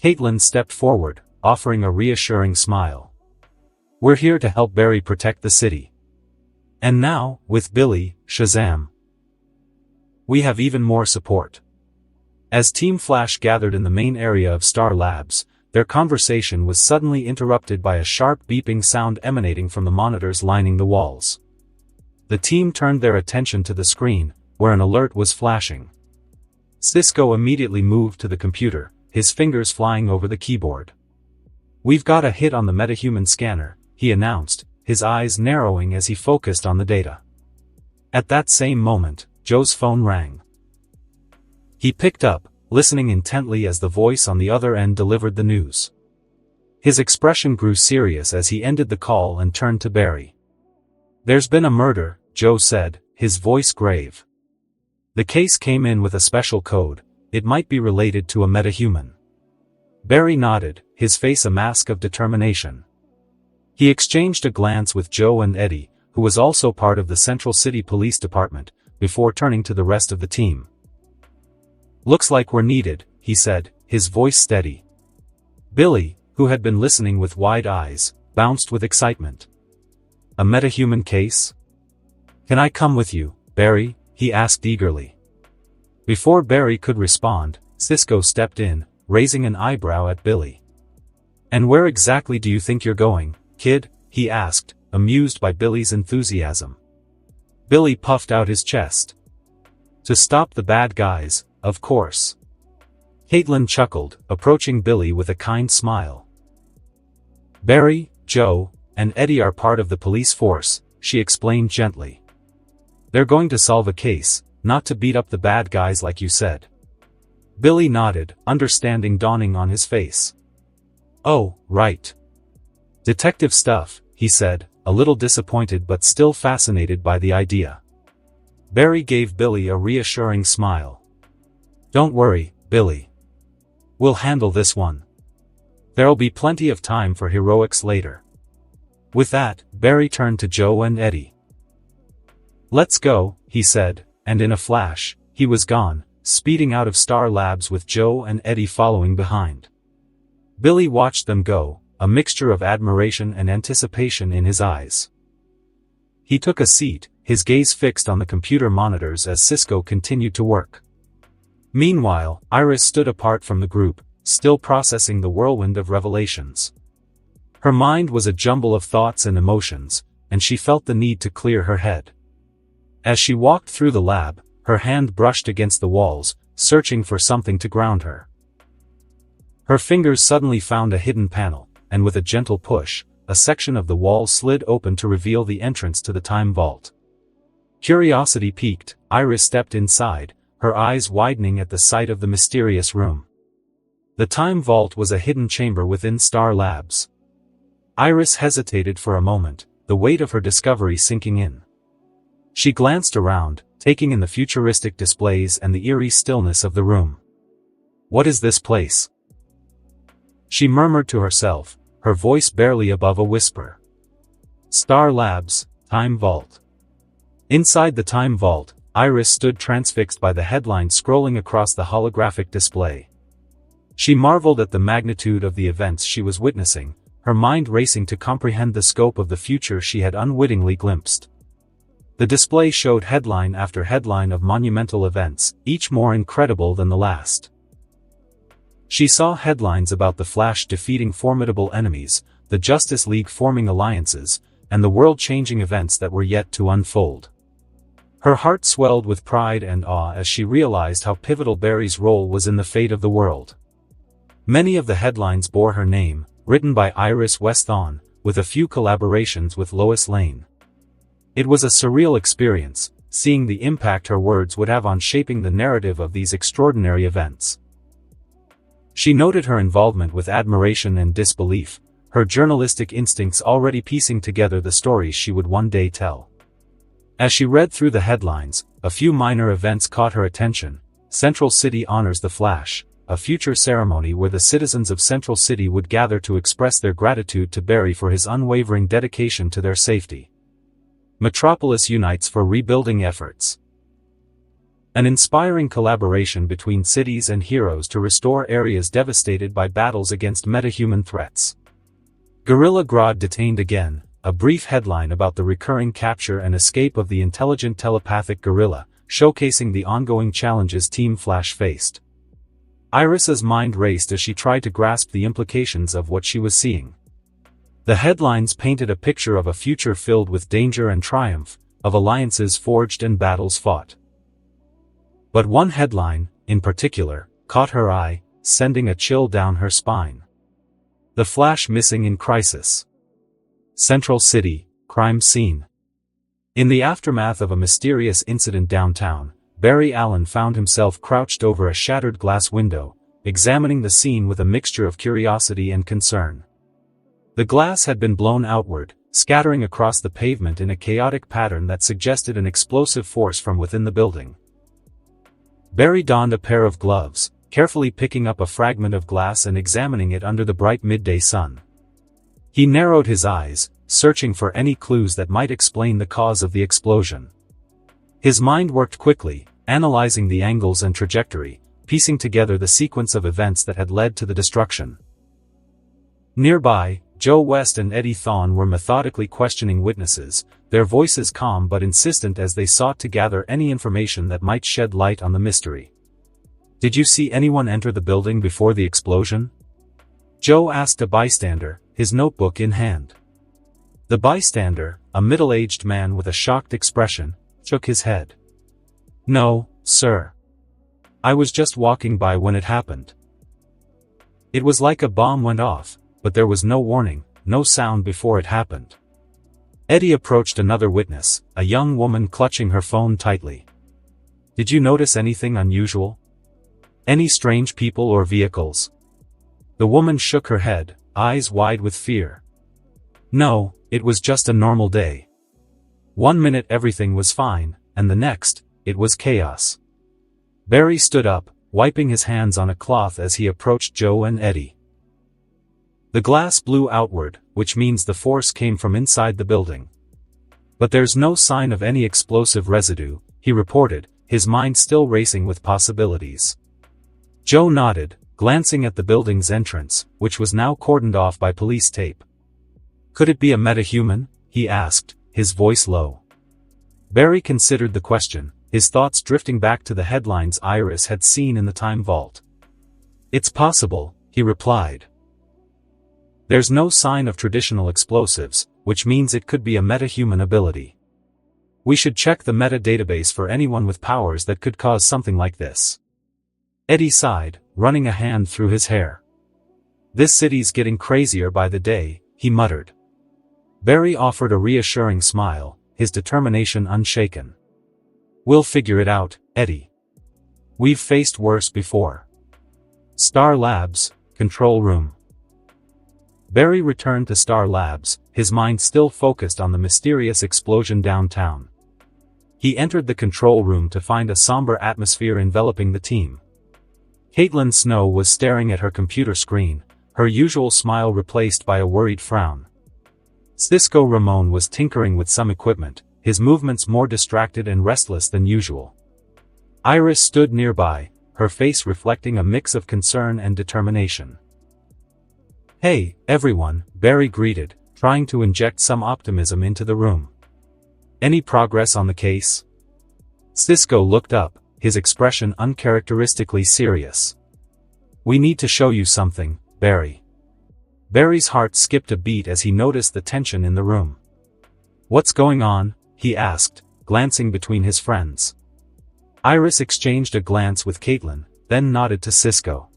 Caitlin stepped forward, offering a reassuring smile. "We're here to help Barry protect the city. And now, with Billy, Shazam, we have even more support." As Team Flash gathered in the main area of Star Labs, their conversation was suddenly interrupted by a sharp beeping sound emanating from the monitors lining the walls. The team turned their attention to the screen, where an alert was flashing. Cisco immediately moved to the computer, his fingers flying over the keyboard. "We've got a hit on the metahuman scanner," he announced, his eyes narrowing as he focused on the data. At that same moment, Joe's phone rang. He picked up, listening intently as the voice on the other end delivered the news. His expression grew serious as he ended the call and turned to Barry. "There's been a murder," Joe said, his voice grave. "The case came in with a special code. It might be related to a metahuman." Barry nodded, his face a mask of determination. He exchanged a glance with Joe and Eddie, who was also part of the Central City Police Department, before turning to the rest of the team. "Looks like we're needed," he said, his voice steady. Billy, who had been listening with wide eyes, bounced with excitement. "A metahuman case? Can I come with you, Barry?" he asked eagerly. Before Barry could respond, Cisco stepped in, raising an eyebrow at Billy. "And where exactly do you think you're going, kid?" he asked, amused by Billy's enthusiasm. Billy puffed out his chest. To stop the bad guys, of course. Caitlin chuckled, approaching Billy with a kind smile. Barry, Joe, and Eddie are part of the police force, she explained gently. They're going to solve a case, not to beat up the bad guys like you said. Billy nodded, understanding dawning on his face. Oh, right. Detective stuff, he said, a little disappointed but still fascinated by the idea. Barry gave Billy a reassuring smile. Don't worry, Billy. We'll handle this one. There'll be plenty of time for heroics later. With that, Barry turned to Joe and Eddie. Let's go, he said, and in a flash, he was gone, speeding out of Star Labs with Joe and Eddie following behind. Billy watched them go, a mixture of admiration and anticipation in his eyes. He took a seat, his gaze fixed on the computer monitors as Cisco continued to work. Meanwhile, Iris stood apart from the group, still processing the whirlwind of revelations. Her mind was a jumble of thoughts and emotions, and she felt the need to clear her head. As she walked through the lab, her hand brushed against the walls, searching for something to ground her. Her fingers suddenly found a hidden panel, and with a gentle push, a section of the wall slid open to reveal the entrance to the time vault. Curiosity piqued, Iris stepped inside, her eyes widening at the sight of the mysterious room. The time vault was a hidden chamber within Star Labs. Iris hesitated for a moment, the weight of her discovery sinking in. She glanced around, taking in the futuristic displays and the eerie stillness of the room. What is this place? She murmured to herself, her voice barely above a whisper. Star Labs, Time Vault. Inside the Time Vault, Iris stood transfixed by the headline scrolling across the holographic display. She marveled at the magnitude of the events she was witnessing, her mind racing to comprehend the scope of the future she had unwittingly glimpsed. The display showed headline after headline of monumental events, each more incredible than the last. She saw headlines about the Flash defeating formidable enemies, the Justice League forming alliances, and the world-changing events that were yet to unfold. Her heart swelled with pride and awe as she realized how pivotal Barry's role was in the fate of the world. Many of the headlines bore her name, written by Iris Weston, with a few collaborations with Lois Lane. It was a surreal experience, seeing the impact her words would have on shaping the narrative of these extraordinary events. She noted her involvement with admiration and disbelief, her journalistic instincts already piecing together the stories she would one day tell. As she read through the headlines, a few minor events caught her attention. Central City honors the Flash, a future ceremony where the citizens of Central City would gather to express their gratitude to Barry for his unwavering dedication to their safety. Metropolis unites for rebuilding efforts. An inspiring collaboration between cities and heroes to restore areas devastated by battles against metahuman threats. Gorilla Grodd detained again, a brief headline about the recurring capture and escape of the intelligent telepathic gorilla, showcasing the ongoing challenges Team Flash faced. Iris's mind raced as she tried to grasp the implications of what she was seeing. The headlines painted a picture of a future filled with danger and triumph, of alliances forged and battles fought. But one headline, in particular, caught her eye, sending a chill down her spine. The Flash missing in crisis. Central City, crime scene. In the aftermath of a mysterious incident downtown, Barry Allen found himself crouched over a shattered glass window, examining the scene with a mixture of curiosity and concern. The glass had been blown outward, scattering across the pavement in a chaotic pattern that suggested an explosive force from within the building. Barry donned a pair of gloves, carefully picking up a fragment of glass and examining it under the bright midday sun. He narrowed his eyes, searching for any clues that might explain the cause of the explosion. His mind worked quickly, analyzing the angles and trajectory, piecing together the sequence of events that had led to the destruction. Nearby, Joe West and Eddie Thawne were methodically questioning witnesses, their voices calm but insistent as they sought to gather any information that might shed light on the mystery. "Did you see anyone enter the building before the explosion?" Joe asked a bystander, his notebook in hand. The bystander, a middle-aged man with a shocked expression, shook his head. "No, sir. I was just walking by when it happened." It was like a bomb went off, but there was no warning, no sound before it happened. Eddie approached another witness, a young woman clutching her phone tightly. "Did you notice anything unusual? Any strange people or vehicles?" The woman shook her head, eyes wide with fear. "No, it was just a normal day. One minute everything was fine, and the next, it was chaos." Barry stood up, wiping his hands on a cloth as he approached Joe and Eddie. The glass blew outward, which means the force came from inside the building. "But there's no sign of any explosive residue," he reported, his mind still racing with possibilities. Joe nodded, glancing at the building's entrance, which was now cordoned off by police tape. "Could it be a metahuman?" he asked, his voice low. Barry considered the question, his thoughts drifting back to the headlines Iris had seen in the time vault. "It's possible," he replied. "There's no sign of traditional explosives, which means it could be a metahuman ability. We should check the meta database for anyone with powers that could cause something like this." Eddie sighed, running a hand through his hair. "This city's getting crazier by the day," he muttered. Barry offered a reassuring smile, his determination unshaken. "We'll figure it out, Eddie. We've faced worse before." Star Labs, control room. Barry returned to Star Labs, his mind still focused on the mysterious explosion downtown. He entered the control room to find a somber atmosphere enveloping the team. Caitlin Snow was staring at her computer screen, her usual smile replaced by a worried frown. Cisco Ramon was tinkering with some equipment, his movements more distracted and restless than usual. Iris stood nearby, her face reflecting a mix of concern and determination. "Hey, everyone," Barry greeted, trying to inject some optimism into the room. "Any progress on the case?" Cisco looked up, his expression uncharacteristically serious. "We need to show you something, Barry." Barry's heart skipped a beat as he noticed the tension in the room. "What's going on?" he asked, glancing between his friends. Iris exchanged a glance with Caitlin, then nodded to Cisco.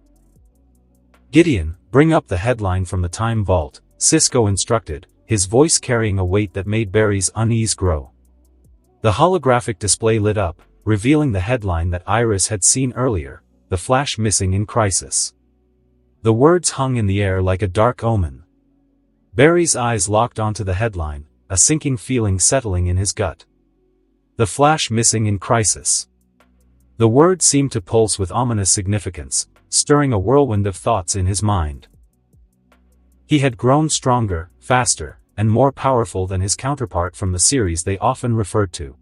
"Gideon, bring up the headline from the Time Vault," Cisco instructed, his voice carrying a weight that made Barry's unease grow. The holographic display lit up, revealing the headline that Iris had seen earlier, "The Flash Missing in Crisis." The words hung in the air like a dark omen. Barry's eyes locked onto the headline, a sinking feeling settling in his gut. "The Flash Missing in Crisis." The word seemed to pulse with ominous significance, stirring a whirlwind of thoughts in his mind. He had grown stronger, faster, and more powerful than his counterpart from the series they often referred to.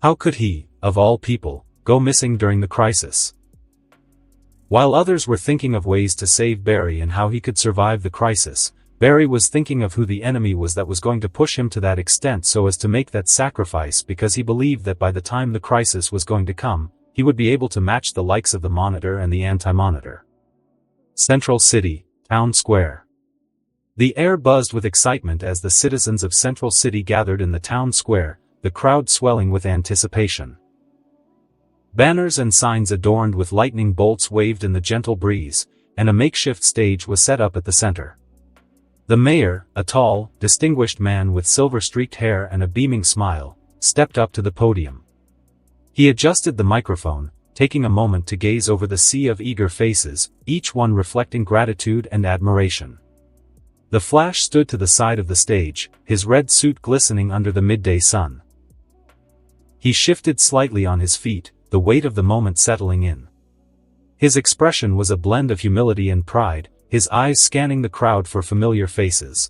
How could he, of all people, go missing during the crisis? While others were thinking of ways to save Barry and how he could survive the crisis, Barry was thinking of who the enemy was that was going to push him to that extent so as to make that sacrifice, because he believed that by the time the crisis was going to come, he would be able to match the likes of the Monitor and the Anti-Monitor. Central City, Town Square. The air buzzed with excitement as the citizens of Central City gathered in the town square, the crowd swelling with anticipation. Banners and signs adorned with lightning bolts waved in the gentle breeze, and a makeshift stage was set up at the center. The mayor, a tall, distinguished man with silver-streaked hair and a beaming smile, stepped up to the podium. He adjusted the microphone, taking a moment to gaze over the sea of eager faces, each one reflecting gratitude and admiration. The Flash stood to the side of the stage, his red suit glistening under the midday sun. He shifted slightly on his feet, the weight of the moment settling in. His expression was a blend of humility and pride, his eyes scanning the crowd for familiar faces.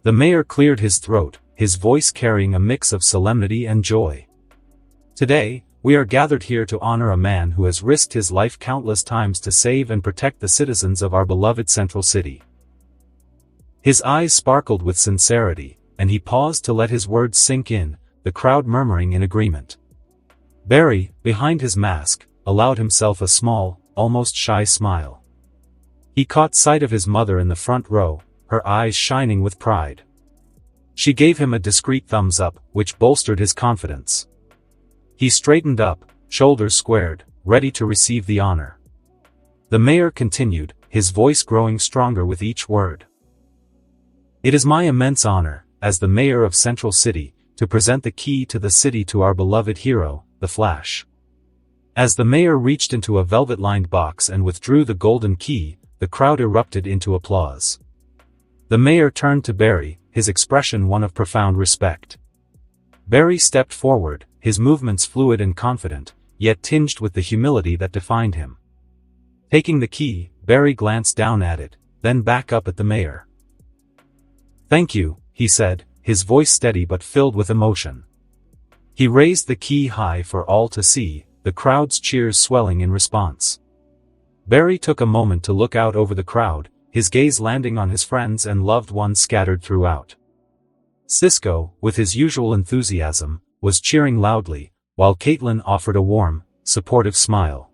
The mayor cleared his throat, his voice carrying a mix of solemnity and joy. "Today, we are gathered here to honor a man who has risked his life countless times to save and protect the citizens of our beloved Central City." His eyes sparkled with sincerity, and he paused to let his words sink in, the crowd murmuring in agreement. Barry, behind his mask, allowed himself a small, almost shy smile. He caught sight of his mother in the front row, her eyes shining with pride. She gave him a discreet thumbs up, which bolstered his confidence. He straightened up, shoulders squared, ready to receive the honor. The mayor continued, his voice growing stronger with each word. It is my immense honor, as the mayor of Central City, to present the key to the city to our beloved hero, the Flash. As the mayor reached into a velvet-lined box and withdrew the golden key, the crowd erupted into applause. The mayor turned to Barry, his expression one of profound respect. Barry stepped forward, his movements fluid and confident, yet tinged with the humility that defined him. Taking the key, Barry glanced down at it, then back up at the mayor. "Thank you," he said, his voice steady but filled with emotion. He raised the key high for all to see, the crowd's cheers swelling in response. Barry took a moment to look out over the crowd, his gaze landing on his friends and loved ones scattered throughout. Cisco, with his usual enthusiasm, was cheering loudly, while Caitlin offered a warm, supportive smile.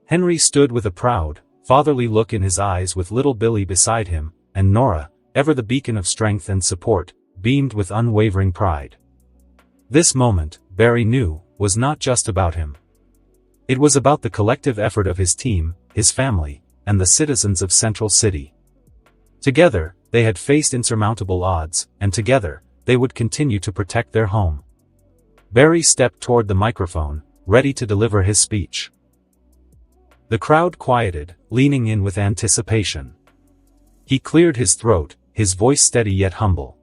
Henry stood with a proud, fatherly look in his eyes with little Billy beside him, and Nora, ever the beacon of strength and support, beamed with unwavering pride. This moment, Barry knew, was not just about him. It was about the collective effort of his team, his family, and the citizens of Central City. Together, they had faced insurmountable odds, and together, they would continue to protect their home. Barry stepped toward the microphone, ready to deliver his speech. The crowd quieted, leaning in with anticipation. He cleared his throat, his voice steady yet humble.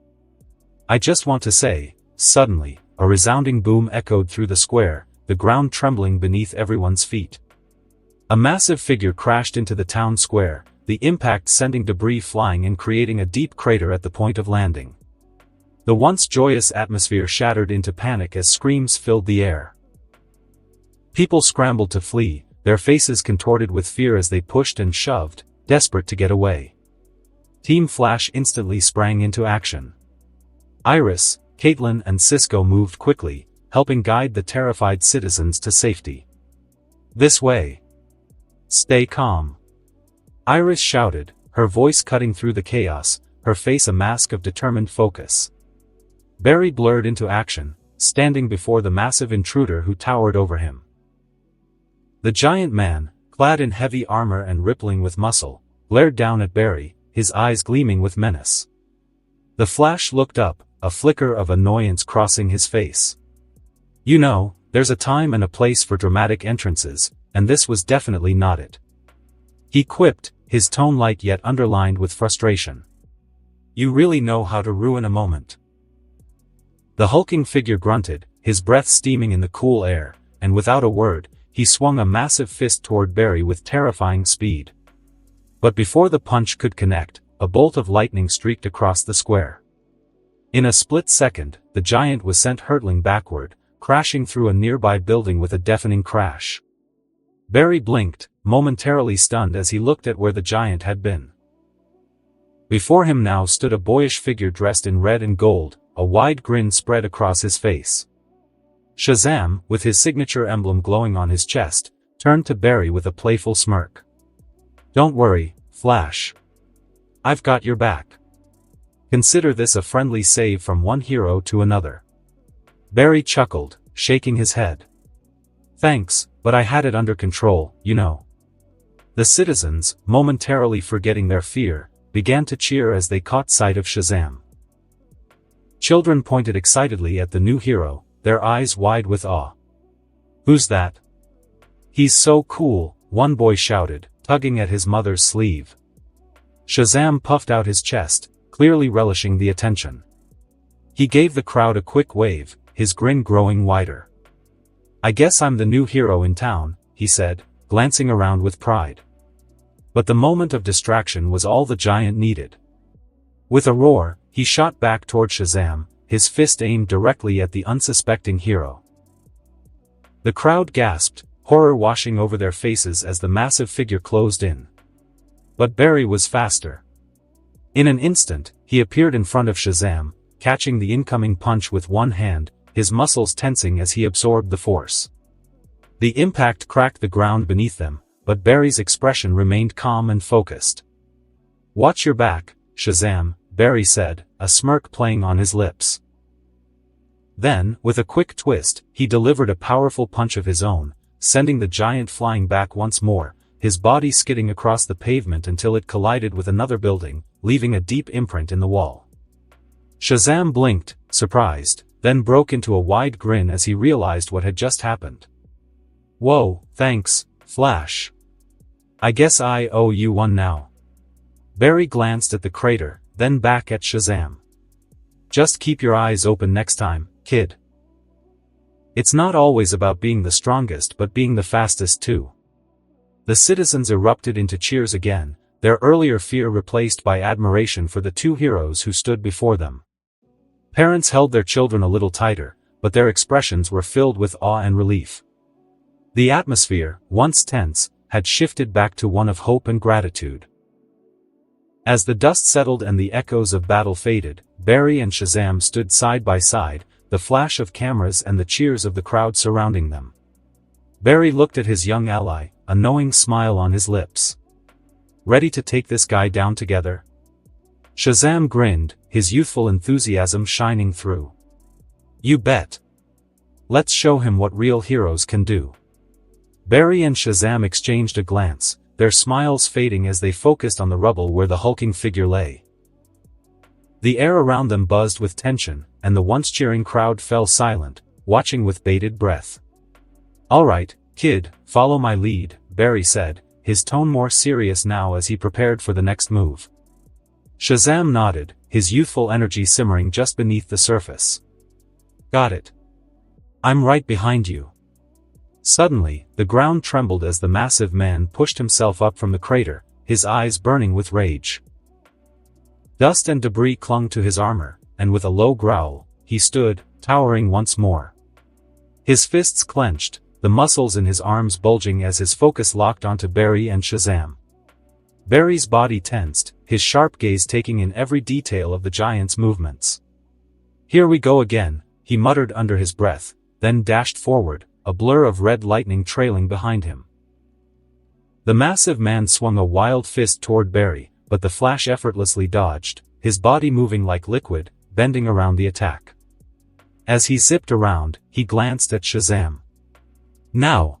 "I just want to say," suddenly, a resounding boom echoed through the square, the ground trembling beneath everyone's feet. A massive figure crashed into the town square, the impact sending debris flying and creating a deep crater at the point of landing. The once joyous atmosphere shattered into panic as screams filled the air. People scrambled to flee, their faces contorted with fear as they pushed and shoved, desperate to get away. Team Flash instantly sprang into action. Iris, Caitlin and Cisco moved quickly, helping guide the terrified citizens to safety. "This way. Stay calm," Iris shouted, her voice cutting through the chaos, her face a mask of determined focus. Barry blurred into action, standing before the massive intruder who towered over him. The giant man, clad in heavy armor and rippling with muscle, glared down at Barry, his eyes gleaming with menace. The Flash looked up, a flicker of annoyance crossing his face. "You know, there's a time and a place for dramatic entrances, and this was definitely not it," he quipped, his tone light yet underlined with frustration. "You really know how to ruin a moment." The hulking figure grunted, his breath steaming in the cool air, and without a word, he swung a massive fist toward Barry with terrifying speed. But before the punch could connect, a bolt of lightning streaked across the square. In a split second, the giant was sent hurtling backward, crashing through a nearby building with a deafening crash. Barry blinked, momentarily stunned as he looked at where the giant had been. Before him now stood a boyish figure dressed in red and gold, a wide grin spread across his face. Shazam, with his signature emblem glowing on his chest, turned to Barry with a playful smirk. "Don't worry, Flash. I've got your back. Consider this a friendly save from one hero to another." Barry chuckled, shaking his head. "Thanks, but I had it under control, you know." The citizens, momentarily forgetting their fear, began to cheer as they caught sight of Shazam. Children pointed excitedly at the new hero, their eyes wide with awe. "Who's that?" "He's so cool," one boy shouted, tugging at his mother's sleeve. Shazam puffed out his chest, clearly relishing the attention. He gave the crowd a quick wave, his grin growing wider. "I guess I'm the new hero in town," he said, glancing around with pride. But the moment of distraction was all the giant needed. With a roar, he shot back toward Shazam, his fist aimed directly at the unsuspecting hero. The crowd gasped, horror washing over their faces as the massive figure closed in. But Barry was faster. In an instant, he appeared in front of Shazam, catching the incoming punch with one hand, his muscles tensing as he absorbed the force. The impact cracked the ground beneath them, but Barry's expression remained calm and focused. "Watch your back, Shazam," Barry said, a smirk playing on his lips. Then, with a quick twist, he delivered a powerful punch of his own, sending the giant flying back once more, his body skidding across the pavement until it collided with another building, leaving a deep imprint in the wall. Shazam blinked, surprised, then broke into a wide grin as he realized what had just happened. "Whoa, thanks, Flash. I guess I owe you one now." Barry glanced at the crater, then back at Shazam. "Just keep your eyes open next time, kid. It's not always about being the strongest but being the fastest too." The citizens erupted into cheers again, their earlier fear replaced by admiration for the two heroes who stood before them. Parents held their children a little tighter, but their expressions were filled with awe and relief. The atmosphere, once tense, had shifted back to one of hope and gratitude. As the dust settled and the echoes of battle faded, Barry and Shazam stood side by side, the flash of cameras and the cheers of the crowd surrounding them. Barry looked at his young ally, a knowing smile on his lips. "Ready to take this guy down together?" Shazam grinned, his youthful enthusiasm shining through. "You bet. Let's show him what real heroes can do." Barry and Shazam exchanged a glance, their smiles fading as they focused on the rubble where the hulking figure lay. The air around them buzzed with tension, and the once cheering crowd fell silent, watching with bated breath. "All right, kid, follow my lead," Barry said, his tone more serious now as he prepared for the next move. Shazam nodded, his youthful energy simmering just beneath the surface. "Got it. I'm right behind you." Suddenly, the ground trembled as the massive man pushed himself up from the crater, his eyes burning with rage. Dust and debris clung to his armor, and with a low growl, he stood, towering once more. His fists clenched, the muscles in his arms bulging as his focus locked onto Barry and Shazam. Barry's body tensed, his sharp gaze taking in every detail of the giant's movements. "Here we go again," he muttered under his breath, then dashed forward, a blur of red lightning trailing behind him. The massive man swung a wild fist toward Barry, but the Flash effortlessly dodged, his body moving like liquid, bending around the attack. As he zipped around, he glanced at Shazam. "Now!"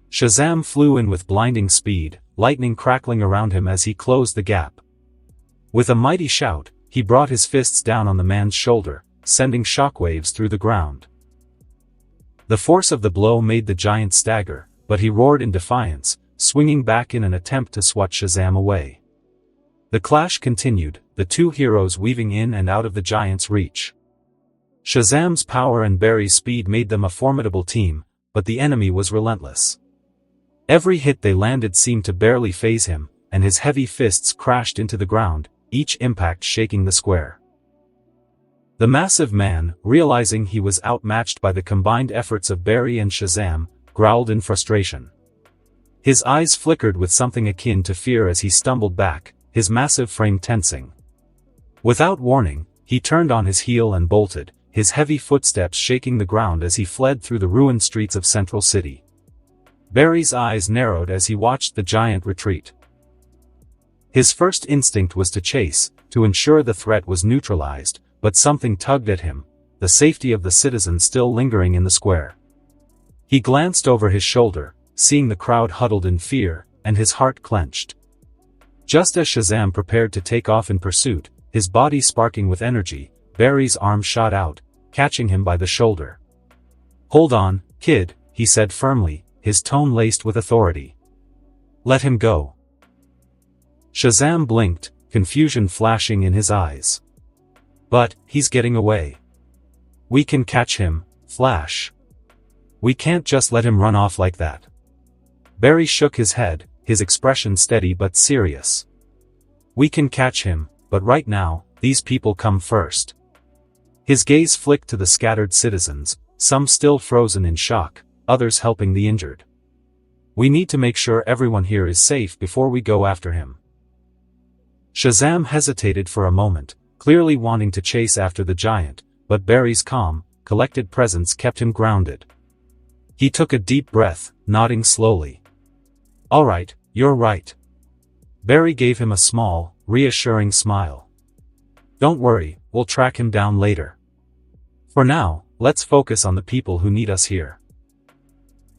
Shazam flew in with blinding speed, lightning crackling around him as he closed the gap. With a mighty shout, he brought his fists down on the man's shoulder, sending shockwaves through the ground. The force of the blow made the giant stagger, but he roared in defiance, swinging back in an attempt to swat Shazam away. The clash continued, the two heroes weaving in and out of the giant's reach. Shazam's power and Barry's speed made them a formidable team, but the enemy was relentless. Every hit they landed seemed to barely faze him, and his heavy fists crashed into the ground, each impact shaking the square. The massive man, realizing he was outmatched by the combined efforts of Barry and Shazam, growled in frustration. His eyes flickered with something akin to fear as he stumbled back, his massive frame tensing. Without warning, he turned on his heel and bolted, his heavy footsteps shaking the ground as he fled through the ruined streets of Central City. Barry's eyes narrowed as he watched the giant retreat. His first instinct was to chase, to ensure the threat was neutralized, but something tugged at him, the safety of the citizens still lingering in the square. He glanced over his shoulder, seeing the crowd huddled in fear, and his heart clenched. Just as Shazam prepared to take off in pursuit, his body sparking with energy, Barry's arm shot out, catching him by the shoulder. "Hold on, kid," he said firmly, his tone laced with authority. "Let him go." Shazam blinked, confusion flashing in his eyes. "But, he's getting away. We can catch him, Flash. We can't just let him run off like that." Barry shook his head, his expression steady but serious. "We can catch him, but right now, these people come first." His gaze flicked to the scattered citizens, some still frozen in shock, others helping the injured. "We need to make sure everyone here is safe before we go after him." Shazam hesitated for a moment, clearly wanting to chase after the giant, but Barry's calm, collected presence kept him grounded. He took a deep breath, nodding slowly. "All right, you're right." Barry gave him a small, reassuring smile. Don't worry, we'll track him down later. For now, let's focus on the people who need us here.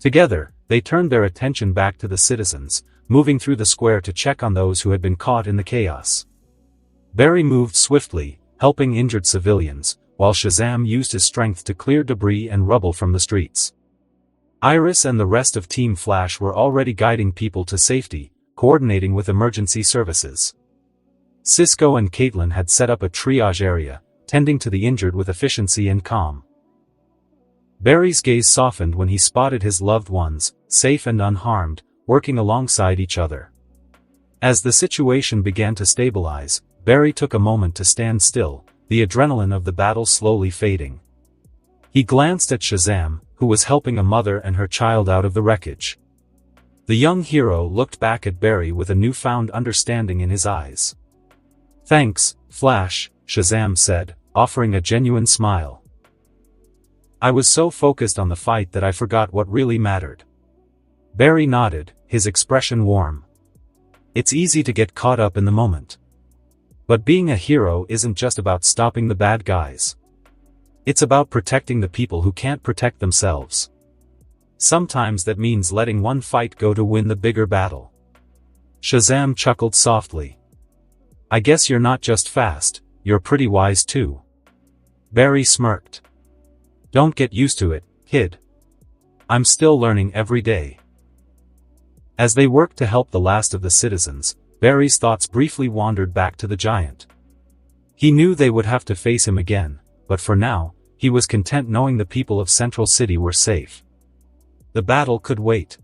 Together, they turned their attention back to the citizens, moving through the square to check on those who had been caught in the chaos. Barry moved swiftly, helping injured civilians, while Shazam used his strength to clear debris and rubble from the streets. Iris and the rest of Team Flash were already guiding people to safety, coordinating with emergency services. Cisco and Caitlin had set up a triage area, tending to the injured with efficiency and calm. Barry's gaze softened when he spotted his loved ones, safe and unharmed, working alongside each other. As the situation began to stabilize, Barry took a moment to stand still, the adrenaline of the battle slowly fading. He glanced at Shazam, who was helping a mother and her child out of the wreckage. The young hero looked back at Barry with a newfound understanding in his eyes. "Thanks, Flash," Shazam said, offering a genuine smile. "I was so focused on the fight that I forgot what really mattered." Barry nodded, his expression warm. It's easy to get caught up in the moment. But being a hero isn't just about stopping the bad guys. It's about protecting the people who can't protect themselves. Sometimes that means letting one fight go to win the bigger battle. Shazam chuckled softly. "I guess you're not just fast, you're pretty wise too." Barry smirked. "Don't get used to it, kid. I'm still learning every day." As they worked to help the last of the citizens, Barry's thoughts briefly wandered back to the giant. He knew they would have to face him again, but for now, he was content knowing the people of Central City were safe. The battle could wait.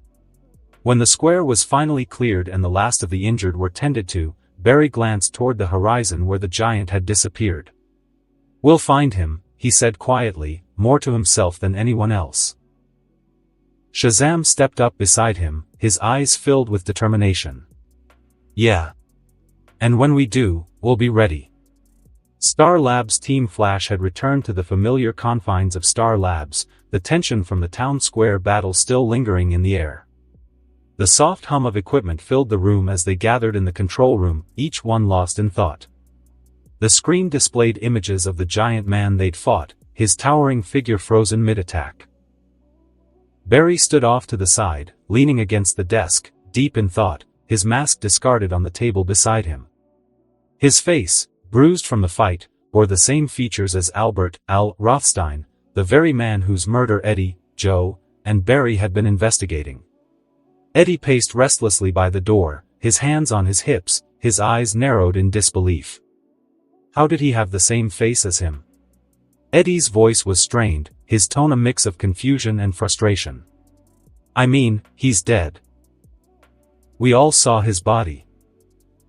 When the square was finally cleared and the last of the injured were tended to, Barry glanced toward the horizon where the giant had disappeared. "We'll find him," he said quietly, more to himself than anyone else. Shazam stepped up beside him, his eyes filled with determination. "Yeah. And when we do, we'll be ready." Star Labs Team Flash had returned to the familiar confines of Star Labs, the tension from the town square battle still lingering in the air. The soft hum of equipment filled the room as they gathered in the control room, each one lost in thought. The screen displayed images of the giant man they'd fought, his towering figure frozen mid-attack. Barry stood off to the side, leaning against the desk, deep in thought, his mask discarded on the table beside him. His face, bruised from the fight, bore the same features as Albert, Al Rothstein, the very man whose murder Eddie, Joe, and Barry had been investigating. Eddie paced restlessly by the door, his hands on his hips, his eyes narrowed in disbelief. How did he have the same face as him? Eddie's voice was strained, his tone a mix of confusion and frustration. "I mean, he's dead. We all saw his body."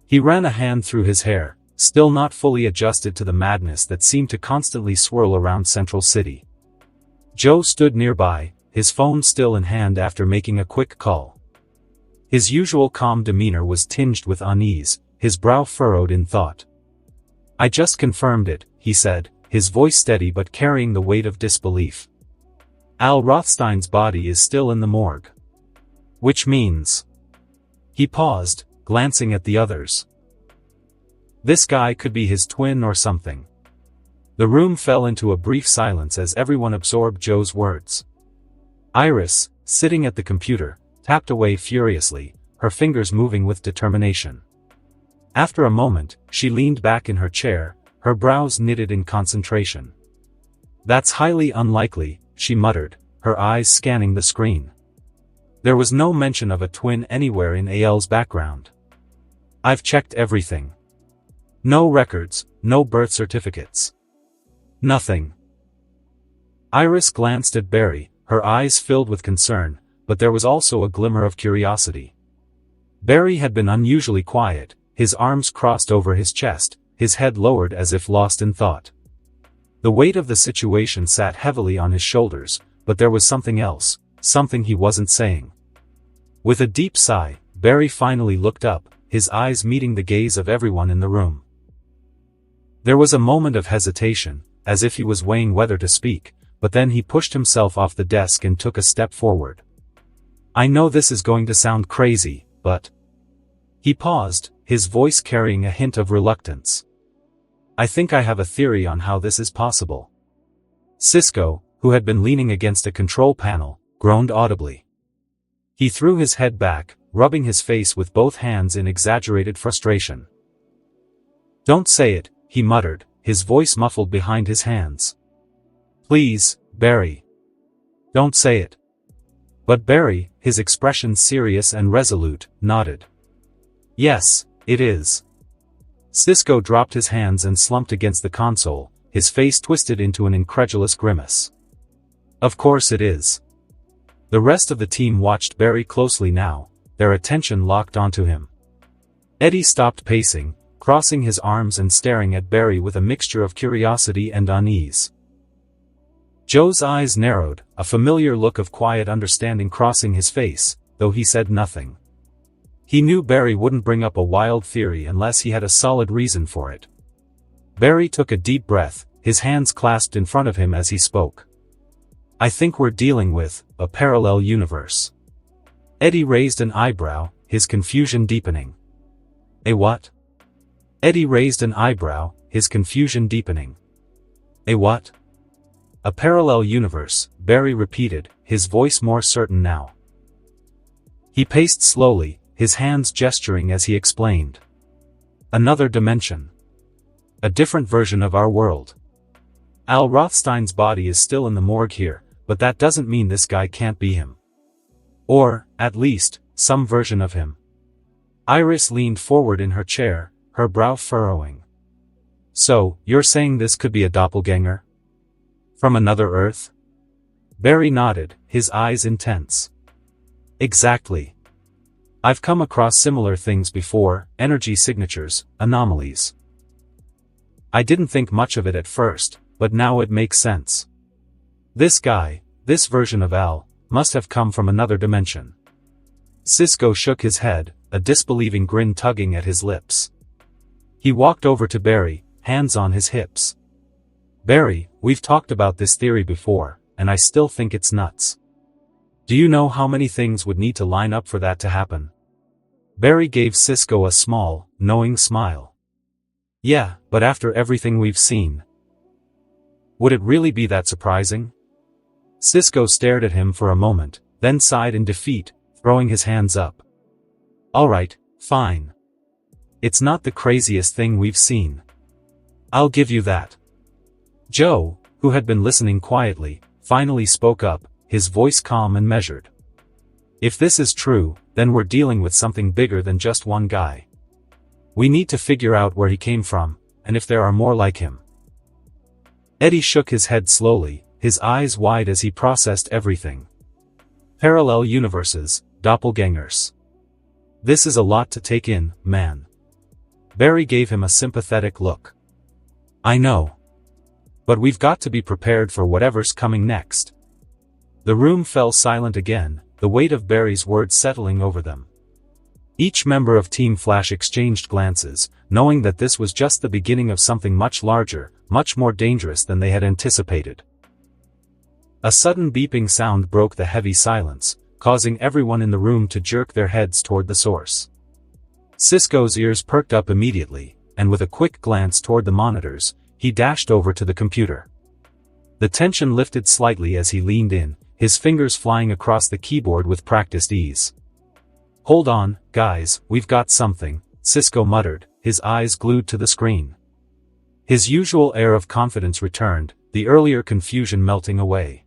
He ran a hand through his hair, still not fully adjusted to the madness that seemed to constantly swirl around Central City. Joe stood nearby, his phone still in hand after making a quick call. His usual calm demeanor was tinged with unease, his brow furrowed in thought. "I just confirmed it," he said, his voice steady but carrying the weight of disbelief. "Al Rothstein's body is still in the morgue. Which means..." He paused, glancing at the others. This guy could be his twin or something. The room fell into a brief silence as everyone absorbed Joe's words. Iris, sitting at the computer, tapped away furiously, her fingers moving with determination. After a moment, she leaned back in her chair, her brows knitted in concentration. "That's highly unlikely," she muttered, her eyes scanning the screen. There was no mention of a twin anywhere in AL's background. "I've checked everything. No records, no birth certificates. Nothing." Iris glanced at Barry, her eyes filled with concern, but there was also a glimmer of curiosity. Barry had been unusually quiet, his arms crossed over his chest, his head lowered as if lost in thought. The weight of the situation sat heavily on his shoulders, but there was something else, something he wasn't saying. With a deep sigh, Barry finally looked up, his eyes meeting the gaze of everyone in the room. There was a moment of hesitation, as if he was weighing whether to speak, but then he pushed himself off the desk and took a step forward. "I know this is going to sound crazy, but..." He paused, his voice carrying a hint of reluctance. I think I have a theory on how this is possible. Cisco, who had been leaning against a control panel, groaned audibly. He threw his head back, rubbing his face with both hands in exaggerated frustration. Don't say it, he muttered, his voice muffled behind his hands. Please, Barry. Don't say it. But Barry, his expression serious and resolute, nodded. Yes, it is. Cisco dropped his hands and slumped against the console, his face twisted into an incredulous grimace. Of course it is. The rest of the team watched Barry closely now, their attention locked onto him. Eddie stopped pacing, crossing his arms and staring at Barry with a mixture of curiosity and unease. Joe's eyes narrowed, a familiar look of quiet understanding crossing his face, though he said nothing. He knew Barry wouldn't bring up a wild theory unless he had a solid reason for it. Barry took a deep breath, his hands clasped in front of him as he spoke. I think we're dealing with a parallel universe. Eddie raised an eyebrow, his confusion deepening. A what? Eddie raised an eyebrow, his confusion deepening. A what? A parallel universe, Barry repeated, his voice more certain now. He paced slowly, his hands gesturing as he explained. Another dimension. A different version of our world. Al Rothstein's body is still in the morgue here, but that doesn't mean this guy can't be him. Or, at least, some version of him. Iris leaned forward in her chair, her brow furrowing. So, you're saying this could be a doppelganger? From another Earth? Barry nodded, his eyes intense. Exactly. I've come across similar things before, energy signatures, anomalies. I didn't think much of it at first, but now it makes sense. This guy, this version of Al, must have come from another dimension. Cisco shook his head, a disbelieving grin tugging at his lips. He walked over to Barry, hands on his hips. Barry, we've talked about this theory before, and I still think it's nuts. Do you know how many things would need to line up for that to happen? Barry gave Cisco a small, knowing smile. Yeah, but after everything we've seen. Would it really be that surprising? Cisco stared at him for a moment, then sighed in defeat, throwing his hands up. Alright, fine. It's not the craziest thing we've seen. I'll give you that. Joe, who had been listening quietly, finally spoke up, his voice calm and measured. If this is true, then we're dealing with something bigger than just one guy. We need to figure out where he came from, and if there are more like him. Eddie shook his head slowly, his eyes wide as he processed everything. Parallel universes, doppelgangers. This is a lot to take in, man. Barry gave him a sympathetic look. I know. But we've got to be prepared for whatever's coming next. The room fell silent again, the weight of Barry's words settling over them. Each member of Team Flash exchanged glances, knowing that this was just the beginning of something much larger, much more dangerous than they had anticipated. A sudden beeping sound broke the heavy silence, causing everyone in the room to jerk their heads toward the source. Cisco's ears perked up immediately, and with a quick glance toward the monitors, he dashed over to the computer. The tension lifted slightly as he leaned in, his fingers flying across the keyboard with practiced ease. Hold on, guys, we've got something, Cisco muttered, his eyes glued to the screen. His usual air of confidence returned, the earlier confusion melting away.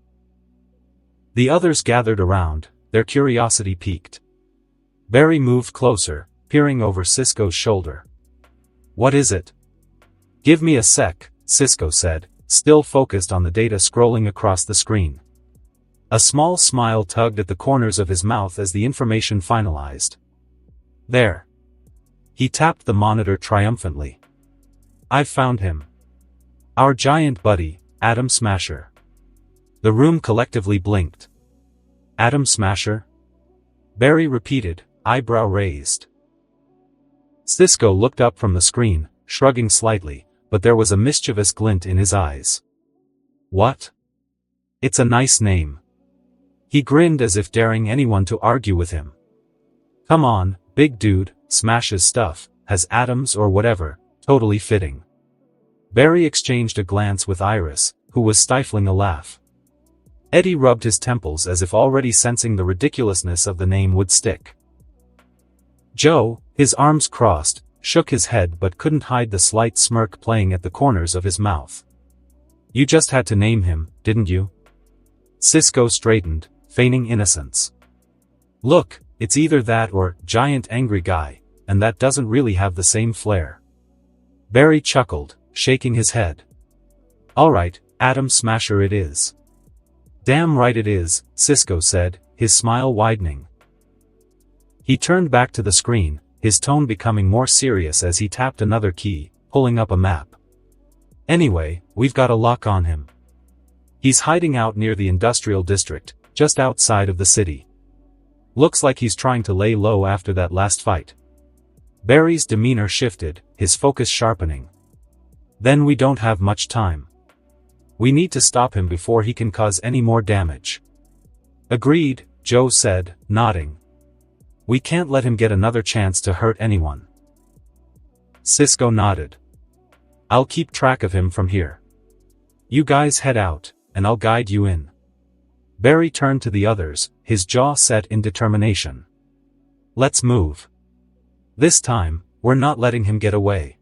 The others gathered around, their curiosity piqued. Barry moved closer, peering over Cisco's shoulder. What is it? Give me a sec, Cisco said, still focused on the data scrolling across the screen. A small smile tugged at the corners of his mouth as the information finalized. There. He tapped the monitor triumphantly. I've found him. Our giant buddy, Atom Smasher. The room collectively blinked. Atom Smasher? Barry repeated, eyebrow raised. Cisco looked up from the screen, shrugging slightly, but there was a mischievous glint in his eyes. What? It's a nice name. He grinned as if daring anyone to argue with him. Come on, big dude, smashes stuff, has atoms or whatever, totally fitting. Barry exchanged a glance with Iris, who was stifling a laugh. Eddie rubbed his temples as if already sensing the ridiculousness of the name would stick. Joe, his arms crossed, shook his head but couldn't hide the slight smirk playing at the corners of his mouth. You just had to name him, didn't you? Cisco straightened, feigning innocence. Look, it's either that or giant angry guy, and that doesn't really have the same flair. Barry chuckled, shaking his head. Alright, Atom Smasher it is. Damn right it is, Cisco said, his smile widening. He turned back to the screen, his tone becoming more serious as he tapped another key, pulling up a map. Anyway, we've got a lock on him. He's hiding out near the industrial district, just outside of the city. Looks like he's trying to lay low after that last fight. Barry's demeanor shifted, his focus sharpening. Then we don't have much time. We need to stop him before he can cause any more damage. Agreed, Joe said, nodding. We can't let him get another chance to hurt anyone. Cisco nodded. I'll keep track of him from here. You guys head out, and I'll guide you in. Barry turned to the others, his jaw set in determination. Let's move. This time, we're not letting him get away.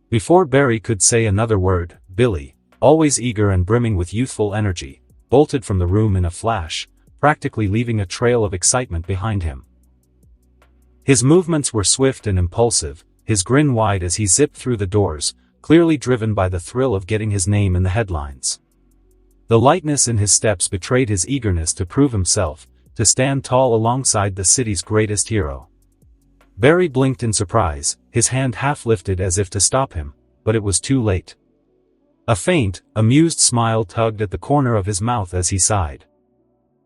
Before Barry could say another word, Billy, always eager and brimming with youthful energy, bolted from the room in a flash, practically leaving a trail of excitement behind him. His movements were swift and impulsive, his grin wide as he zipped through the doors, clearly driven by the thrill of getting his name in the headlines. The lightness in his steps betrayed his eagerness to prove himself, to stand tall alongside the city's greatest hero. Barry blinked in surprise, his hand half lifted as if to stop him, but it was too late. A faint, amused smile tugged at the corner of his mouth as he sighed.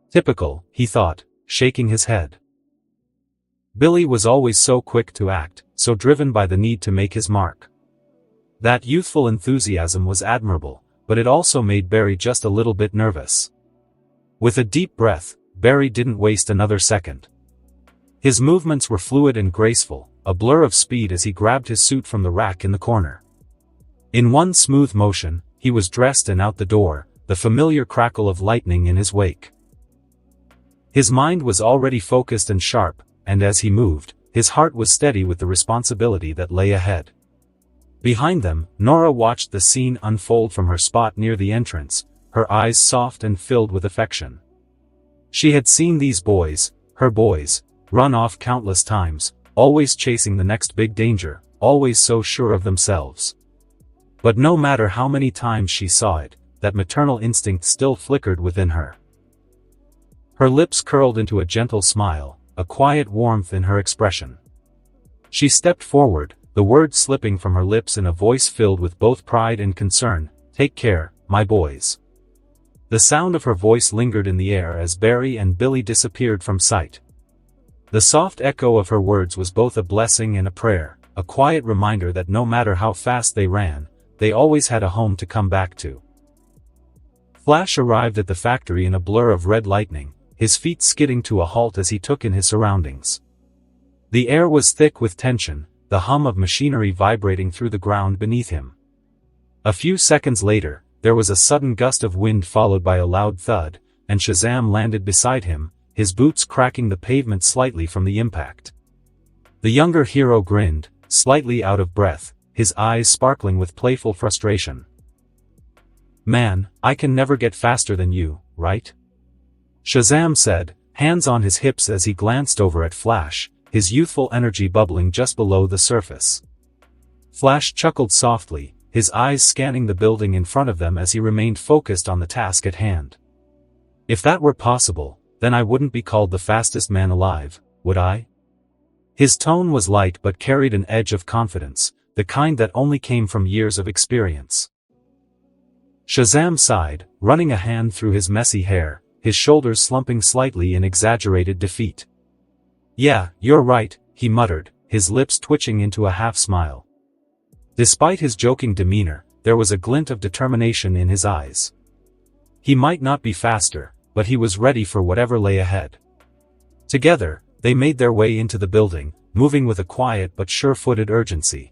Typical, he thought, shaking his head. Billy was always so quick to act, so driven by the need to make his mark. That youthful enthusiasm was admirable, but it also made Barry just a little bit nervous. With a deep breath, Barry didn't waste another second. His movements were fluid and graceful, a blur of speed as he grabbed his suit from the rack in the corner. In one smooth motion, he was dressed and out the door, the familiar crackle of lightning in his wake. His mind was already focused and sharp, and as he moved, his heart was steady with the responsibility that lay ahead. Behind them, Nora watched the scene unfold from her spot near the entrance, her eyes soft and filled with affection. She had seen these boys, her boys, run off countless times, always chasing the next big danger, always so sure of themselves. But no matter how many times she saw it, that maternal instinct still flickered within her. Her lips curled into a gentle smile, a quiet warmth in her expression. She stepped forward, the words slipping from her lips in a voice filled with both pride and concern, "Take care, my boys." The sound of her voice lingered in the air as Barry and Billy disappeared from sight. The soft echo of her words was both a blessing and a prayer, a quiet reminder that no matter how fast they ran, they always had a home to come back to. Flash arrived at the factory in a blur of red lightning, his feet skidding to a halt as he took in his surroundings. The air was thick with tension, the hum of machinery vibrating through the ground beneath him. A few seconds later, there was a sudden gust of wind followed by a loud thud, and Shazam landed beside him, his boots cracking the pavement slightly from the impact. The younger hero grinned, slightly out of breath, his eyes sparkling with playful frustration. "Man, I can never get faster than you, right?" Shazam said, hands on his hips as he glanced over at Flash, his youthful energy bubbling just below the surface. Flash chuckled softly, his eyes scanning the building in front of them as he remained focused on the task at hand. "If that were possible, then I wouldn't be called the fastest man alive, would I?" His tone was light but carried an edge of confidence, the kind that only came from years of experience. Shazam sighed, running a hand through his messy hair, his shoulders slumping slightly in exaggerated defeat. "Yeah, you're right," he muttered, his lips twitching into a half-smile. Despite his joking demeanor, there was a glint of determination in his eyes. He might not be faster, but he was ready for whatever lay ahead. Together, they made their way into the building, moving with a quiet but sure-footed urgency.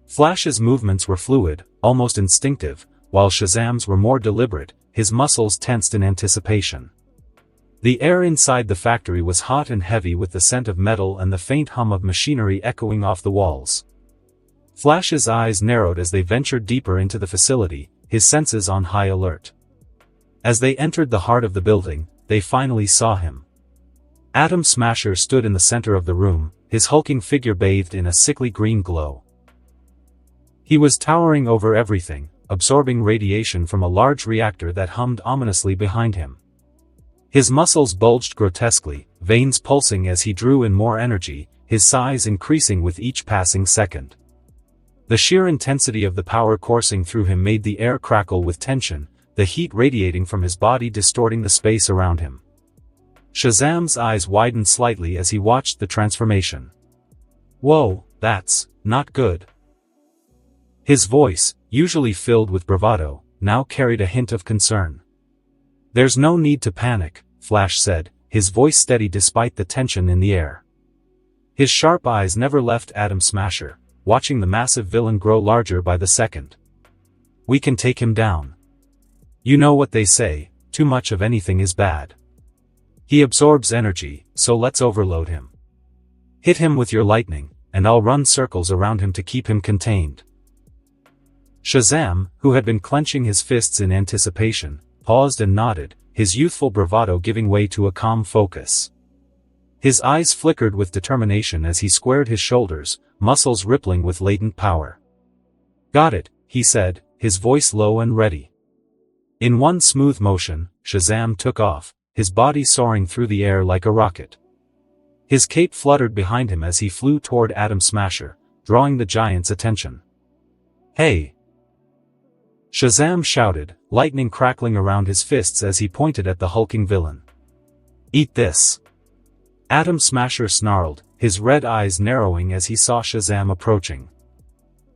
Flash's movements were fluid, almost instinctive, while Shazam's were more deliberate, his muscles tensed in anticipation. The air inside the factory was hot and heavy with the scent of metal and the faint hum of machinery echoing off the walls. Flash's eyes narrowed as they ventured deeper into the facility, his senses on high alert. As they entered the heart of the building, they finally saw him. Atom Smasher stood in the center of the room, his hulking figure bathed in a sickly green glow. He was towering over everything, absorbing radiation from a large reactor that hummed ominously behind him. His muscles bulged grotesquely, veins pulsing as he drew in more energy, his size increasing with each passing second. The sheer intensity of the power coursing through him made the air crackle with tension, the heat radiating from his body distorting the space around him. Shazam's eyes widened slightly as he watched the transformation. "Whoa, that's not good." His voice, usually filled with bravado, now carried a hint of concern. "There's no need to panic," Flash said, his voice steady despite the tension in the air. His sharp eyes never left Atom Smasher, watching the massive villain grow larger by the second. "We can take him down. You know what they say, too much of anything is bad. He absorbs energy, so let's overload him. Hit him with your lightning, and I'll run circles around him to keep him contained." Shazam, who had been clenching his fists in anticipation, paused and nodded, his youthful bravado giving way to a calm focus. His eyes flickered with determination as he squared his shoulders, muscles rippling with latent power. "Got it," he said, his voice low and ready. In one smooth motion, Shazam took off, his body soaring through the air like a rocket. His cape fluttered behind him as he flew toward Atom Smasher, drawing the giant's attention. "Hey!" Shazam shouted, lightning crackling around his fists as he pointed at the hulking villain. "Eat this!" Atom Smasher snarled, his red eyes narrowing as he saw Shazam approaching.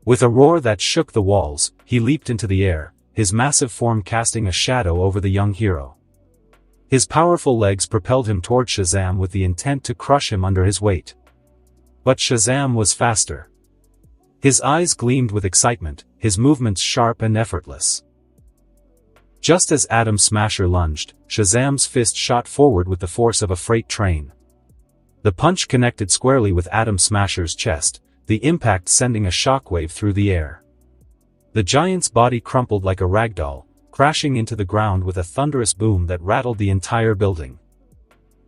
With a roar that shook the walls, he leaped into the air, his massive form casting a shadow over the young hero. His powerful legs propelled him toward Shazam with the intent to crush him under his weight. But Shazam was faster. His eyes gleamed with excitement, his movements sharp and effortless. Just as Atom Smasher lunged, Shazam's fist shot forward with the force of a freight train. The punch connected squarely with Atom Smasher's chest, the impact sending a shockwave through the air. The giant's body crumpled like a ragdoll, crashing into the ground with a thunderous boom that rattled the entire building.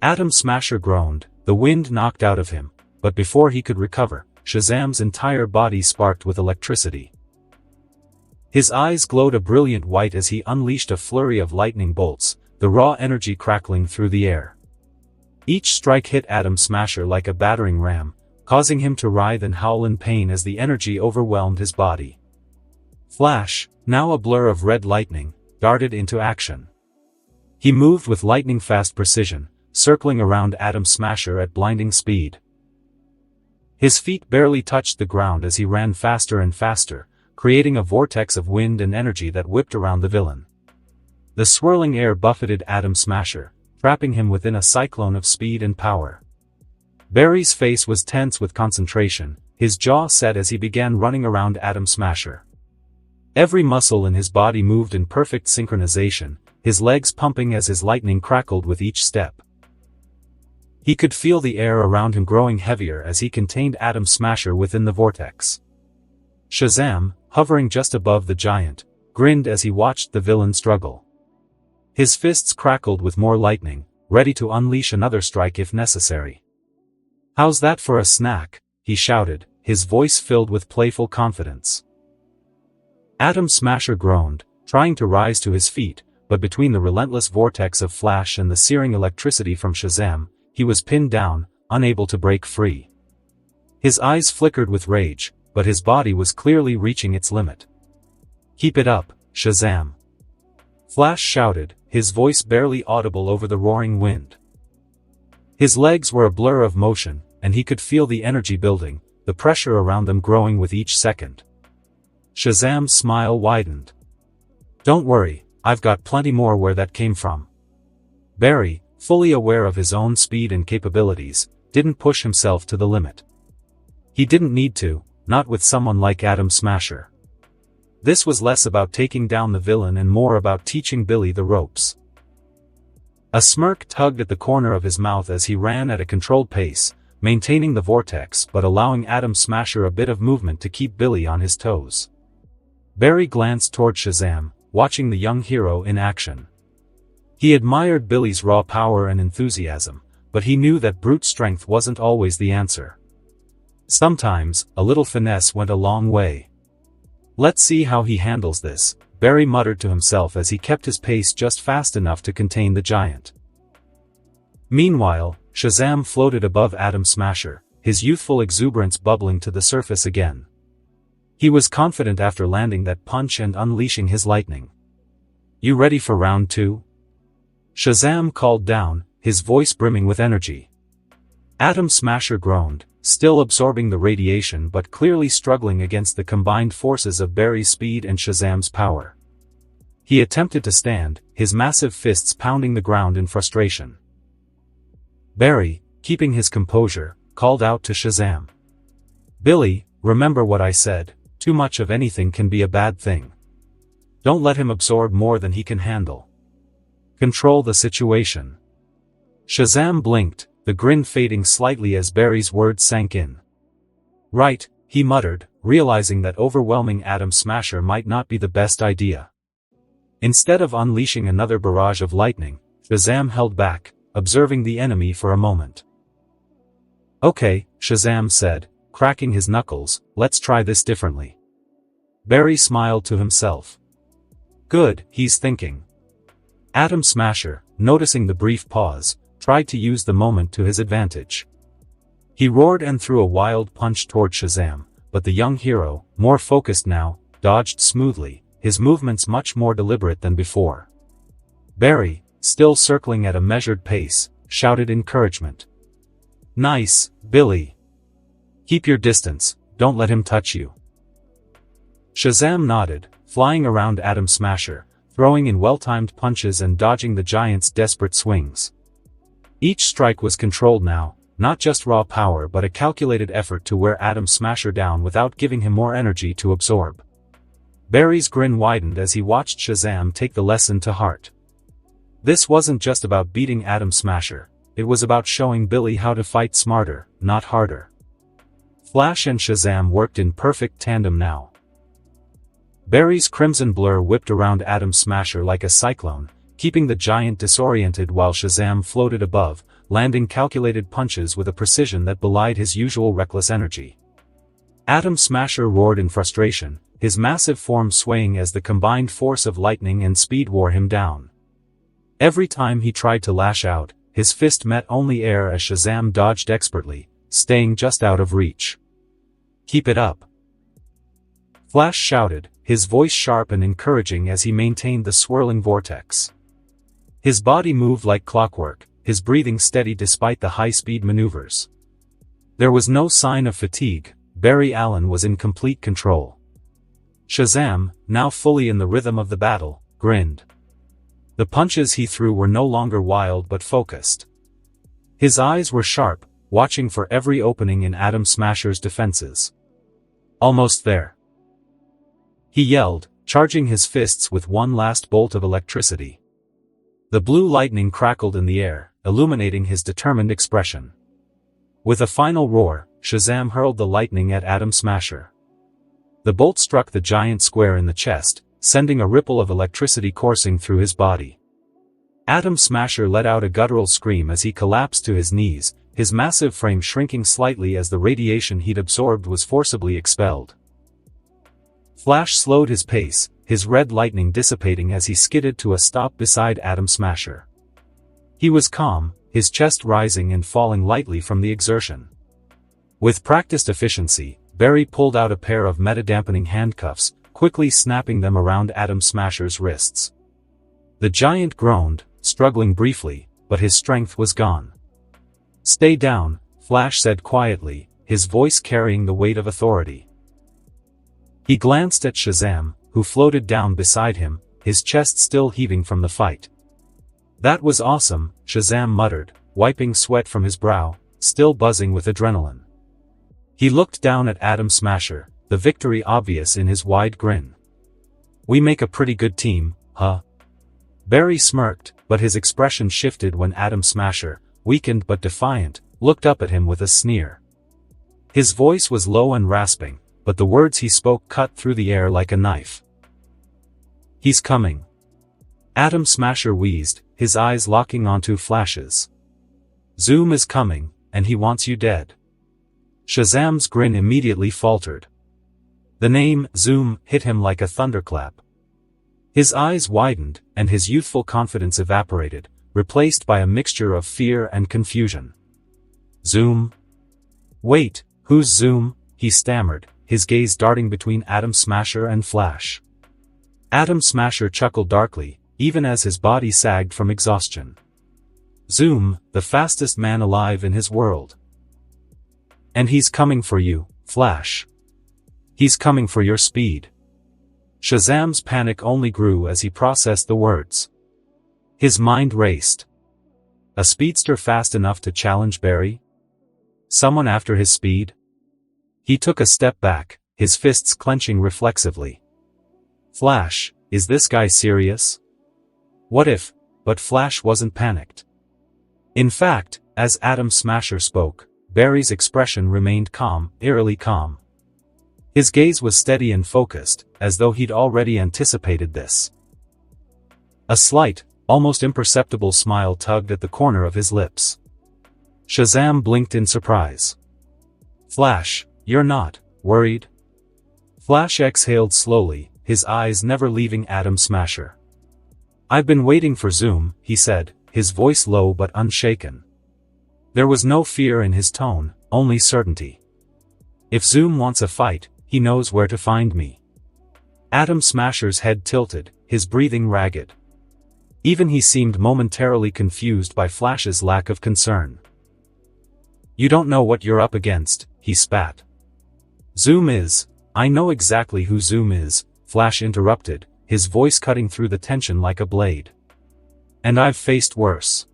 Atom Smasher groaned, the wind knocked out of him, but before he could recover, Shazam's entire body sparked with electricity. His eyes glowed a brilliant white as he unleashed a flurry of lightning bolts, the raw energy crackling through the air. Each strike hit Atom Smasher like a battering ram, causing him to writhe and howl in pain as the energy overwhelmed his body. Flash, now a blur of red lightning, darted into action. He moved with lightning-fast precision, circling around Atom Smasher at blinding speed. His feet barely touched the ground as he ran faster and faster, creating a vortex of wind and energy that whipped around the villain. The swirling air buffeted Atom Smasher, trapping him within a cyclone of speed and power. Barry's face was tense with concentration, his jaw set as he began running around Atom Smasher. Every muscle in his body moved in perfect synchronization, his legs pumping as his lightning crackled with each step. He could feel the air around him growing heavier as he contained Atom Smasher within the vortex. Shazam, hovering just above the giant, grinned as he watched the villain struggle. His fists crackled with more lightning, ready to unleash another strike if necessary. "How's that for a snack?" he shouted, his voice filled with playful confidence. Atom Smasher groaned, trying to rise to his feet, but between the relentless vortex of Flash and the searing electricity from Shazam, he was pinned down, unable to break free. His eyes flickered with rage, but his body was clearly reaching its limit. "Keep it up, Shazam!" Flash shouted, his voice barely audible over the roaring wind. His legs were a blur of motion, and he could feel the energy building, the pressure around them growing with each second. Shazam's smile widened. "Don't worry, I've got plenty more where that came from." Barry, fully aware of his own speed and capabilities, didn't push himself to the limit. He didn't need to, not with someone like Atom Smasher. This was less about taking down the villain and more about teaching Billy the ropes. A smirk tugged at the corner of his mouth as he ran at a controlled pace, maintaining the vortex but allowing Atom Smasher a bit of movement to keep Billy on his toes. Barry glanced toward Shazam, watching the young hero in action. He admired Billy's raw power and enthusiasm, but he knew that brute strength wasn't always the answer. Sometimes, a little finesse went a long way. "Let's see how he handles this," Barry muttered to himself as he kept his pace just fast enough to contain the giant. Meanwhile, Shazam floated above Atom Smasher, his youthful exuberance bubbling to the surface again. He was confident after landing that punch and unleashing his lightning. "You ready for round 2? Shazam called down, his voice brimming with energy. Atom Smasher groaned, still absorbing the radiation but clearly struggling against the combined forces of Barry's speed and Shazam's power. He attempted to stand, his massive fists pounding the ground in frustration. Barry, keeping his composure, called out to Shazam. "Billy, remember what I said, too much of anything can be a bad thing. Don't let him absorb more than he can handle. Control the situation." Shazam blinked, the grin fading slightly as Barry's words sank in. "Right," he muttered, realizing that overwhelming Atom Smasher might not be the best idea. Instead of unleashing another barrage of lightning, Shazam held back, observing the enemy for a moment. "Okay," Shazam said, cracking his knuckles, "let's try this differently." Barry smiled to himself. "Good," he's thinking. Atom Smasher, noticing the brief pause, tried to use the moment to his advantage. He roared and threw a wild punch toward Shazam, but the young hero, more focused now, dodged smoothly, his movements much more deliberate than before. Barry, still circling at a measured pace, shouted encouragement. "Nice, Billy. Keep your distance, don't let him touch you." Shazam nodded, flying around Atom Smasher, throwing in well-timed punches and dodging the giant's desperate swings. Each strike was controlled now, not just raw power but a calculated effort to wear Atom Smasher down without giving him more energy to absorb. Barry's grin widened as he watched Shazam take the lesson to heart. This wasn't just about beating Atom Smasher, it was about showing Billy how to fight smarter, not harder. Flash and Shazam worked in perfect tandem now. Barry's crimson blur whipped around Atom Smasher like a cyclone, keeping the giant disoriented while Shazam floated above, landing calculated punches with a precision that belied his usual reckless energy. Atom Smasher roared in frustration, his massive form swaying as the combined force of lightning and speed wore him down. Every time he tried to lash out, his fist met only air as Shazam dodged expertly, staying just out of reach. "Keep it up," Flash shouted, his voice sharp and encouraging as he maintained the swirling vortex. His body moved like clockwork, his breathing steady despite the high-speed maneuvers. There was no sign of fatigue, Barry Allen was in complete control. Shazam, now fully in the rhythm of the battle, grinned. The punches he threw were no longer wild but focused. His eyes were sharp, watching for every opening in Atom Smasher's defenses. "Almost there," he yelled, charging his fists with one last bolt of electricity. The blue lightning crackled in the air, illuminating his determined expression. With a final roar, Shazam hurled the lightning at Atom Smasher. The bolt struck the giant square in the chest, sending a ripple of electricity coursing through his body. Atom Smasher let out a guttural scream as he collapsed to his knees, his massive frame shrinking slightly as the radiation he'd absorbed was forcibly expelled. Flash slowed his pace, his red lightning dissipating as he skidded to a stop beside Atom Smasher. He was calm, his chest rising and falling lightly from the exertion. With practiced efficiency, Barry pulled out a pair of meta-dampening handcuffs, quickly snapping them around Atom Smasher's wrists. The giant groaned, struggling briefly, but his strength was gone. "Stay down," Flash said quietly, his voice carrying the weight of authority. He glanced at Shazam, who floated down beside him, his chest still heaving from the fight. "That was awesome," Shazam muttered, wiping sweat from his brow, still buzzing with adrenaline. He looked down at Atom Smasher, the victory obvious in his wide grin. "We make a pretty good team, huh?" Barry smirked, but his expression shifted when Atom Smasher, weakened but defiant, looked up at him with a sneer. His voice was low and rasping, but the words he spoke cut through the air like a knife. "He's coming." Atom Smasher wheezed, his eyes locking onto Flash's. "Zoom is coming, and he wants you dead." Shazam's grin immediately faltered. The name, Zoom, hit him like a thunderclap. His eyes widened, and his youthful confidence evaporated, replaced by a mixture of fear and confusion. "Zoom? Wait, who's Zoom?" he stammered, his gaze darting between Atom Smasher and Flash. Atom Smasher chuckled darkly, even as his body sagged from exhaustion. "Zoom, the fastest man alive in his world. And he's coming for you, Flash. He's coming for your speed." Shazam's panic only grew as he processed the words. His mind raced. A speedster fast enough to challenge Barry? Someone after his speed? He took a step back, his fists clenching reflexively. "Flash, is this guy serious? What if?" But Flash wasn't panicked. In fact, as Atom Smasher spoke, Barry's expression remained calm, eerily calm. His gaze was steady and focused, as though he'd already anticipated this. A slight, almost imperceptible smile tugged at the corner of his lips. Shazam blinked in surprise. "Flash, you're not worried?" Flash exhaled slowly, his eyes never leaving Atom Smasher. "I've been waiting for Zoom," he said, his voice low but unshaken. There was no fear in his tone, only certainty. "If Zoom wants a fight, he knows where to find me." Atom Smasher's head tilted, his breathing ragged. Even he seemed momentarily confused by Flash's lack of concern. "You don't know what you're up against," he spat. "Zoom is—" "I know exactly who Zoom is," Flash interrupted, his voice cutting through the tension like a blade. "And I've faced worse."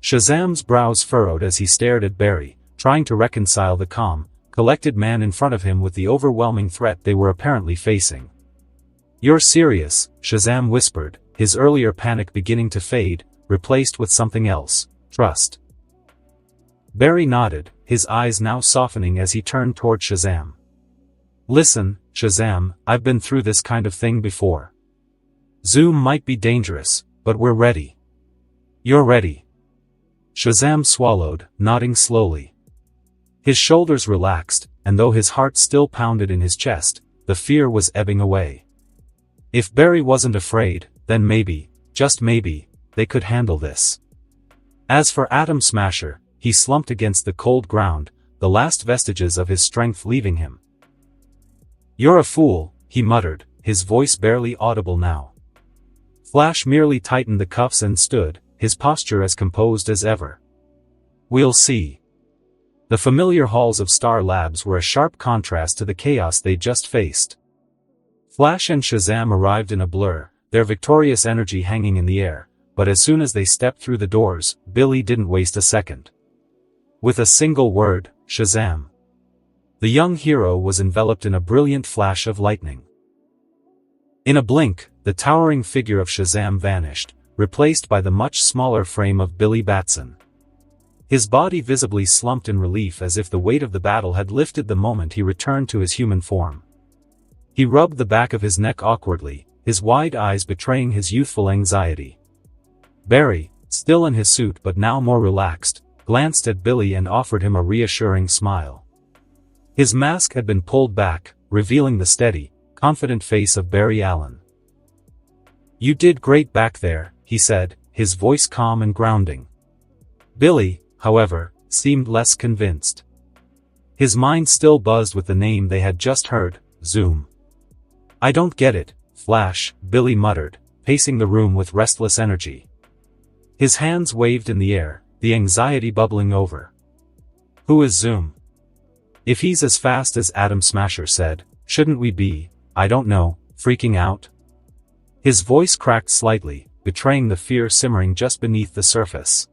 Shazam's brows furrowed as he stared at Barry, trying to reconcile the calm, collected man in front of him with the overwhelming threat they were apparently facing. "You're serious," Shazam whispered, his earlier panic beginning to fade, replaced with something else, trust. Barry nodded, his eyes now softening as he turned toward Shazam. "Listen, Shazam, I've been through this kind of thing before. Zoom might be dangerous, but we're ready." "You're ready." Shazam swallowed, nodding slowly. His shoulders relaxed, and though his heart still pounded in his chest, the fear was ebbing away. If Barry wasn't afraid, then maybe, just maybe, they could handle this. As for Atom Smasher, he slumped against the cold ground, the last vestiges of his strength leaving him. "You're a fool," he muttered, his voice barely audible now. Flash merely tightened the cuffs and stood, his posture as composed as ever. "We'll see." The familiar halls of Star Labs were a sharp contrast to the chaos they'd just faced. Flash and Shazam arrived in a blur, their victorious energy hanging in the air, but as soon as they stepped through the doors, Billy didn't waste a second. With a single word, Shazam. The young hero was enveloped in a brilliant flash of lightning. In a blink, the towering figure of Shazam vanished, replaced by the much smaller frame of Billy Batson. His body visibly slumped in relief as if the weight of the battle had lifted the moment he returned to his human form. He rubbed the back of his neck awkwardly, his wide eyes betraying his youthful anxiety. Barry, still in his suit but now more relaxed, glanced at Billy and offered him a reassuring smile. His mask had been pulled back, revealing the steady, confident face of Barry Allen. "You did great back there," he said, his voice calm and grounding. Billy, however, seemed less convinced. His mind still buzzed with the name they had just heard, Zoom. "I don't get it, Flash," Billy muttered, pacing the room with restless energy. His hands waved in the air, the anxiety bubbling over. "Who is Zoom? If he's as fast as Atom Smasher said, shouldn't we be, I don't know, freaking out?" His voice cracked slightly, betraying the fear simmering just beneath the surface.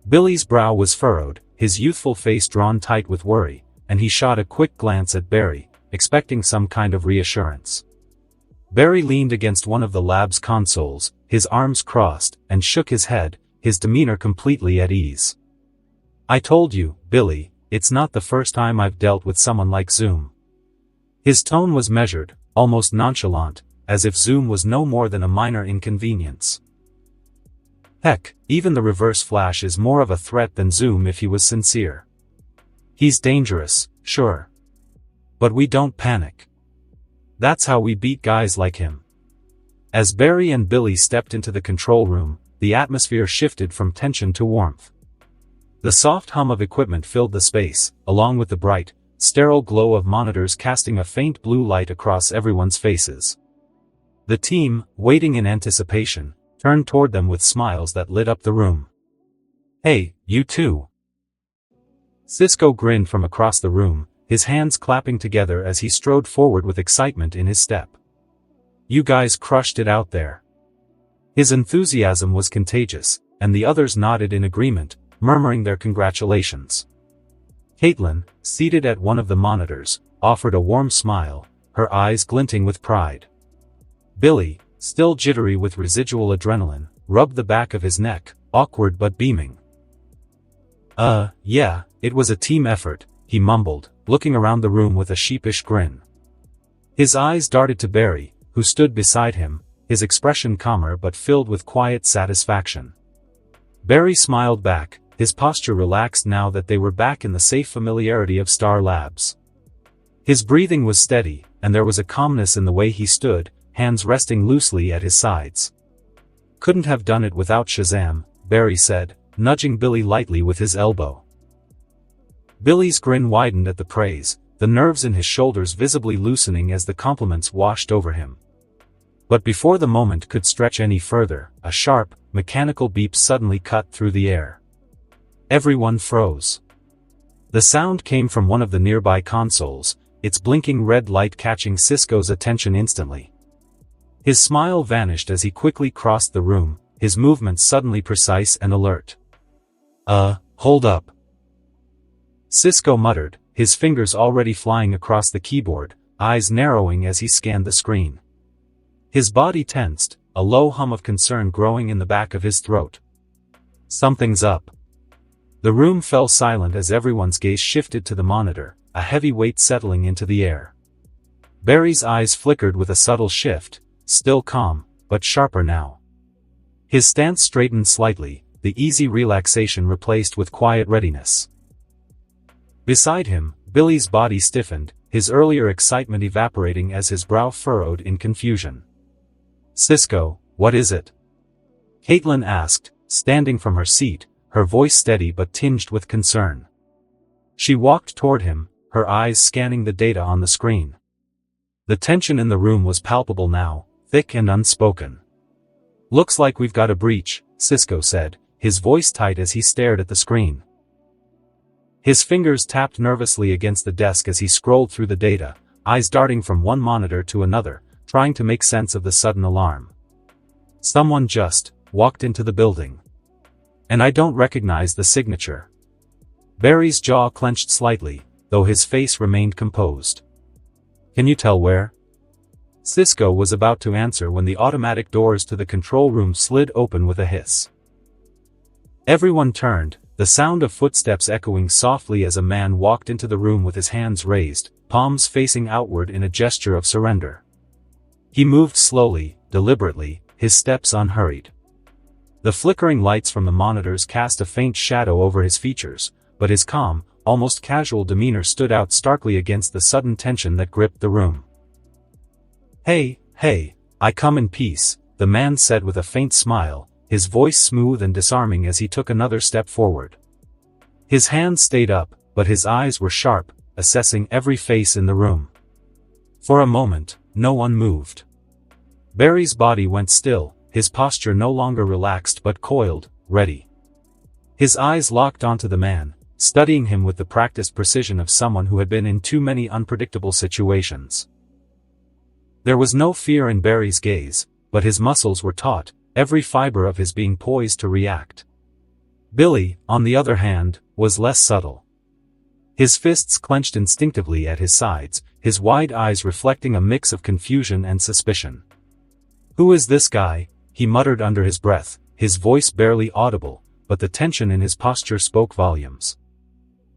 Billy's brow was furrowed, his youthful face drawn tight with worry, and he shot a quick glance at Barry, expecting some kind of reassurance. Barry leaned against one of the lab's consoles, his arms crossed, and shook his head, his demeanor completely at ease. "I told you, Billy, it's not the first time I've dealt with someone like Zoom." His tone was measured, almost nonchalant, as if Zoom was no more than a minor inconvenience. Heck, even the Reverse Flash is more of a threat than Zoom if he was sincere. He's dangerous, sure. But we don't panic. That's how we beat guys like him. As Barry and Billy stepped into the control room, the atmosphere shifted from tension to warmth. The soft hum of equipment filled the space, along with the bright, sterile glow of monitors casting a faint blue light across everyone's faces. The team, waiting in anticipation, turned toward them with smiles that lit up the room. "Hey, you two." Sisko grinned from across the room, his hands clapping together as he strode forward with excitement in his step. "You guys crushed it out there." His enthusiasm was contagious, and the others nodded in agreement, murmuring their congratulations. Caitlin, seated at one of the monitors, offered a warm smile, her eyes glinting with pride. Billy, still jittery with residual adrenaline, rubbed the back of his neck, awkward but beaming. Yeah, it was a team effort," he mumbled, looking around the room with a sheepish grin. His eyes darted to Barry, who stood beside him, his expression calmer but filled with quiet satisfaction. Barry smiled back, his posture relaxed now that they were back in the safe familiarity of Star Labs. His breathing was steady, and there was a calmness in the way he stood, hands resting loosely at his sides. "Couldn't have done it without Shazam," Barry said, nudging Billy lightly with his elbow. Billy's grin widened at the praise, the nerves in his shoulders visibly loosening as the compliments washed over him. But before the moment could stretch any further, a sharp, mechanical beep suddenly cut through the air. Everyone froze. The sound came from one of the nearby consoles, its blinking red light catching Sisko's attention instantly. His smile vanished as he quickly crossed the room, his movements suddenly precise and alert. Hold up." Sisko muttered, his fingers already flying across the keyboard, eyes narrowing as he scanned the screen. His body tensed, a low hum of concern growing in the back of his throat. "Something's up." The room fell silent as everyone's gaze shifted to the monitor, a heavy weight settling into the air. Barry's eyes flickered with a subtle shift, still calm, but sharper now. His stance straightened slightly, the easy relaxation replaced with quiet readiness. Beside him, Billy's body stiffened, his earlier excitement evaporating as his brow furrowed in confusion. "Sisko, what is it?" Caitlin asked, standing from her seat, her voice steady but tinged with concern. She walked toward him, her eyes scanning the data on the screen. The tension in the room was palpable now, thick and unspoken. "Looks like we've got a breach," Sisko said, his voice tight as he stared at the screen. His fingers tapped nervously against the desk as he scrolled through the data, eyes darting from one monitor to another, trying to make sense of the sudden alarm. "Someone just walked into the building. And I don't recognize the signature." Barry's jaw clenched slightly, though his face remained composed. "Can you tell where?" Sisko was about to answer when the automatic doors to the control room slid open with a hiss. Everyone turned, the sound of footsteps echoing softly as a man walked into the room with his hands raised, palms facing outward in a gesture of surrender. He moved slowly, deliberately, his steps unhurried. The flickering lights from the monitors cast a faint shadow over his features, but his calm, almost casual demeanor stood out starkly against the sudden tension that gripped the room. Hey, I come in peace," the man said with a faint smile, his voice smooth and disarming as he took another step forward. His hands stayed up, but his eyes were sharp, assessing every face in the room. For a moment, no one moved. Barry's body went still, his posture no longer relaxed but coiled, ready. His eyes locked onto the man, studying him with the practiced precision of someone who had been in too many unpredictable situations. There was no fear in Barry's gaze, but his muscles were taut, every fiber of his being poised to react. Billy, on the other hand, was less subtle. His fists clenched instinctively at his sides, his wide eyes reflecting a mix of confusion and suspicion. "Who is this guy?" he muttered under his breath, his voice barely audible, but the tension in his posture spoke volumes.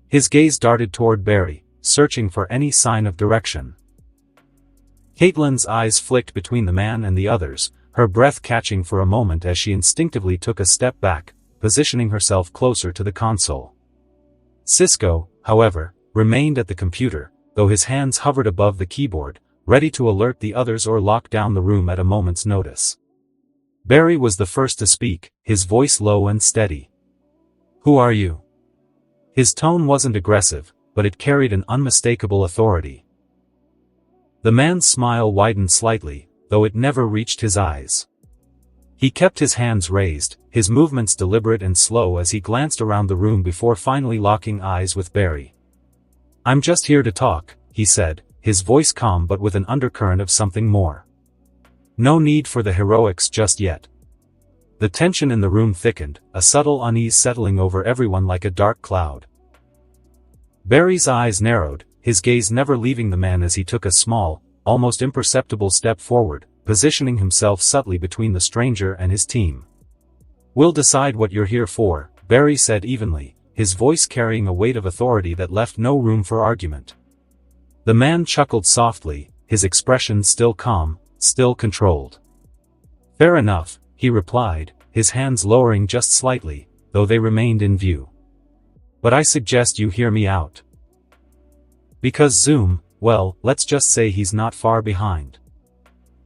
His gaze darted toward Barry, searching for any sign of direction. Caitlin's eyes flicked between the man and the others, her breath catching for a moment as she instinctively took a step back, positioning herself closer to the console. Cisco, however, remained at the computer, though his hands hovered above the keyboard, ready to alert the others or lock down the room at a moment's notice. Barry was the first to speak, his voice low and steady. "Who are you?" His tone wasn't aggressive, but it carried an unmistakable authority. The man's smile widened slightly, though it never reached his eyes. He kept his hands raised, his movements deliberate and slow as he glanced around the room before finally locking eyes with Barry. "I'm just here to talk," he said, his voice calm but with an undercurrent of something more. "No need for the heroics just yet." The tension in the room thickened, a subtle unease settling over everyone like a dark cloud. Barry's eyes narrowed, his gaze never leaving the man as he took a small, almost imperceptible step forward, positioning himself subtly between the stranger and his team. "We'll decide what you're here for," Barry said evenly, his voice carrying a weight of authority that left no room for argument. The man chuckled softly, his expression still calm, still controlled. "Fair enough," he replied, his hands lowering just slightly, though they remained in view. "But I suggest you hear me out. Because Zoom, well, let's just say he's not far behind."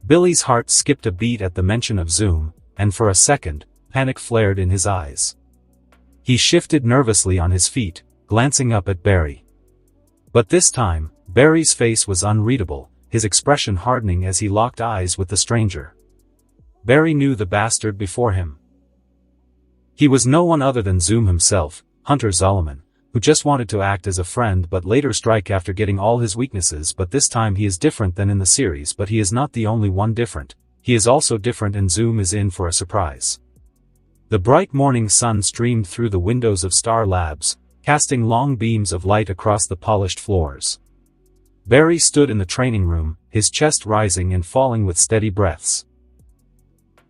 Billy's heart skipped a beat at the mention of Zoom, and for a second, panic flared in his eyes. He shifted nervously on his feet, glancing up at Barry. But this time, Barry's face was unreadable, his expression hardening as he locked eyes with the stranger. Barry knew the bastard before him. He was no one other than Zoom himself, Hunter Zolomon, who just wanted to act as a friend but later strike after getting all his weaknesses. But this time he is different than in the series, but he is not the only one different. He is also different, and Zoom is in for a surprise. The bright morning sun streamed through the windows of Star Labs, casting long beams of light across the polished floors. Barry stood in the training room, his chest rising and falling with steady breaths.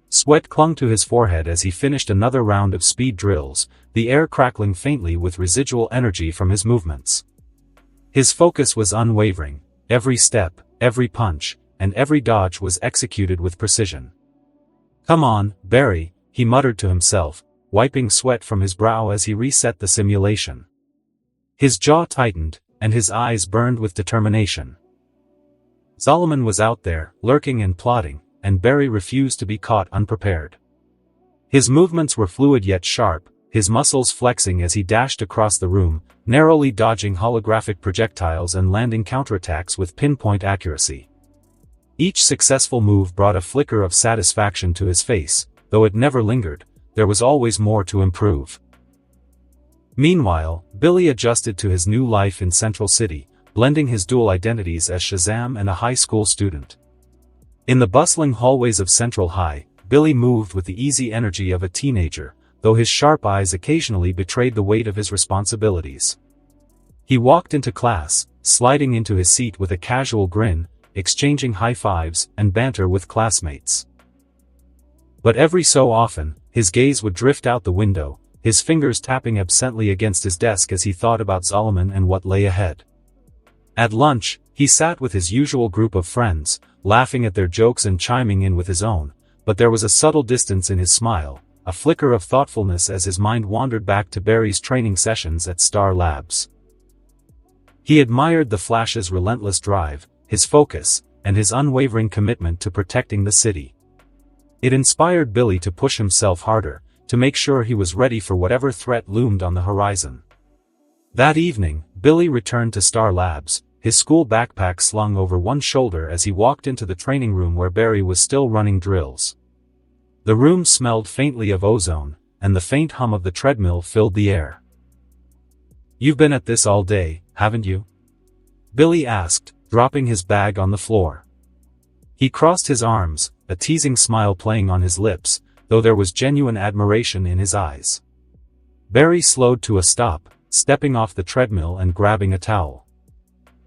Sweat clung to his forehead as he finished another round of speed drills, the air crackling faintly with residual energy from his movements. His focus was unwavering, every step, every punch, and every dodge was executed with precision. "Come on, Barry," he muttered to himself, wiping sweat from his brow as he reset the simulation. His jaw tightened, and his eyes burned with determination. Zolomon was out there, lurking and plotting, and Barry refused to be caught unprepared. His movements were fluid yet sharp, his muscles flexing as he dashed across the room, narrowly dodging holographic projectiles and landing counterattacks with pinpoint accuracy. Each successful move brought a flicker of satisfaction to his face, though it never lingered. There was always more to improve. Meanwhile, Billy adjusted to his new life in Central City, blending his dual identities as Shazam and a high school student. In the bustling hallways of Central High, Billy moved with the easy energy of a teenager, though his sharp eyes occasionally betrayed the weight of his responsibilities. He walked into class, sliding into his seat with a casual grin, exchanging high fives and banter with classmates. But every so often, his gaze would drift out the window, his fingers tapping absently against his desk as he thought about Zolomon and what lay ahead. At lunch, he sat with his usual group of friends, laughing at their jokes and chiming in with his own, but there was a subtle distance in his smile, a flicker of thoughtfulness as his mind wandered back to Barry's training sessions at Star Labs. He admired the Flash's relentless drive, his focus, and his unwavering commitment to protecting the city. It inspired Billy to push himself harder, to make sure he was ready for whatever threat loomed on the horizon. That evening, Billy returned to Star Labs, his school backpack slung over one shoulder as he walked into the training room where Barry was still running drills. The room smelled faintly of ozone, and the faint hum of the treadmill filled the air. "You've been at this all day, haven't you?" Billy asked, dropping his bag on the floor. He crossed his arms, a teasing smile playing on his lips, though there was genuine admiration in his eyes. Barry slowed to a stop, stepping off the treadmill and grabbing a towel.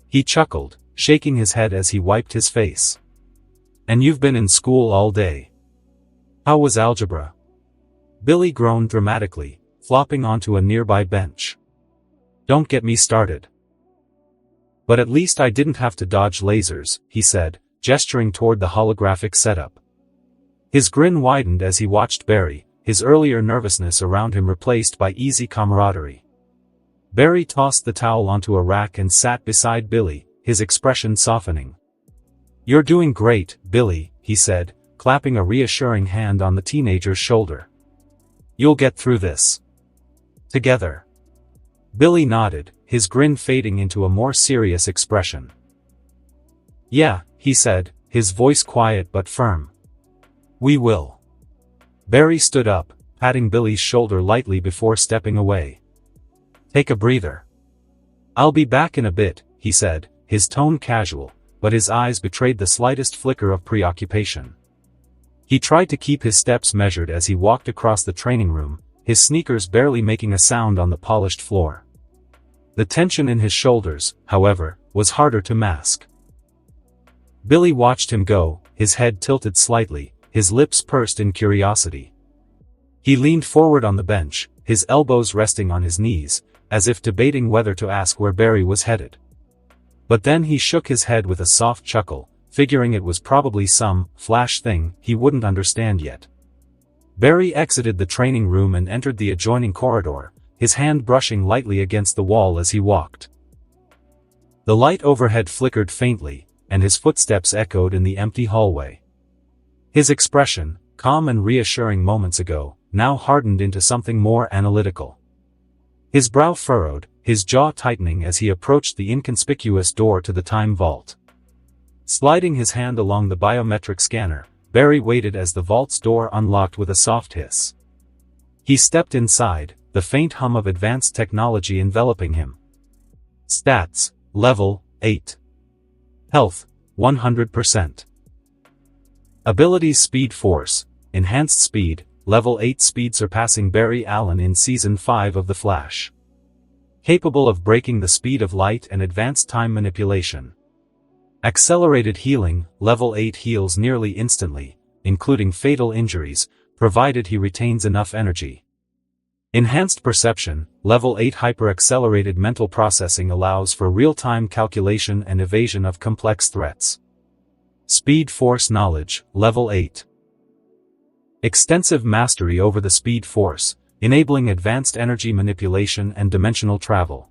He chuckled, shaking his head as he wiped his face. "And you've been in school all day. How was algebra?" Billy groaned dramatically, flopping onto a nearby bench. "Don't get me started." "But at least I didn't have to dodge lasers," he said, gesturing toward the holographic setup. His grin widened as he watched Barry, his earlier nervousness around him replaced by easy camaraderie. Barry tossed the towel onto a rack and sat beside Billy, his expression softening. "You're doing great, Billy," he said, clapping a reassuring hand on the teenager's shoulder. "You'll get through this. Together." Billy nodded, his grin fading into a more serious expression. "Yeah," he said, his voice quiet but firm. "We will." Barry stood up, patting Billy's shoulder lightly before stepping away. "Take a breather. I'll be back in a bit," he said, his tone casual, but his eyes betrayed the slightest flicker of preoccupation. He tried to keep his steps measured as he walked across the training room, his sneakers barely making a sound on the polished floor. The tension in his shoulders, however, was harder to mask. Billy watched him go, his head tilted slightly, his lips pursed in curiosity. He leaned forward on the bench, his elbows resting on his knees, as if debating whether to ask where Barry was headed. But then he shook his head with a soft chuckle, figuring it was probably some flash thing he wouldn't understand yet. Barry exited the training room and entered the adjoining corridor, his hand brushing lightly against the wall as he walked. The light overhead flickered faintly, and his footsteps echoed in the empty hallway. His expression, calm and reassuring moments ago, now hardened into something more analytical. His brow furrowed, his jaw tightening as he approached the inconspicuous door to the time vault. Sliding his hand along the biometric scanner, Barry waited as the vault's door unlocked with a soft hiss. He stepped inside, the faint hum of advanced technology enveloping him. Stats, level 8. Health, 100%. Abilities: Speed Force, Enhanced Speed, level 8 speed surpassing Barry Allen in Season 5 of The Flash. Capable of breaking the speed of light and advanced time manipulation. Accelerated Healing, level 8 heals nearly instantly, including fatal injuries, provided he retains enough energy. Enhanced Perception, level 8 hyper-accelerated mental processing allows for real-time calculation and evasion of complex threats. Speed Force Knowledge, level 8. Extensive mastery over the Speed Force, enabling advanced energy manipulation and dimensional travel.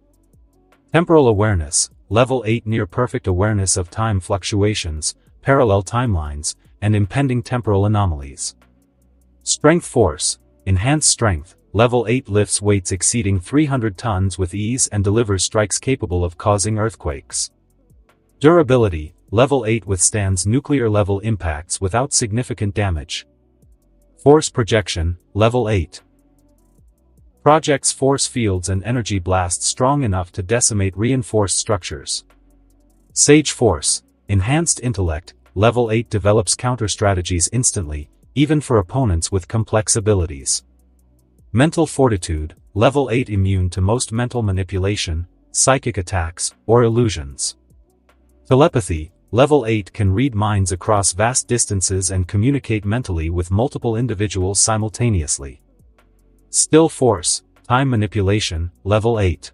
Temporal Awareness, level 8 near-perfect awareness of time fluctuations, parallel timelines, and impending temporal anomalies. Strength Force, Enhanced Strength, level 8 lifts weights exceeding 300 tons with ease and delivers strikes capable of causing earthquakes. Durability, level 8 withstands nuclear-level impacts without significant damage. Force Projection, level 8. Projects force fields and energy blasts strong enough to decimate reinforced structures. Sage Force, Enhanced Intellect, level 8 develops counter-strategies instantly, even for opponents with complex abilities. Mental Fortitude, level 8 immune to most mental manipulation, psychic attacks, or illusions. Telepathy, level 8 can read minds across vast distances and communicate mentally with multiple individuals simultaneously. Still Force, Time Manipulation, level 8.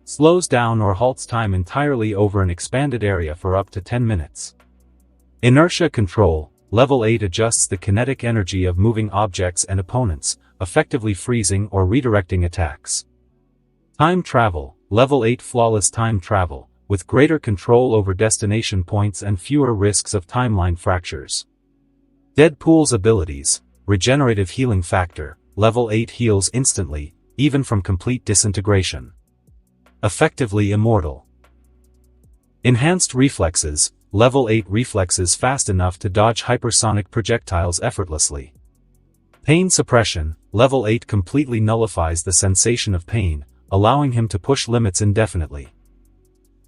Slows down or halts time entirely over an expanded area for up to 10 minutes. Inertia Control, level 8 adjusts the kinetic energy of moving objects and opponents, effectively freezing or redirecting attacks. Time Travel, level 8 flawless time travel, with greater control over destination points and fewer risks of timeline fractures. Deadpool's abilities, Regenerative Healing Factor, level 8 heals instantly, even from complete disintegration. Effectively immortal. Enhanced Reflexes, level 8 reflexes fast enough to dodge hypersonic projectiles effortlessly. Pain Suppression, level 8 completely nullifies the sensation of pain, allowing him to push limits indefinitely.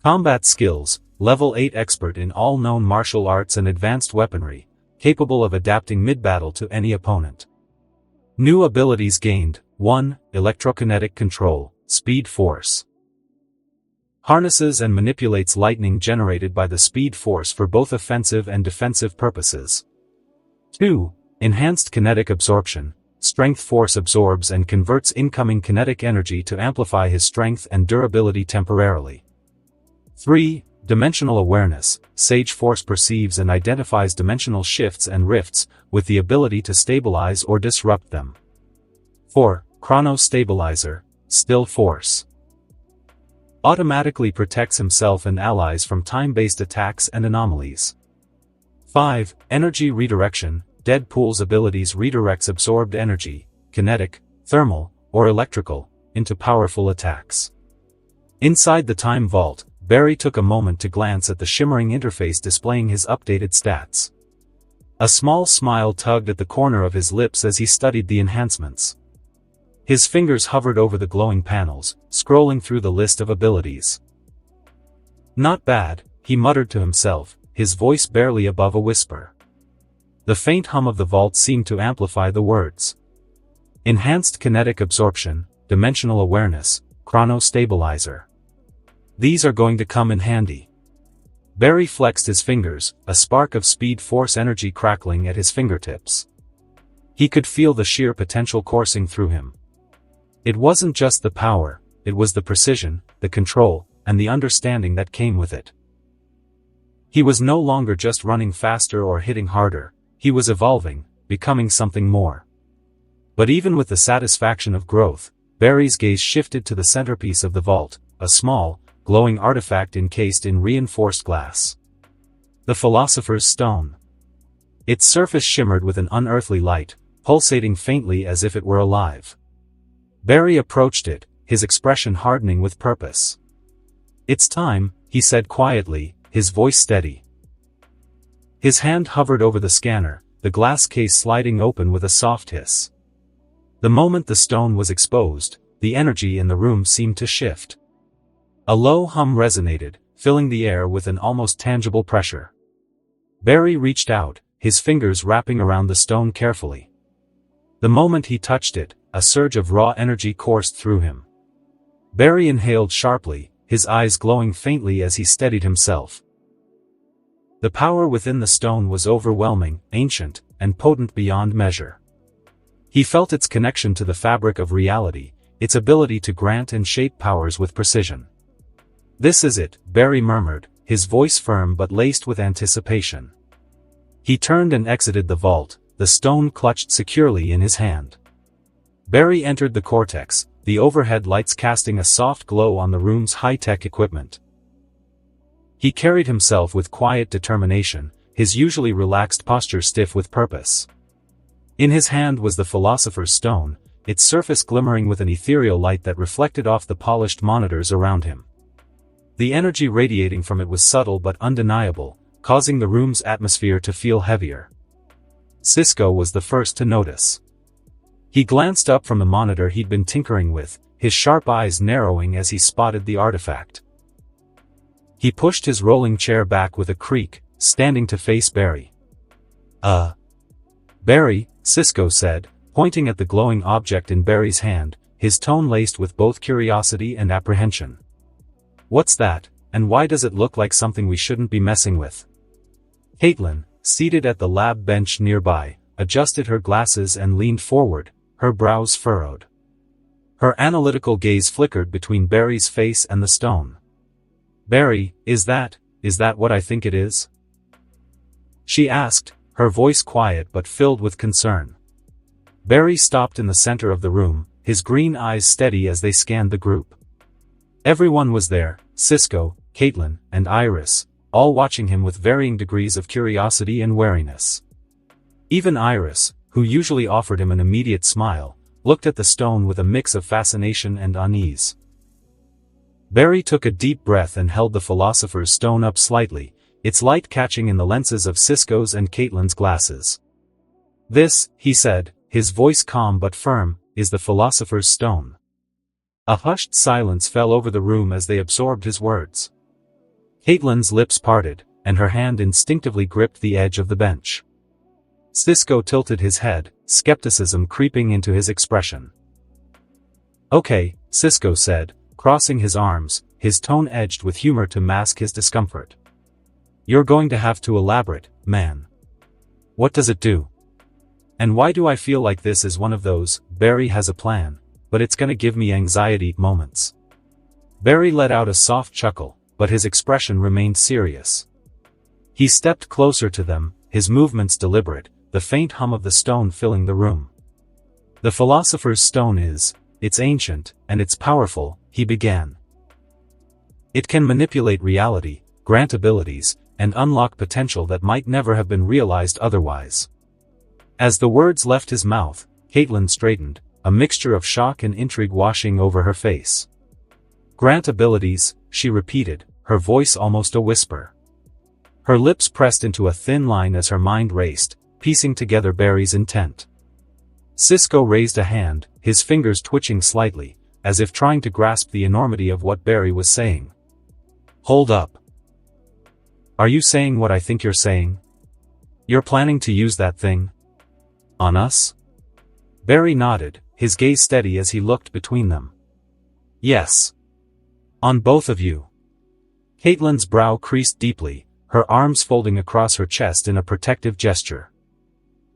Combat Skills, level 8 expert in all known martial arts and advanced weaponry, capable of adapting mid-battle to any opponent. New abilities gained: 1. Electrokinetic Control, Speed Force. Harnesses and manipulates lightning generated by the speed force for both offensive and defensive purposes. 2. Enhanced kinetic absorption. Strength force absorbs and converts incoming kinetic energy to amplify his strength and durability temporarily. 3. Dimensional awareness. Sage force perceives and identifies dimensional shifts and rifts, with the ability to stabilize or disrupt them. 4. Chrono stabilizer. Still force. Automatically protects himself and allies from time-based attacks and anomalies. 5. Energy redirection. Deadpool's abilities redirects absorbed energy, kinetic, thermal, or electrical, into powerful attacks. Inside the time vault, Barry took a moment to glance at the shimmering interface displaying his updated stats. A small smile tugged at the corner of his lips as he studied the enhancements. His fingers hovered over the glowing panels, scrolling through the list of abilities. Not bad, he muttered to himself, his voice barely above a whisper. The faint hum of the vault seemed to amplify the words. Enhanced kinetic absorption, dimensional awareness, chrono stabilizer. These are going to come in handy. Barry flexed his fingers, a spark of speed force energy crackling at his fingertips. He could feel the sheer potential coursing through him. It wasn't just the power, it was the precision, the control, and the understanding that came with it. He was no longer just running faster or hitting harder, he was evolving, becoming something more. But even with the satisfaction of growth, Barry's gaze shifted to the centerpiece of the vault, a small, glowing artifact encased in reinforced glass. The Philosopher's Stone. Its surface shimmered with an unearthly light, pulsating faintly as if it were alive. Barry approached it, his expression hardening with purpose. It's time, he said quietly, his voice steady. His hand hovered over the scanner, the glass case sliding open with a soft hiss. The moment the stone was exposed, the energy in the room seemed to shift. A low hum resonated, filling the air with an almost tangible pressure. Barry reached out, his fingers wrapping around the stone carefully. The moment he touched it, a surge of raw energy coursed through him. Barry inhaled sharply, his eyes glowing faintly as he steadied himself. The power within the stone was overwhelming, ancient, and potent beyond measure. He felt its connection to the fabric of reality, its ability to grant and shape powers with precision. This is it, Barry murmured, his voice firm but laced with anticipation. He turned and exited the vault, the stone clutched securely in his hand. Barry entered the cortex, the overhead lights casting a soft glow on the room's high-tech equipment. He carried himself with quiet determination, his usually relaxed posture stiff with purpose. In his hand was the Philosopher's Stone, its surface glimmering with an ethereal light that reflected off the polished monitors around him. The energy radiating from it was subtle but undeniable, causing the room's atmosphere to feel heavier. Cisco was the first to notice. He glanced up from the monitor he'd been tinkering with, his sharp eyes narrowing as he spotted the artifact. He pushed his rolling chair back with a creak, standing to face Barry. Barry, Cisco said, pointing at the glowing object in Barry's hand, his tone laced with both curiosity and apprehension. What's that, and why does it look like something we shouldn't be messing with? Caitlin, seated at the lab bench nearby, adjusted her glasses and leaned forward, her brows furrowed. Her analytical gaze flickered between Barry's face and the stone. Barry, is that what I think it is? She asked, her voice quiet but filled with concern. Barry stopped in the center of the room, his green eyes steady as they scanned the group. Everyone was there, Cisco, Caitlin, and Iris, all watching him with varying degrees of curiosity and wariness. Even Iris, who usually offered him an immediate smile, looked at the stone with a mix of fascination and unease. Barry took a deep breath and held the Philosopher's Stone up slightly, its light catching in the lenses of Cisco's and Caitlin's glasses. This, he said, his voice calm but firm, is the Philosopher's Stone. A hushed silence fell over the room as they absorbed his words. Caitlin's lips parted, and her hand instinctively gripped the edge of the bench. Cisco tilted his head, skepticism creeping into his expression. Okay, Cisco said, crossing his arms, his tone edged with humor to mask his discomfort. You're going to have to elaborate, man. What does it do? And why do I feel like this is one of those, Barry has a plan, but it's gonna give me anxiety moments? Barry let out a soft chuckle, but his expression remained serious. He stepped closer to them, his movements deliberate, the faint hum of the stone filling the room. The philosopher's stone it's ancient, and it's powerful, he began. It can manipulate reality, grant abilities, and unlock potential that might never have been realized otherwise. As the words left his mouth, Caitlin straightened, a mixture of shock and intrigue washing over her face. Grant abilities, she repeated, her voice almost a whisper. Her lips pressed into a thin line as her mind raced, piecing together Barry's intent. Cisco raised a hand, his fingers twitching slightly, as if trying to grasp the enormity of what Barry was saying. Hold up. Are you saying what I think you're saying? You're planning to use that thing? On us? Barry nodded, his gaze steady as he looked between them. Yes. On both of you. Caitlin's brow creased deeply, her arms folding across her chest in a protective gesture.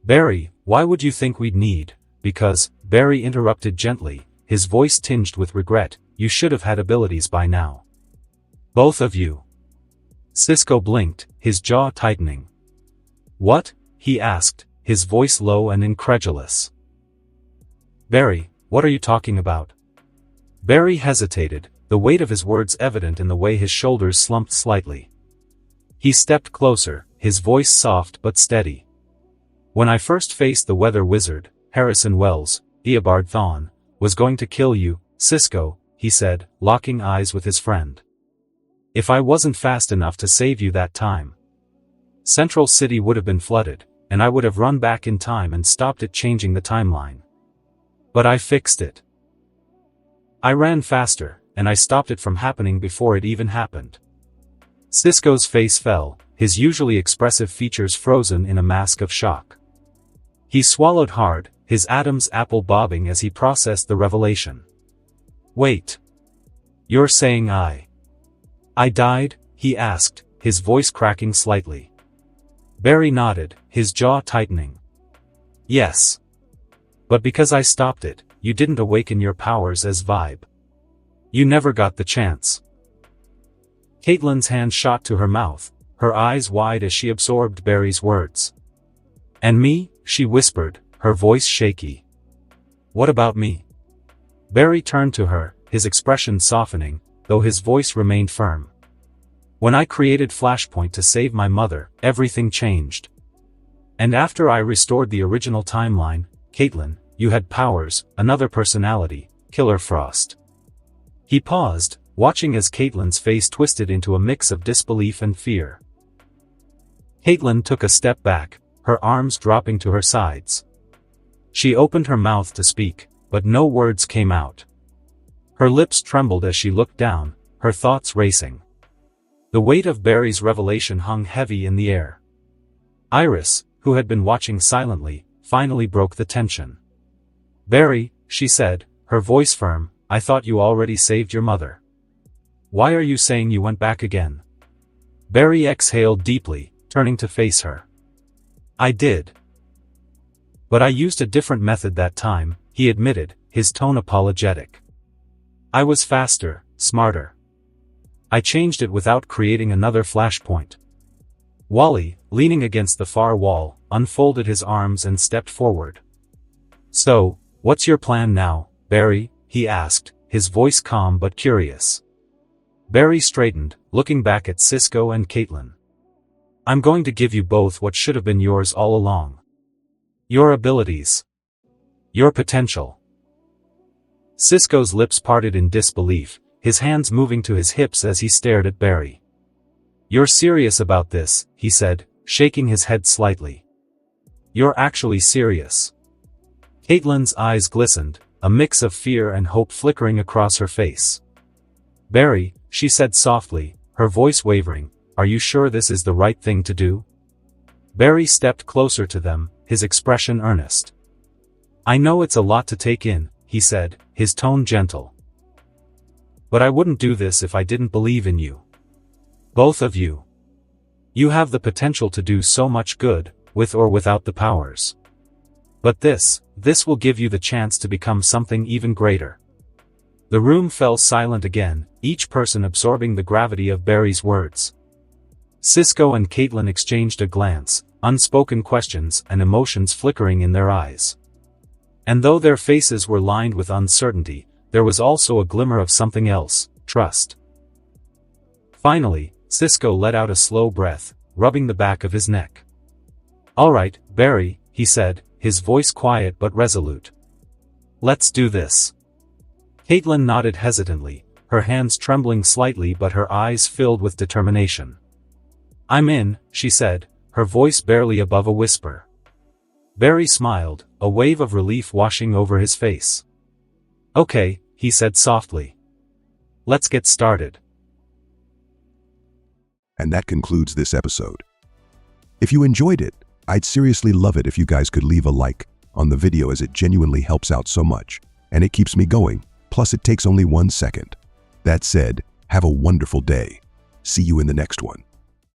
Barry, why would you think we'd need? Because, Barry interrupted gently, his voice tinged with regret, you should have had abilities by now. Both of you. Cisco blinked, his jaw tightening. What? He asked, his voice low and incredulous. Barry, what are you talking about? Barry hesitated, the weight of his words evident in the way his shoulders slumped slightly. He stepped closer, his voice soft but steady. When I first faced the weather wizard, Harrison Wells, Eobard Thawne, was going to kill you, Cisco, he said, locking eyes with his friend. If I wasn't fast enough to save you that time, Central City would have been flooded, and I would have run back in time and stopped it changing the timeline. But I fixed it. I ran faster, and I stopped it from happening before it even happened. Cisco's face fell, his usually expressive features frozen in a mask of shock. He swallowed hard, his Adam's apple bobbing as he processed the revelation. Wait. You're saying I died? He asked, his voice cracking slightly. Barry nodded, his jaw tightening. Yes. But because I stopped it, you didn't awaken your powers as Vibe. You never got the chance. Caitlin's hand shot to her mouth, her eyes wide as she absorbed Barry's words. And me? She whispered, her voice shaky. What about me? Barry turned to her, his expression softening, though his voice remained firm. When I created Flashpoint to save my mother, everything changed. And after I restored the original timeline, Caitlin, you had powers, another personality, Killer Frost. He paused, watching as Caitlin's face twisted into a mix of disbelief and fear. Caitlin took a step back, her arms dropping to her sides. She opened her mouth to speak, but no words came out. Her lips trembled as she looked down, her thoughts racing. The weight of Barry's revelation hung heavy in the air. Iris, who had been watching silently, finally broke the tension. Barry, she said, her voice firm, I thought you already saved your mother. Why are you saying you went back again? Barry exhaled deeply, turning to face her. I did. But I used a different method that time, he admitted, his tone apologetic. I was faster, smarter. I changed it without creating another flashpoint. Wally, leaning against the far wall, unfolded his arms and stepped forward. So, what's your plan now, Barry? He asked, his voice calm but curious. Barry straightened, looking back at Cisco and Caitlin. I'm going to give you both what should have been yours all along. Your abilities. Your potential. Cisco's lips parted in disbelief, his hands moving to his hips as he stared at Barry. You're serious about this, he said, shaking his head slightly. You're actually serious. Caitlin's eyes glistened, a mix of fear and hope flickering across her face. Barry, she said softly, her voice wavering, are you sure this is the right thing to do? Barry stepped closer to them, his expression earnest. I know it's a lot to take in, he said, his tone gentle. But I wouldn't do this if I didn't believe in you. Both of you. You have the potential to do so much good, with or without the powers. But this will give you the chance to become something even greater. The room fell silent again, each person absorbing the gravity of Barry's words. Cisco and Caitlin exchanged a glance, unspoken questions and emotions flickering in their eyes. And though their faces were lined with uncertainty, there was also a glimmer of something else, trust. Finally, Cisco let out a slow breath, rubbing the back of his neck. "All right, Barry," he said, his voice quiet but resolute. "Let's do this." Caitlin nodded hesitantly, her hands trembling slightly but her eyes filled with determination. "I'm in," she said, her voice barely above a whisper. Barry smiled, a wave of relief washing over his face. "Okay," he said softly. "Let's get started." And that concludes this episode. If you enjoyed it, I'd seriously love it if you guys could leave a like on the video, as it genuinely helps out so much, and it keeps me going, plus it takes only 1 second. That said, have a wonderful day. See you in the next one.